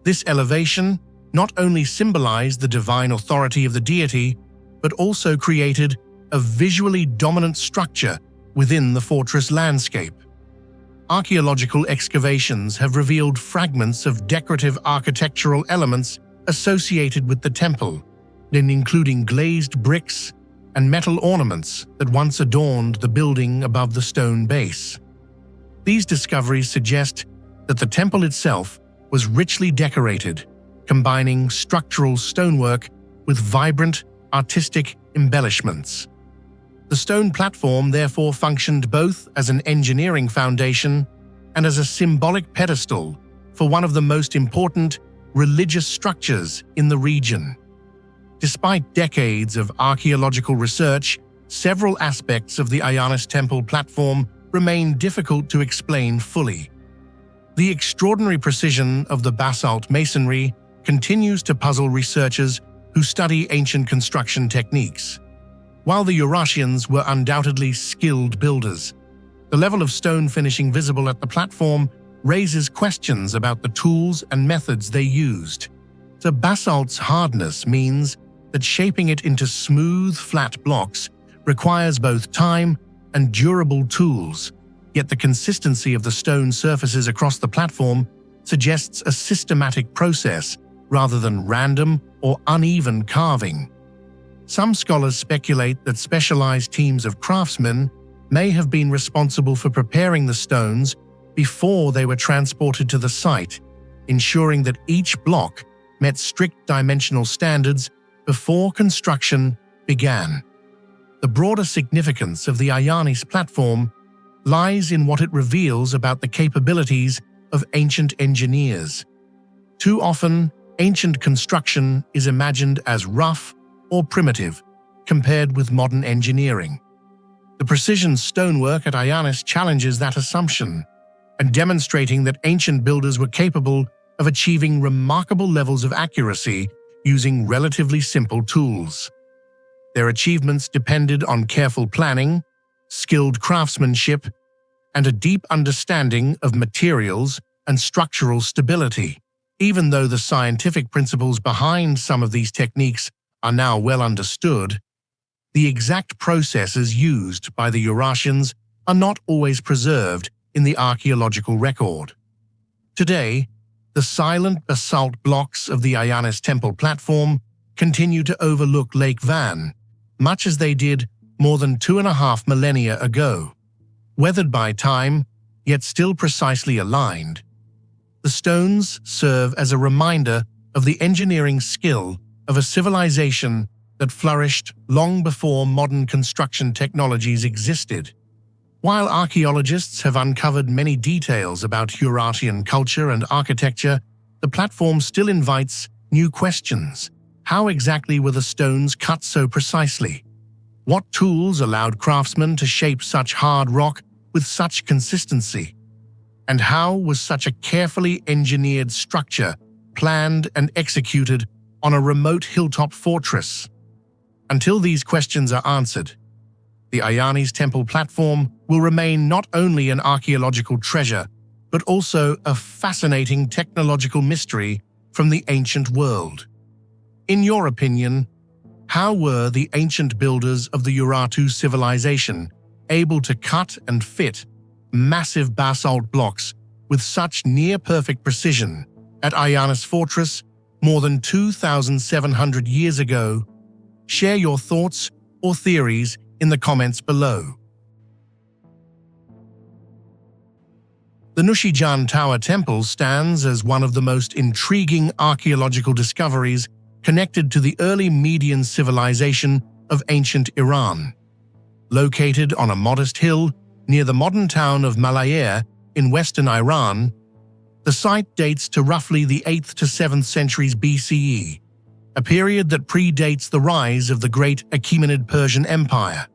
This elevation not only symbolized the divine authority of the deity, but also created a visually dominant structure within the fortress landscape. Archaeological excavations have revealed fragments of decorative architectural elements associated with the temple, including glazed bricks and metal ornaments that once adorned the building above the stone base. These discoveries suggest that the temple itself was richly decorated, combining structural stonework with vibrant, artistic embellishments. The stone platform therefore functioned both as an engineering foundation and as a symbolic pedestal for one of the most important religious structures in the region. Despite decades of archaeological research, several aspects of the Ayanis temple platform remain difficult to explain fully. The extraordinary precision of the basalt masonry continues to puzzle researchers who study ancient construction techniques. While the Urartians were undoubtedly skilled builders, the level of stone finishing visible at the platform raises questions about the tools and methods they used. The basalt's hardness means that shaping it into smooth, flat blocks requires both time and durable tools, yet the consistency of the stone surfaces across the platform suggests a systematic process rather than random or uneven carving. Some scholars speculate that specialized teams of craftsmen may have been responsible for preparing the stones before they were transported to the site, ensuring that each block met strict dimensional standards before construction began. The broader significance of the Ayanis platform lies in what it reveals about the capabilities of ancient engineers. Too often, ancient construction is imagined as rough or primitive compared with modern engineering. The precision stonework at Ayanis challenges that assumption, and demonstrating that ancient builders were capable of achieving remarkable levels of accuracy using relatively simple tools. Their achievements depended on careful planning, skilled craftsmanship, and a deep understanding of materials and structural stability. Even though the scientific principles behind some of these techniques are now well understood, the exact processes used by the Eurasians are not always preserved in the archaeological record. Today, the silent basalt blocks of the Ayanis temple platform continue to overlook Lake Van, much as they did more than 2.5 millennia ago. Weathered by time, yet still precisely aligned, the stones serve as a reminder of the engineering skill of a civilization that flourished long before modern construction technologies existed. While archaeologists have uncovered many details about Eurasian culture and architecture, the platform still invites new questions. How exactly were the stones cut so precisely? What tools allowed craftsmen to shape such hard rock with such consistency? And how was such a carefully engineered structure planned and executed on a remote hilltop fortress? Until these questions are answered, the Ayanis temple platform will remain not only an archaeological treasure, but also a fascinating technological mystery from the ancient world. In your opinion, how were the ancient builders of the Urartu civilization able to cut and fit massive basalt blocks with such near-perfect precision at Ayanis Fortress more than 2,700 years ago? Share your thoughts or theories in the comments below. The Nush-i Jan Tower Temple stands as one of the most intriguing archaeological discoveries connected to the early Median civilization of ancient Iran. Located on a modest hill near the modern town of Malayar in western Iran, the site dates to roughly the 8th to 7th centuries BCE, a period that predates the rise of the great Achaemenid Persian Empire.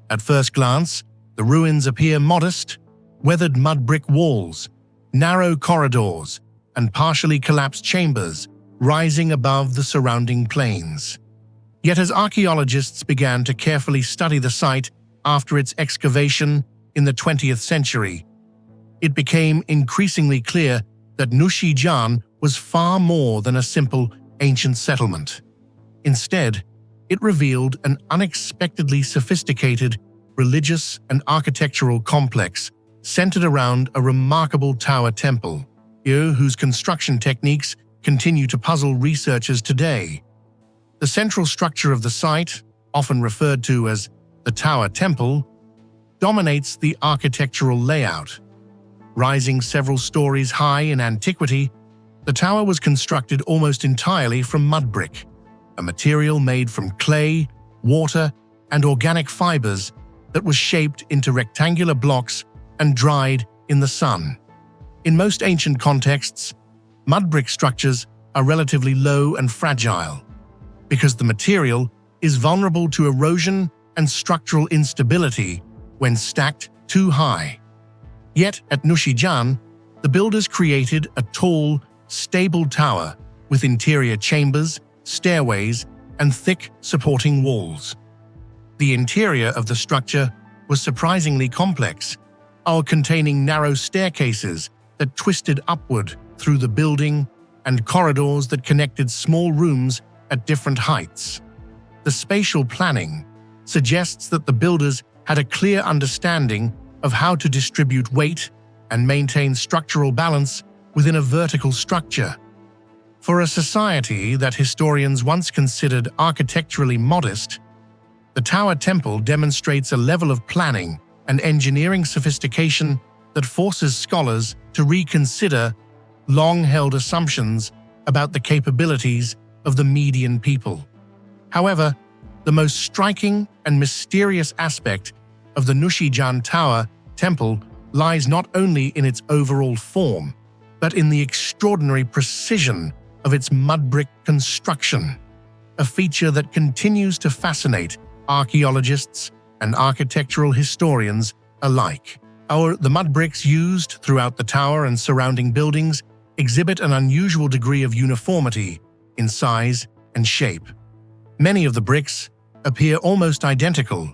At first glance, the ruins appear modest: weathered mud brick walls, narrow corridors, and partially collapsed chambers rising above the surrounding plains. Yet as archaeologists began to carefully study the site after its excavation in the 20th century, it became increasingly clear that Nush-i Jan was far more than a simple ancient settlement. Instead, it revealed an unexpectedly sophisticated religious and architectural complex centered around a remarkable tower temple, whose construction techniques continue to puzzle researchers today. The central structure of the site, often referred to as the Tower Temple, dominates the architectural layout. Rising several stories high in antiquity, the tower was constructed almost entirely from mud brick, a material made from clay, water, and organic fibers that was shaped into rectangular blocks and dried in the sun. In most ancient contexts, mud brick structures are relatively low and fragile, because the material is vulnerable to erosion and structural instability when stacked too high. Yet at Nush-i Jan, the builders created a tall, stable tower with interior chambers, stairways, and thick supporting walls. The interior of the structure was surprisingly complex, containing narrow staircases that twisted upward through the building and corridors that connected small rooms at different heights. The spatial planning suggests that the builders had a clear understanding of how to distribute weight and maintain structural balance within a vertical structure. For a society that historians once considered architecturally modest, the Tower Temple demonstrates a level of planning and engineering sophistication that forces scholars to reconsider long-held assumptions about the capabilities of the Median people. However, the most striking and mysterious aspect of the Nush-i Jan Tower Temple lies not only in its overall form, but in the extraordinary precision of its mud brick construction, a feature that continues to fascinate archaeologists and architectural historians alike. The mud bricks used throughout the tower and surrounding buildings exhibit an unusual degree of uniformity in size and shape. Many of the bricks appear almost identical,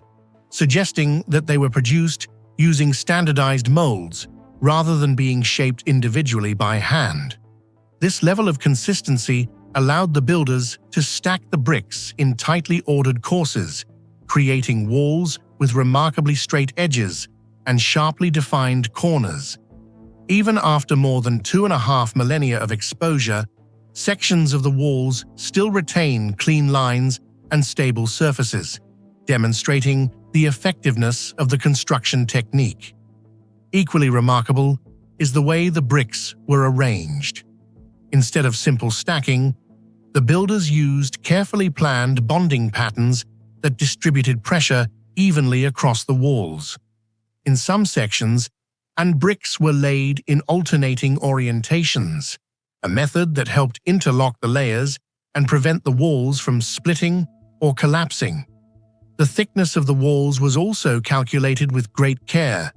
suggesting that they were produced using standardized molds rather than being shaped individually by hand. This level of consistency allowed the builders to stack the bricks in tightly ordered courses, creating walls with remarkably straight edges and sharply defined corners. Even after more than 2.5 millennia of exposure, sections of the walls still retain clean lines and stable surfaces, demonstrating the effectiveness of the construction technique. Equally remarkable is the way the bricks were arranged. Instead of simple stacking, the builders used carefully planned bonding patterns that distributed pressure evenly across the walls. In some sections, bricks were laid in alternating orientations, a method that helped interlock the layers and prevent the walls from splitting or collapsing. The thickness of the walls was also calculated with great care,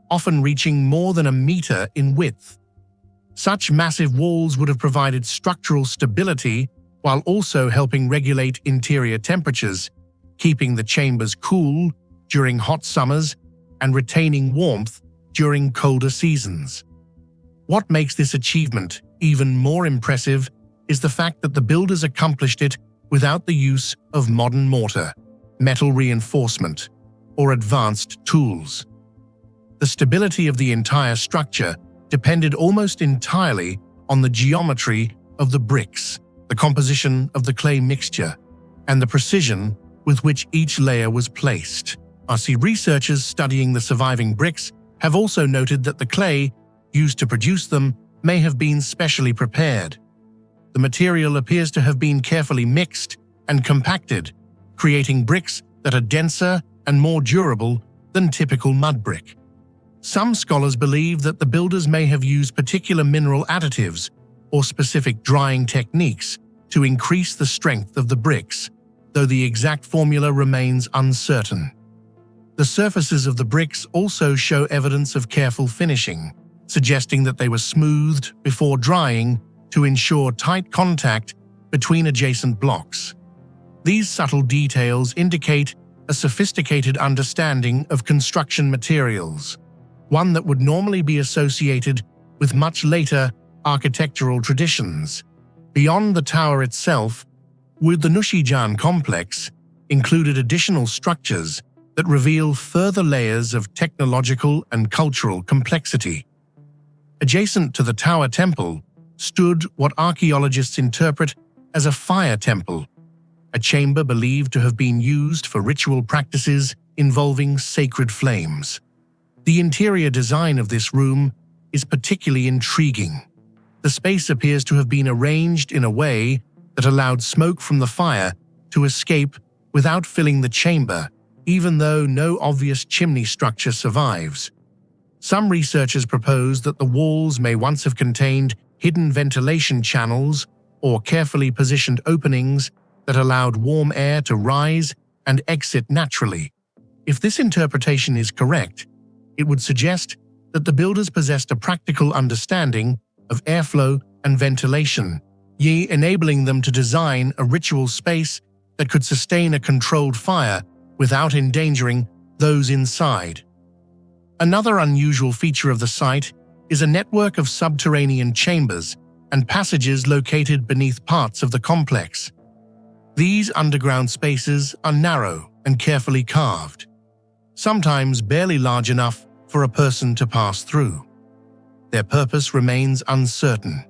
often reaching more than 1 meter in width. Such massive walls would have provided structural stability while also helping regulate interior temperatures, keeping the chambers cool during hot summers and retaining warmth during colder seasons. What makes this achievement even more impressive is the fact that the builders accomplished it without the use of modern mortar, metal reinforcement, or advanced tools. The stability of the entire structure depended almost entirely on the geometry of the bricks, the composition of the clay mixture, and the precision with which each layer was placed. Researchers studying the surviving bricks have also noted that the clay used to produce them may have been specially prepared. The material appears to have been carefully mixed and compacted, creating bricks that are denser and more durable than typical mud brick. Some scholars believe that the builders may have used particular mineral additives or specific drying techniques to increase the strength of the bricks, though the exact formula remains uncertain. The surfaces of the bricks also show evidence of careful finishing, suggesting that they were smoothed before drying to ensure tight contact between adjacent blocks. These subtle details indicate a sophisticated understanding of construction materials, one that would normally be associated with much later architectural traditions. Beyond the tower itself, the Nush-i Jan complex included additional structures that reveal further layers of technological and cultural complexity. Adjacent to the tower temple stood what archaeologists interpret as a fire temple, a chamber believed to have been used for ritual practices involving sacred flames. The interior design of this room is particularly intriguing. The space appears to have been arranged in a way that allowed smoke from the fire to escape without filling the chamber, even though no obvious chimney structure survives. Some researchers propose that the walls may once have contained hidden ventilation channels or carefully positioned openings that allowed warm air to rise and exit naturally. If this interpretation is correct, it would suggest that the builders possessed a practical understanding of airflow and ventilation, enabling them to design a ritual space that could sustain a controlled fire without endangering those inside. Another unusual feature of the site is a network of subterranean chambers and passages located beneath parts of the complex. These underground spaces are narrow and carefully carved, sometimes barely large enough for a person to pass through. Their purpose remains uncertain.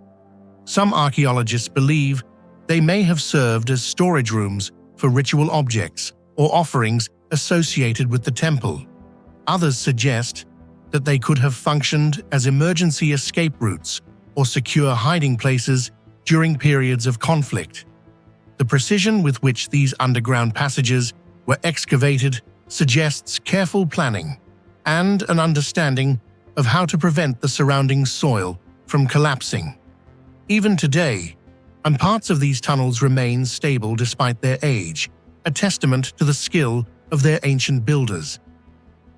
Some archaeologists believe they may have served as storage rooms for ritual objects or offerings associated with the temple. Others suggest that they could have functioned as emergency escape routes or secure hiding places during periods of conflict. The precision with which these underground passages were excavated suggests careful planning and an understanding of how to prevent the surrounding soil from collapsing. Even today, parts of these tunnels remain stable despite their age, a testament to the skill of their ancient builders.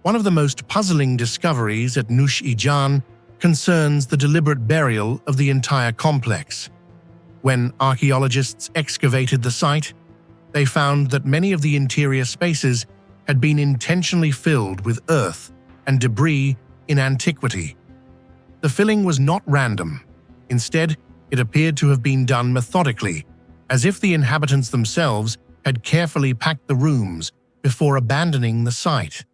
One of the most puzzling discoveries at Nush-i Jan concerns the deliberate burial of the entire complex. When archaeologists excavated the site, they found that many of the interior spaces had been intentionally filled with earth and debris in antiquity. The filling was not random. Instead, it appeared to have been done methodically, as if the inhabitants themselves had carefully packed the rooms before abandoning the site.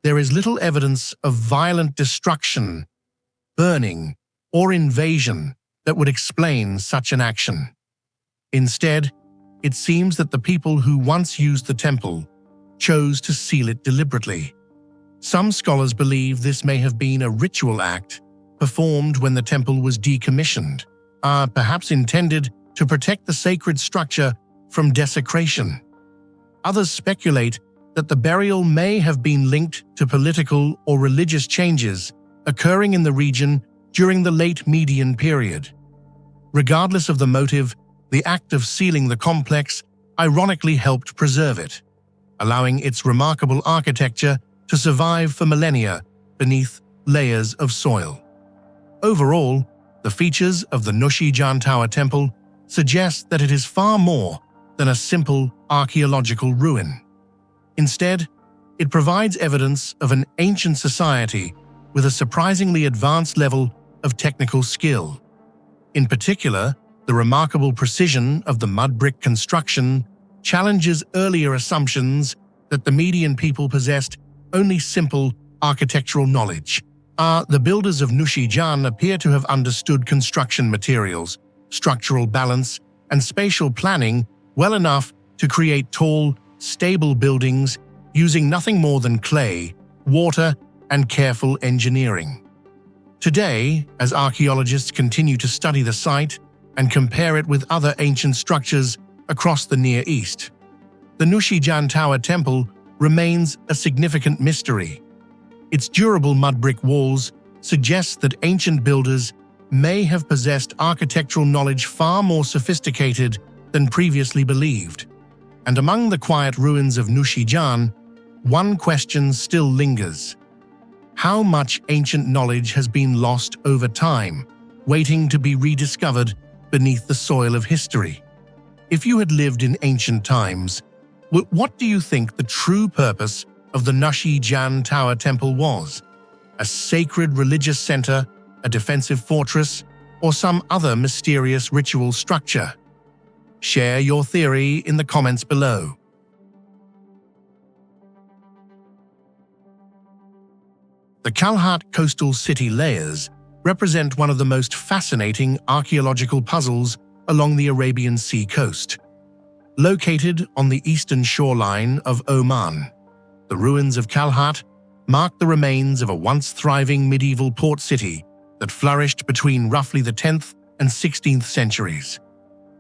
There is little evidence of violent destruction, burning, or invasion that would explain such an action. Instead, it seems that the people who once used the temple chose to seal it deliberately. Some scholars believe this may have been a ritual act performed when the temple was decommissioned, perhaps intended to protect the sacred structure from desecration. Others speculate that the burial may have been linked to political or religious changes occurring in the region during the late Median period. Regardless of the motive, the act of sealing the complex ironically helped preserve it, allowing its remarkable architecture to survive for millennia beneath layers of soil. Overall, the features of the Nush-i Jan Tower Temple suggest that it is far more than a simple archaeological ruin. Instead, it provides evidence of an ancient society with a surprisingly advanced level of technical skill. In particular, the remarkable precision of the mud brick construction challenges earlier assumptions that the Median people possessed only simple architectural knowledge. The builders of Nush-i Jan appear to have understood construction materials, structural balance, and spatial planning well enough to create tall, stable buildings using nothing more than clay, water, and careful engineering. Today, as archaeologists continue to study the site and compare it with other ancient structures across the Near East, the Nush-i Jan Tower Temple remains a significant mystery. Its durable mud brick walls suggest that ancient builders may have possessed architectural knowledge far more sophisticated than previously believed. And among the quiet ruins of Nush-i Jan, one question still lingers. How much ancient knowledge has been lost over time, waiting to be rediscovered beneath the soil of history? If you had lived in ancient times, what do you think the true purpose of the Nush-i Jan Tower Temple was? A sacred religious center, a defensive fortress, or some other mysterious ritual structure? Share your theory in the comments below. The Kalhat coastal city layers represent one of the most fascinating archaeological puzzles along the Arabian Sea coast. Located on the eastern shoreline of Oman, the ruins of Kalhat mark the remains of a once thriving medieval port city that flourished between roughly the 10th and 16th centuries.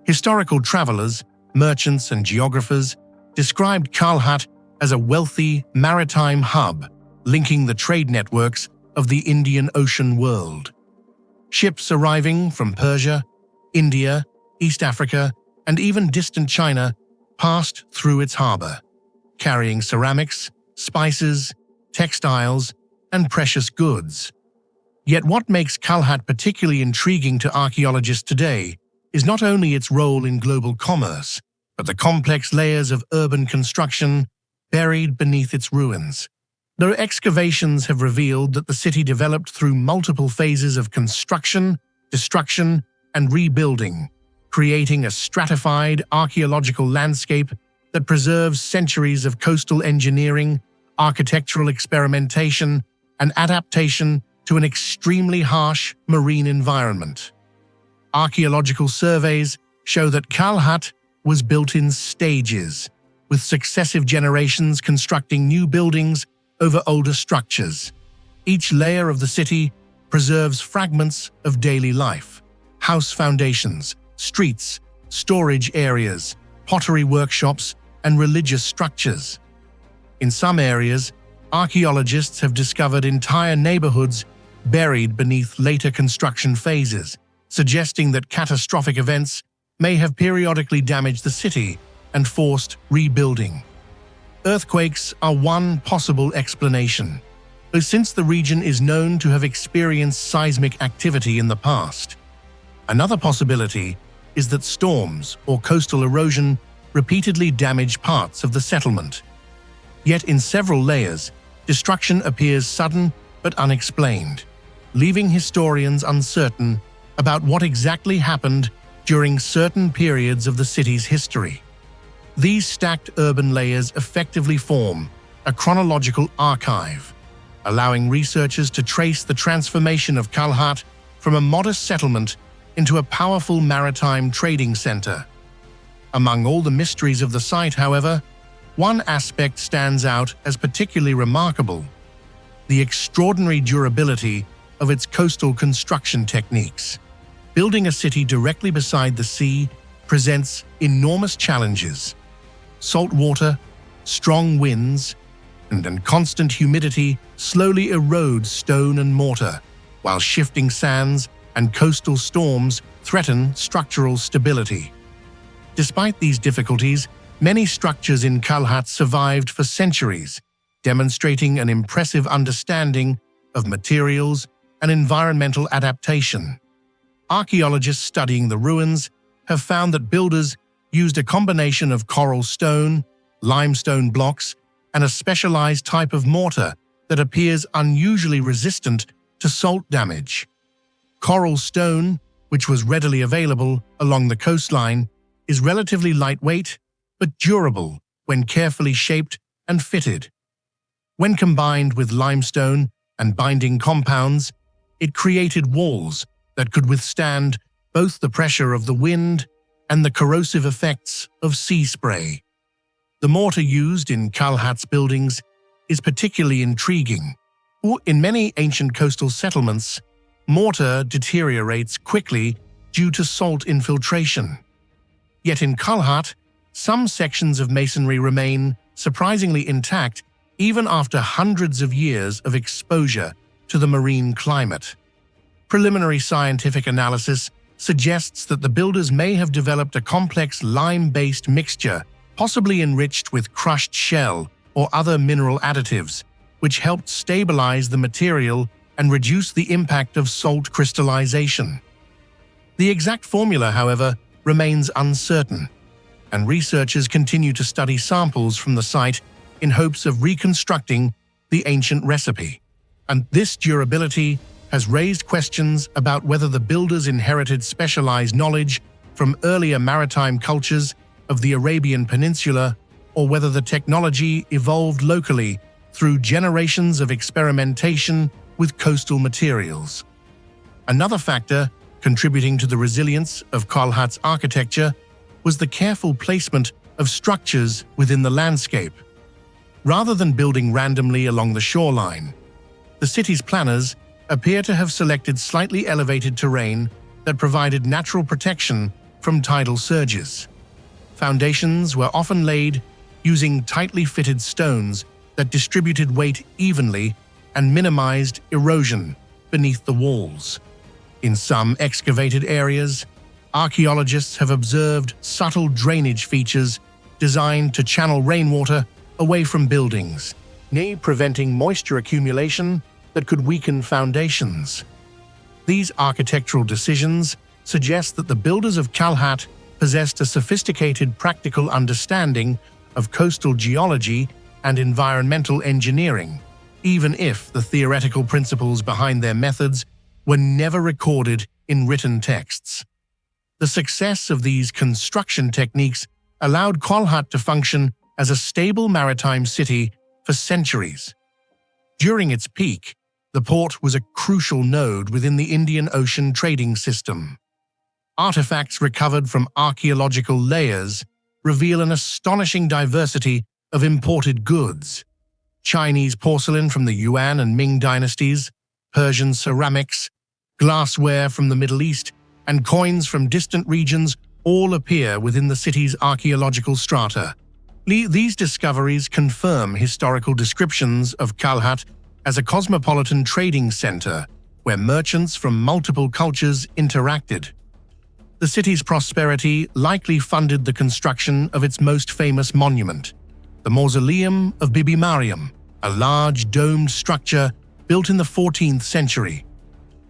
Historical travelers, merchants, and geographers described Kalhat as a wealthy maritime hub linking the trade networks of the Indian Ocean world. Ships arriving from Persia, India, East Africa, and even distant China passed through its harbor, carrying ceramics, spices, textiles, and precious goods. Yet what makes Kalhat particularly intriguing to archaeologists today is not only its role in global commerce, but the complex layers of urban construction buried beneath its ruins. Though excavations have revealed that the city developed through multiple phases of construction, destruction, and rebuilding, creating a stratified archaeological landscape that preserves centuries of coastal engineering, architectural experimentation, and adaptation to an extremely harsh marine environment. Archaeological surveys show that Kalhat was built in stages, with successive generations constructing new buildings over older structures. Each layer of the city preserves fragments of daily life: house foundations, streets, storage areas, pottery workshops, and religious structures. In some areas, archaeologists have discovered entire neighborhoods buried beneath later construction phases, suggesting that catastrophic events may have periodically damaged the city and forced rebuilding. Earthquakes are one possible explanation, though since the region is known to have experienced seismic activity in the past. Another possibility is that storms or coastal erosion repeatedly damaged parts of the settlement. Yet in several layers, destruction appears sudden but unexplained, leaving historians uncertain about what exactly happened during certain periods of the city's history. These stacked urban layers effectively form a chronological archive, allowing researchers to trace the transformation of Kalhat from a modest settlement into a powerful maritime trading center. Among all the mysteries of the site, however, one aspect stands out as particularly remarkable: the extraordinary durability of its coastal construction techniques. Building a city directly beside the sea presents enormous challenges. Salt water, strong winds, and constant humidity slowly erode stone and mortar, while shifting sands and coastal storms threaten structural stability. Despite these difficulties, many structures in Kalhat survived for centuries, demonstrating an impressive understanding of materials and environmental adaptation. Archaeologists studying the ruins have found that builders used a combination of coral stone, limestone blocks, and a specialized type of mortar that appears unusually resistant to salt damage. Coral stone, which was readily available along the coastline, is relatively lightweight but durable when carefully shaped and fitted. When combined with limestone and binding compounds, it created walls that could withstand both the pressure of the wind and the corrosive effects of sea spray. The mortar used in Kalhat's buildings is particularly intriguing. In many ancient coastal settlements, mortar deteriorates quickly due to salt infiltration. Yet in Kalhat, some sections of masonry remain surprisingly intact even after hundreds of years of exposure to the marine climate. Preliminary scientific analysis suggests that the builders may have developed a complex lime-based mixture, possibly enriched with crushed shell or other mineral additives, which helped stabilize the material and reduce the impact of salt crystallization. The exact formula, however, remains uncertain, and researchers continue to study samples from the site in hopes of reconstructing the ancient recipe. And this durability has raised questions about whether the builders inherited specialized knowledge from earlier maritime cultures of the Arabian Peninsula, or whether the technology evolved locally through generations of experimentation with coastal materials. Another factor contributing to the resilience of Kalhat's architecture was the careful placement of structures within the landscape. Rather than building randomly along the shoreline, the city's planners appear to have selected slightly elevated terrain that provided natural protection from tidal surges. Foundations were often laid using tightly fitted stones that distributed weight evenly and minimized erosion beneath the walls. In some excavated areas, archaeologists have observed subtle drainage features designed to channel rainwater away from buildings, preventing moisture accumulation that could weaken foundations. These architectural decisions suggest that the builders of Kalhat possessed a sophisticated practical understanding of coastal geology and environmental engineering, even if the theoretical principles behind their methods were never recorded in written texts. The success of these construction techniques allowed Kalhat to function as a stable maritime city for centuries. During its peak, the port was a crucial node within the Indian Ocean trading system. Artifacts recovered from archaeological layers reveal an astonishing diversity of imported goods: Chinese porcelain from the Yuan and Ming dynasties, Persian ceramics, glassware from the Middle East, and coins from distant regions all appear within the city's archaeological strata. These discoveries confirm historical descriptions of Kalhat as a cosmopolitan trading center where merchants from multiple cultures interacted. The city's prosperity likely funded the construction of its most famous monument, the Mausoleum of Bibi Mariam, a large domed structure built in the 14th century.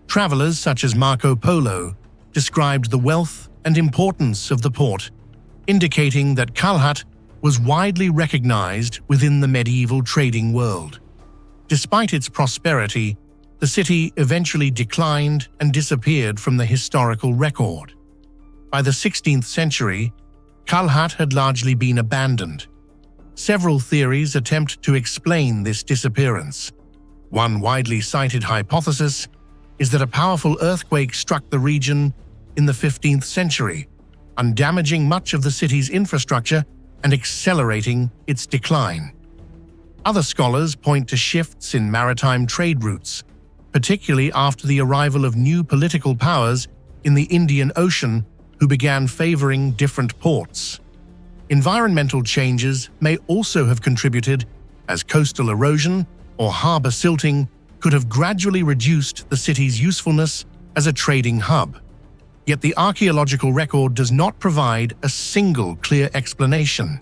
Travelers such as Marco Polo described the wealth and importance of the port, indicating that Kalhat was widely recognized within the medieval trading world. Despite its prosperity, the city eventually declined and disappeared from the historical record. By the 16th century, Kalhat had largely been abandoned. Several theories attempt to explain this disappearance. One widely cited hypothesis is that a powerful earthquake struck the region in the 15th century, undamaging much of the city's infrastructure and accelerating its decline. Other scholars point to shifts in maritime trade routes, particularly after the arrival of new political powers in the Indian Ocean who began favoring different ports. Environmental changes may also have contributed, as coastal erosion or harbor silting could have gradually reduced the city's usefulness as a trading hub. Yet the archaeological record does not provide a single clear explanation,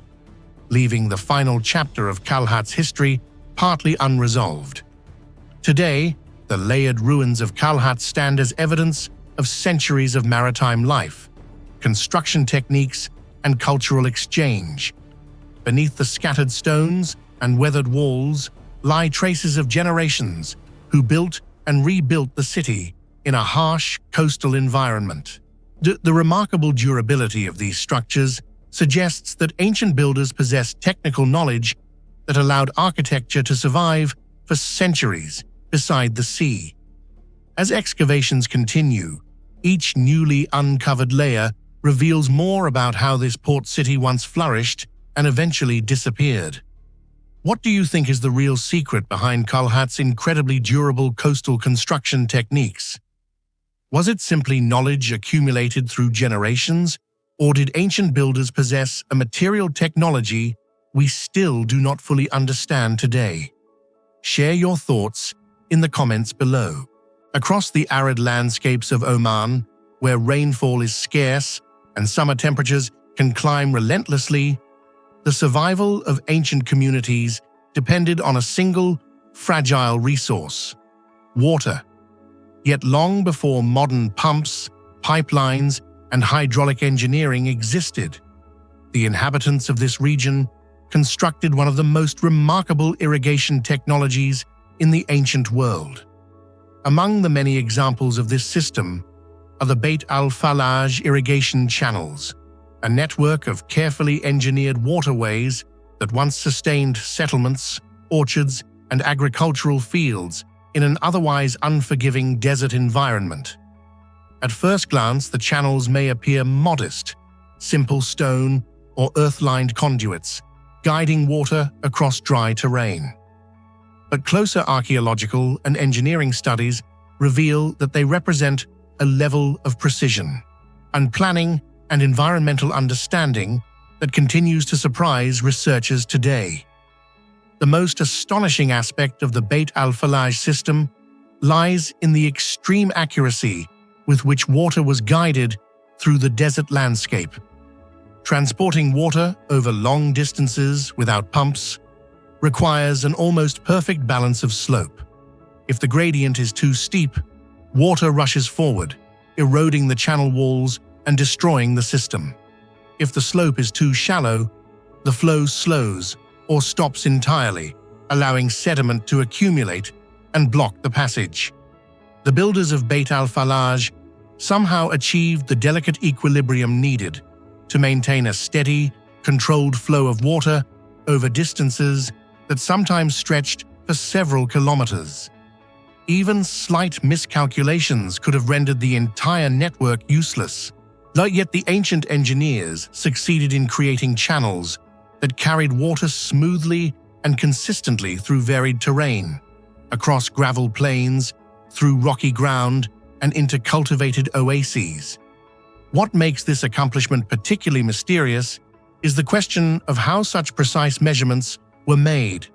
leaving the final chapter of Kalhat's history partly unresolved. Today, the layered ruins of Kalhat stand as evidence of centuries of maritime life, construction techniques, and cultural exchange. Beneath the scattered stones and weathered walls lie traces of generations who built and rebuilt the city in a harsh coastal environment. The remarkable durability of these structures suggests that ancient builders possessed technical knowledge that allowed architecture to survive for centuries beside the sea. As excavations continue, each newly uncovered layer reveals more about how this port city once flourished and eventually disappeared. What do you think is the real secret behind Kalhat's incredibly durable coastal construction techniques? Was it simply knowledge accumulated through generations, or did ancient builders possess a material technology we still do not fully understand today? Share your thoughts in the comments below. Across the arid landscapes of Oman, where rainfall is scarce and summer temperatures can climb relentlessly, the survival of ancient communities depended on a single, fragile resource: water. Yet long before modern pumps, pipelines, and hydraulic engineering existed, the inhabitants of this region constructed one of the most remarkable irrigation technologies in the ancient world. Among the many examples of this system are the Beit al-Falaj irrigation channels, a network of carefully engineered waterways that once sustained settlements, orchards, and agricultural fields in an otherwise unforgiving desert environment. At first glance, the channels may appear modest, simple stone or earth-lined conduits, guiding water across dry terrain. But closer archaeological and engineering studies reveal that they represent a level of precision and planning and environmental understanding that continues to surprise researchers today. The most astonishing aspect of the Beit al-Falaj system lies in the extreme accuracy with which water was guided through the desert landscape. Transporting water over long distances without pumps requires an almost perfect balance of slope. If the gradient is too steep, water rushes forward, eroding the channel walls and destroying the system. If the slope is too shallow, the flow slows or stops entirely, allowing sediment to accumulate and block the passage. The builders of Beit al-Falaj somehow achieved the delicate equilibrium needed to maintain a steady, controlled flow of water over distances that sometimes stretched for several kilometers. Even slight miscalculations could have rendered the entire network useless. Yet the ancient engineers succeeded in creating channels that carried water smoothly and consistently through varied terrain, across gravel plains, through rocky ground, and into cultivated oases. What makes this accomplishment particularly mysterious is the question of how such precise measurements were made.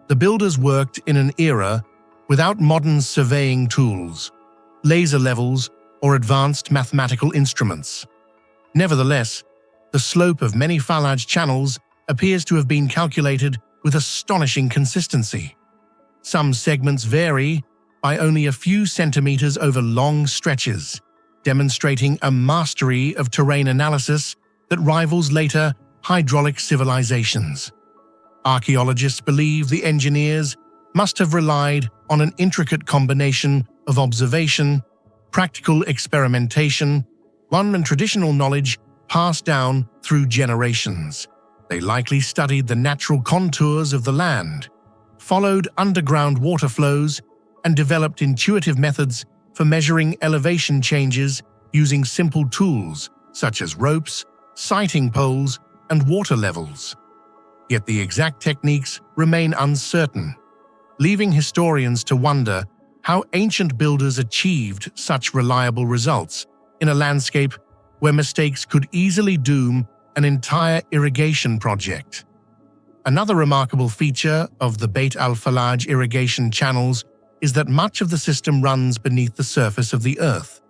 The builders worked in an era without modern surveying tools, laser levels, or advanced mathematical instruments. Nevertheless, the slope of many Falaj channels appears to have been calculated with astonishing consistency. Some segments vary by only a few centimeters over long stretches, demonstrating a mastery of terrain analysis that rivals later hydraulic civilizations. Archaeologists believe the engineers must have relied on an intricate combination of observation, practical experimentation, and traditional knowledge passed down through generations. They likely studied the natural contours of the land, followed underground water flows, and developed intuitive methods for measuring elevation changes using simple tools such as ropes, sighting poles, and water levels. Yet the exact techniques remain uncertain, leaving historians to wonder how ancient builders achieved such reliable results in a landscape where mistakes could easily doom an entire irrigation project. Another remarkable feature of the Beit al-Falaj irrigation channels is that much of the system runs beneath the surface of the earth.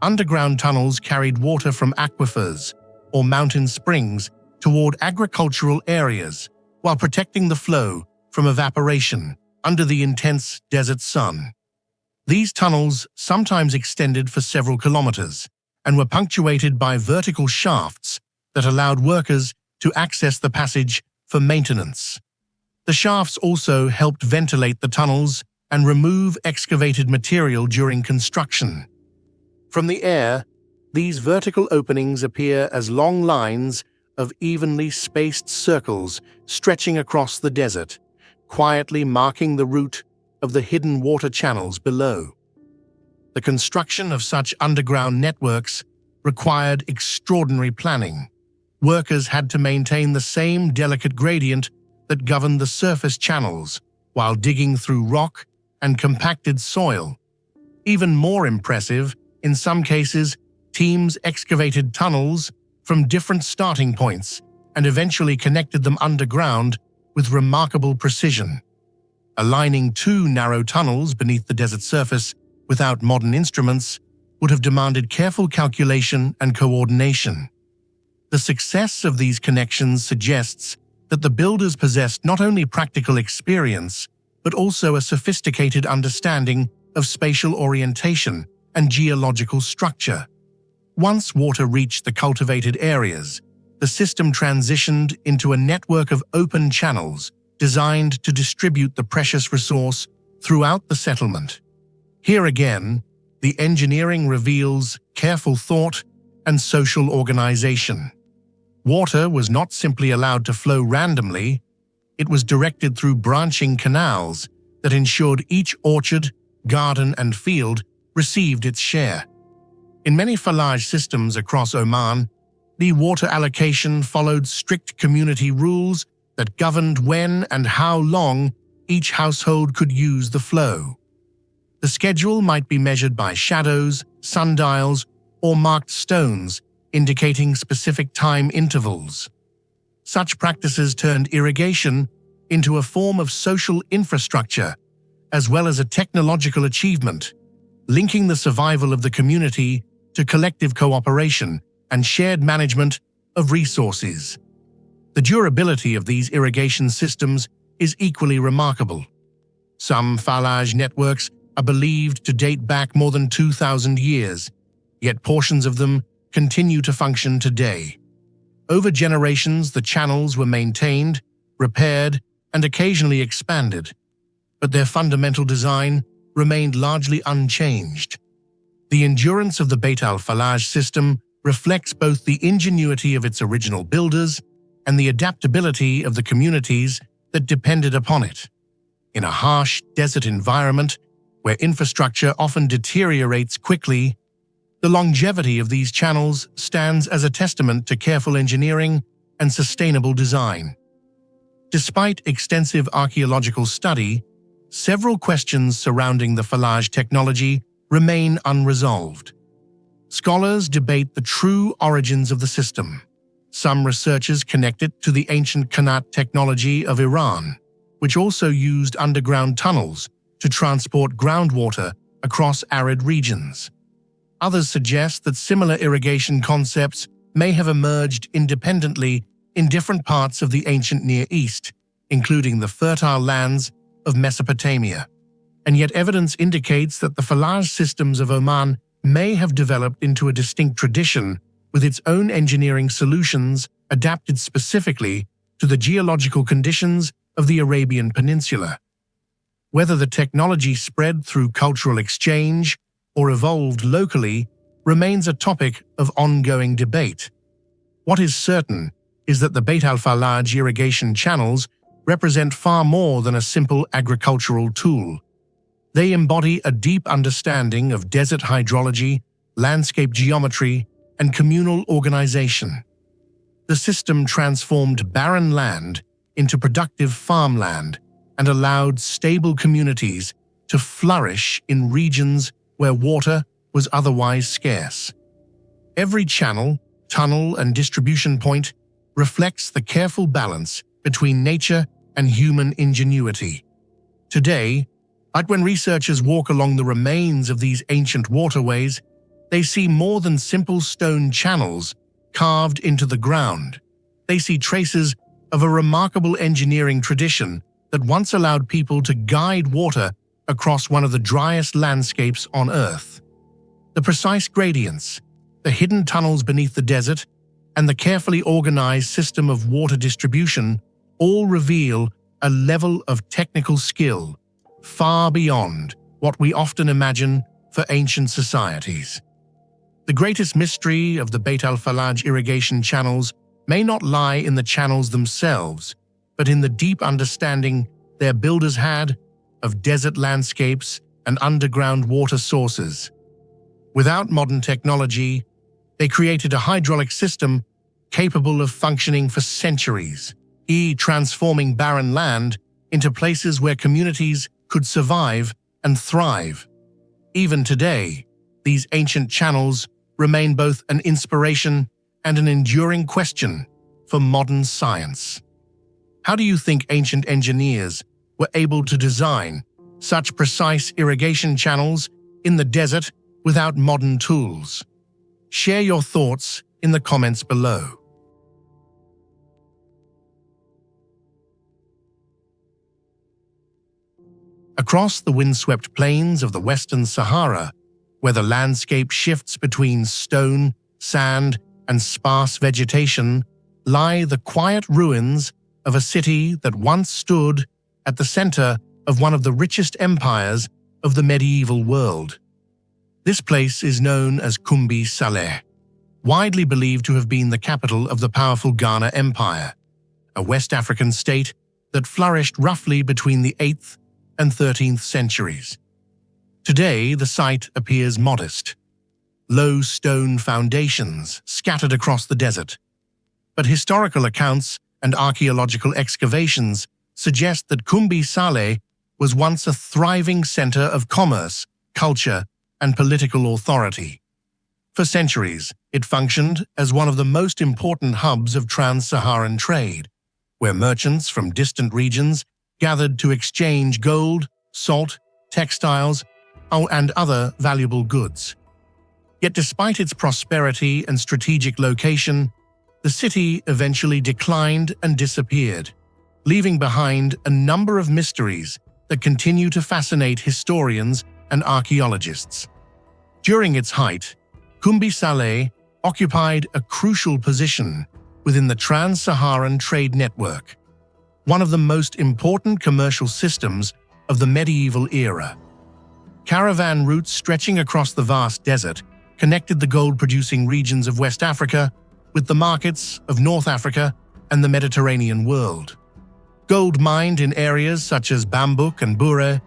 Underground tunnels carried water from aquifers or mountain springs toward agricultural areas while protecting the flow from evaporation under the intense desert sun. These tunnels sometimes extended for several kilometers and were punctuated by vertical shafts that allowed workers to access the passage for maintenance. The shafts also helped ventilate the tunnels and remove excavated material during construction. From the air, these vertical openings appear as long lines of evenly spaced circles stretching across the desert, quietly marking the route of the hidden water channels below. The construction of such underground networks required extraordinary planning. Workers had to maintain the same delicate gradient that governed the surface channels while digging through rock and compacted soil. Even more impressive, in some cases, teams excavated tunnels from different starting points and eventually connected them underground with remarkable precision. Aligning two narrow tunnels beneath the desert surface without modern instruments would have demanded careful calculation and coordination. The success of these connections suggests that the builders possessed not only practical experience, but also a sophisticated understanding of spatial orientation and geological structure. Once water reached the cultivated areas, the system transitioned into a network of open channels designed to distribute the precious resource throughout the settlement. Here again, the engineering reveals careful thought and social organization. Water was not simply allowed to flow randomly, it was directed through branching canals that ensured each orchard, garden, and field received its share. In many Falaj systems across Oman, the water allocation followed strict community rules that governed when and how long each household could use the flow. The schedule might be measured by shadows, sundials, or marked stones indicating specific time intervals. Such practices turned irrigation into a form of social infrastructure as well as a technological achievement, linking the survival of the community to collective cooperation and shared management of resources. The durability of these irrigation systems is equally remarkable. Some Falaj networks are believed to date back more than 2,000 years, yet portions of them continue to function today. Over generations, the channels were maintained, repaired, and occasionally expanded, but their fundamental design remained largely unchanged. The endurance of the Beit al-Falaj system reflects both the ingenuity of its original builders and the adaptability of the communities that depended upon it. In a harsh desert environment, where infrastructure often deteriorates quickly, the longevity of these channels stands as a testament to careful engineering and sustainable design. Despite extensive archaeological study, several questions surrounding the Falaj technology remain unresolved. Scholars debate the true origins of the system. Some researchers connect it to the ancient Qanat technology of Iran, which also used underground tunnels to transport groundwater across arid regions. Others suggest that similar irrigation concepts may have emerged independently in different parts of the ancient Near East, including the fertile lands of Mesopotamia. And yet evidence indicates that the Falaj systems of Oman may have developed into a distinct tradition with its own engineering solutions adapted specifically to the geological conditions of the Arabian Peninsula. Whether the technology spread through cultural exchange or evolved locally remains a topic of ongoing debate. What is certain is that the Beit al-Falaj irrigation channels represent far more than a simple agricultural tool. They embody a deep understanding of desert hydrology, landscape geometry, and communal organization. The system transformed barren land into productive farmland and allowed stable communities to flourish in regions where water was otherwise scarce. Every channel, tunnel, and distribution point reflects the careful balance between nature and human ingenuity. Today, like when researchers walk along the remains of these ancient waterways, they see more than simple stone channels carved into the ground. They see traces of a remarkable engineering tradition that once allowed people to guide water across one of the driest landscapes on Earth. The precise gradients, the hidden tunnels beneath the desert, and the carefully organized system of water distribution all reveal a level of technical skill far beyond what we often imagine for ancient societies. The greatest mystery of the Beit al-Falaj irrigation channels may not lie in the channels themselves, but in the deep understanding their builders had of desert landscapes and underground water sources. Without modern technology, they created a hydraulic system capable of functioning for centuries, transforming barren land into places where communities could survive and thrive. Even today, these ancient channels remain both an inspiration and an enduring question for modern science. How do you think ancient engineers were able to design such precise irrigation channels in the desert without modern tools? Share your thoughts in the comments below. Across the windswept plains of the Western Sahara, where the landscape shifts between stone, sand, and sparse vegetation, lie the quiet ruins of a city that once stood at the center of one of the richest empires of the medieval world. This place is known as Kumbi Saleh, widely believed to have been the capital of the powerful Ghana Empire, a West African state that flourished roughly between the 8th and 13th centuries. Today, the site appears modest. Low stone foundations scattered across the desert. But historical accounts and archaeological excavations suggest that Kumbi Saleh was once a thriving center of commerce, culture, and political authority. For centuries, it functioned as one of the most important hubs of trans-Saharan trade, where merchants from distant regions gathered to exchange gold, salt, textiles, and other valuable goods. Yet despite its prosperity and strategic location, the city eventually declined and disappeared, leaving behind a number of mysteries that continue to fascinate historians and archaeologists. During its height, Kumbi Saleh occupied a crucial position within the Trans-Saharan trade network, one of the most important commercial systems of the medieval era. Caravan routes stretching across the vast desert connected the gold-producing regions of West Africa with the markets of North Africa and the Mediterranean world. Gold mined in areas such as Bambouk and Bure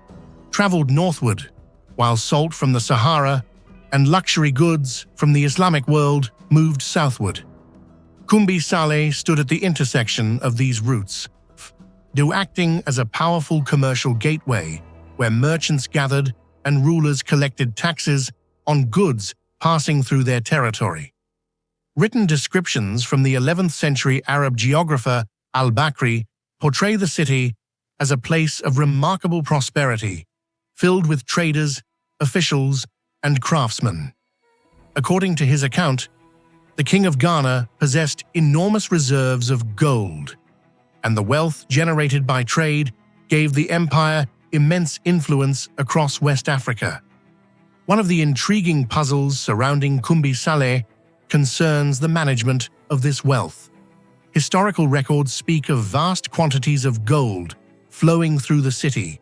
traveled northward, while salt from the Sahara and luxury goods from the Islamic world moved southward. Kumbi Saleh stood at the intersection of these routes, acting as a powerful commercial gateway where merchants gathered and rulers collected taxes on goods passing through their territory. Written descriptions from the 11th century Arab geographer al-Bakri portray the city as a place of remarkable prosperity, filled with traders, officials, and craftsmen. According to his account, the king of Ghana possessed enormous reserves of gold, and the wealth generated by trade gave the empire immense influence across West Africa. One of the intriguing puzzles surrounding Kumbi Saleh concerns the management of this wealth. Historical records speak of vast quantities of gold flowing through the city,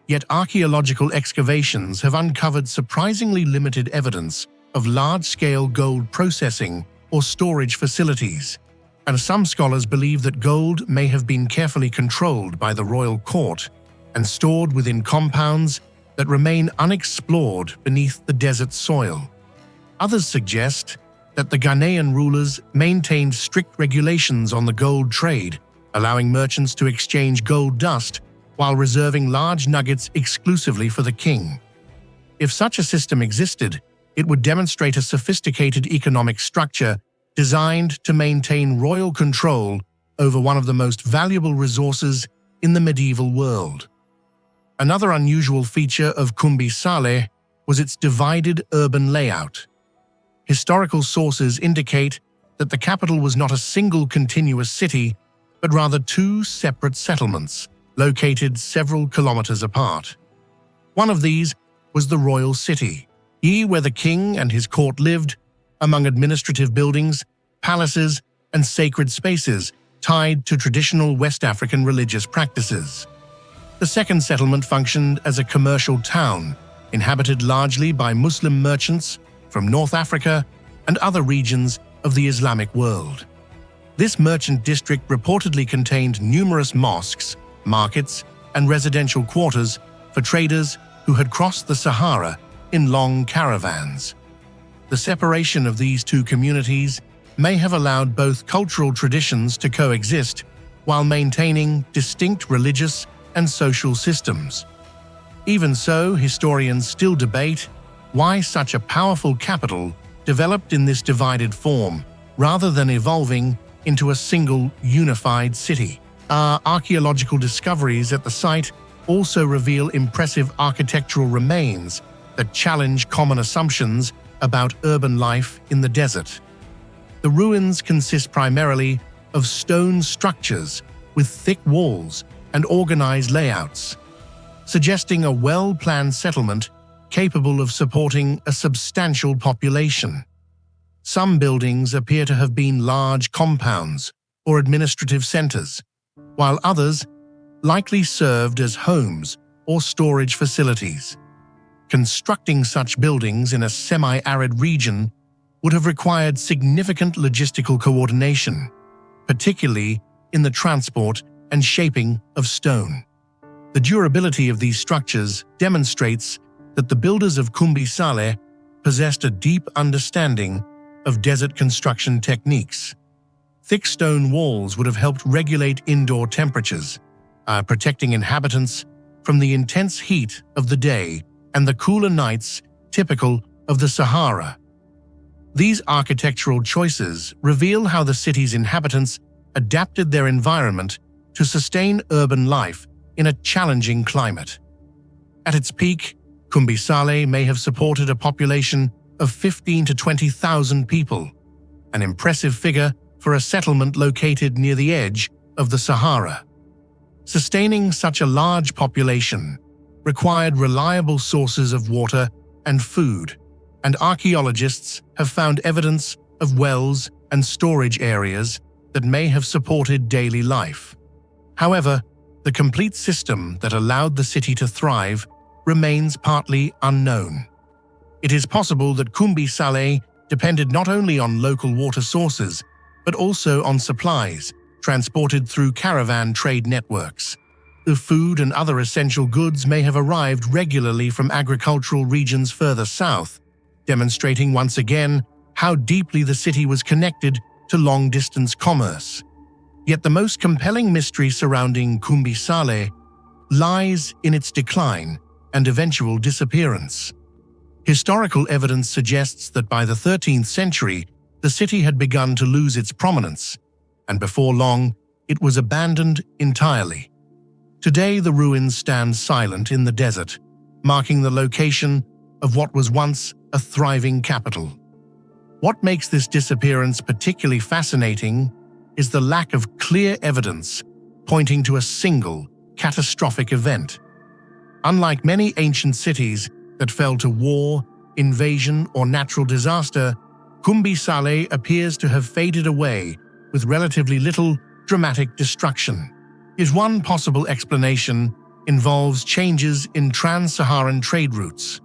yet archaeological excavations have uncovered surprisingly limited evidence of large-scale gold processing or storage facilities, and some scholars believe that gold may have been carefully controlled by the royal court and stored within compounds that remain unexplored beneath the desert soil. Others suggest that the Ghanaian rulers maintained strict regulations on the gold trade, allowing merchants to exchange gold dust while reserving large nuggets exclusively for the king. If such a system existed, it would demonstrate a sophisticated economic structure designed to maintain royal control over one of the most valuable resources in the medieval world. Another unusual feature of Kumbi Saleh was its divided urban layout. Historical sources indicate that the capital was not a single continuous city, but rather two separate settlements, located several kilometers apart. One of these was the royal city, where the king and his court lived, among administrative buildings, palaces, and sacred spaces tied to traditional West African religious practices. The second settlement functioned as a commercial town, inhabited largely by Muslim merchants from North Africa and other regions of the Islamic world. This merchant district reportedly contained numerous mosques, markets, and residential quarters for traders who had crossed the Sahara in long caravans. The separation of these two communities may have allowed both cultural traditions to coexist while maintaining distinct religious and social systems. Even so, historians still debate why such a powerful capital developed in this divided form rather than evolving into a single unified city. Our archaeological discoveries at the site also reveal impressive architectural remains that challenge common assumptions about urban life in the desert. The ruins consist primarily of stone structures with thick walls and organized layouts, suggesting a well-planned settlement capable of supporting a substantial population. Some buildings appear to have been large compounds or administrative centers, while others likely served as homes or storage facilities. Constructing such buildings in a semi-arid region would have required significant logistical coordination, particularly in the transport and shaping of stone. The durability of these structures demonstrates that the builders of Kumbi Saleh possessed a deep understanding of desert construction techniques. Thick stone walls would have helped regulate indoor temperatures, protecting inhabitants from the intense heat of the day and the cooler nights typical of the Sahara. These architectural choices reveal how the city's inhabitants adapted their environment to sustain urban life in a challenging climate. At its peak, Kumbi Saleh may have supported a population of 15,000 to 20,000 people, an impressive figure for a settlement located near the edge of the Sahara. Sustaining such a large population required reliable sources of water and food, and archaeologists have found evidence of wells and storage areas that may have supported daily life. However, the complete system that allowed the city to thrive remains partly unknown. It is possible that Kumbi Saleh depended not only on local water sources, but also on supplies transported through caravan trade networks. The food and other essential goods may have arrived regularly from agricultural regions further south, demonstrating once again how deeply the city was connected to long-distance commerce. Yet the most compelling mystery surrounding Kumbi Saleh lies in its decline and eventual disappearance. Historical evidence suggests that by the 13th century, the city had begun to lose its prominence, and before long, it was abandoned entirely. Today, the ruins stand silent in the desert, marking the location of what was once a thriving capital. What makes this disappearance particularly fascinating is the lack of clear evidence pointing to a single, catastrophic event. Unlike many ancient cities that fell to war, invasion, or natural disaster, Kumbi Saleh appears to have faded away with relatively little dramatic destruction. Is one possible explanation involves changes in trans-Saharan trade routes.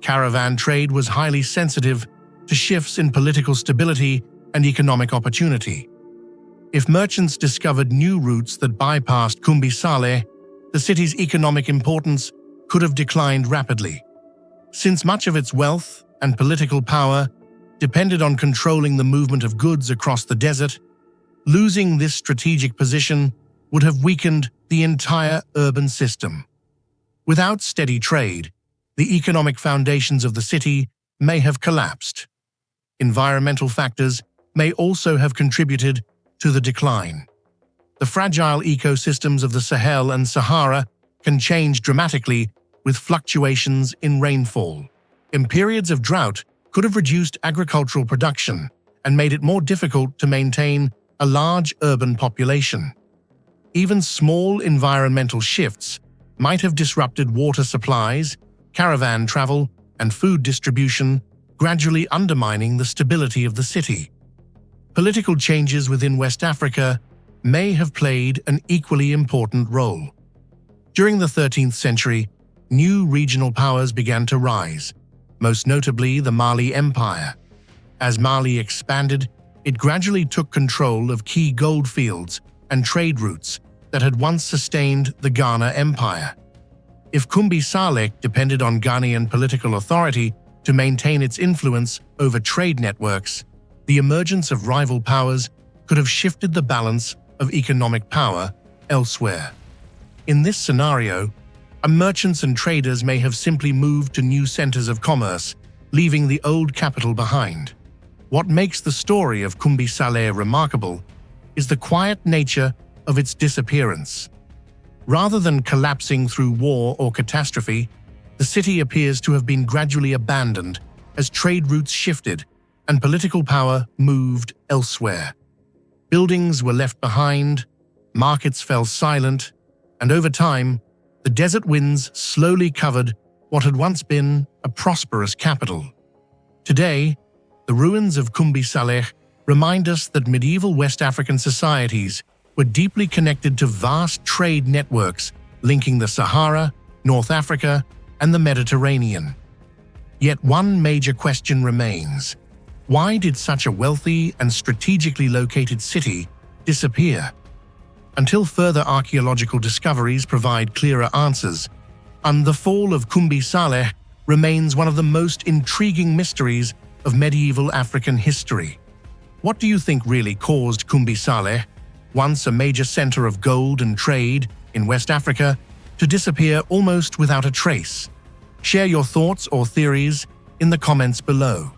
Caravan trade was highly sensitive to shifts in political stability and economic opportunity. If merchants discovered new routes that bypassed Kumbi Saleh, the city's economic importance could have declined rapidly. Since much of its wealth and political power depended on controlling the movement of goods across the desert, losing this strategic position would have weakened the entire urban system. Without steady trade, the economic foundations of the city may have collapsed. Environmental factors may also have contributed to the decline. The fragile ecosystems of the Sahel and Sahara can change dramatically with fluctuations in rainfall. In periods of drought could have reduced agricultural production and made it more difficult to maintain a large urban population. Even small environmental shifts might have disrupted water supplies, caravan travel, and food distribution, gradually undermining the stability of the city. Political changes within West Africa may have played an equally important role. During the 13th century, new regional powers began to rise, most notably the Mali Empire. As Mali expanded, it gradually took control of key gold fields and trade routes that had once sustained the Ghana Empire. If Kumbi Saleh depended on Ghanaian political authority to maintain its influence over trade networks, the emergence of rival powers could have shifted the balance of economic power elsewhere. In this scenario, merchants and traders may have simply moved to new centers of commerce, leaving the old capital behind. What makes the story of Kumbi Saleh remarkable is the quiet nature of its disappearance. Rather than collapsing through war or catastrophe, the city appears to have been gradually abandoned as trade routes shifted and political power moved elsewhere. Buildings were left behind, markets fell silent, and over time, the desert winds slowly covered what had once been a prosperous capital. Today, the ruins of Kumbi Saleh remind us that medieval West African societies were deeply connected to vast trade networks linking the Sahara, North Africa, and the Mediterranean. Yet one major question remains: why did such a wealthy and strategically located city disappear? Until further archaeological discoveries provide clearer answers, and the fall of Kumbi Saleh remains one of the most intriguing mysteries of medieval African history. What do you think really caused Kumbi Saleh, once a major center of gold and trade in West Africa, to disappear almost without a trace? Share your thoughts or theories in the comments below.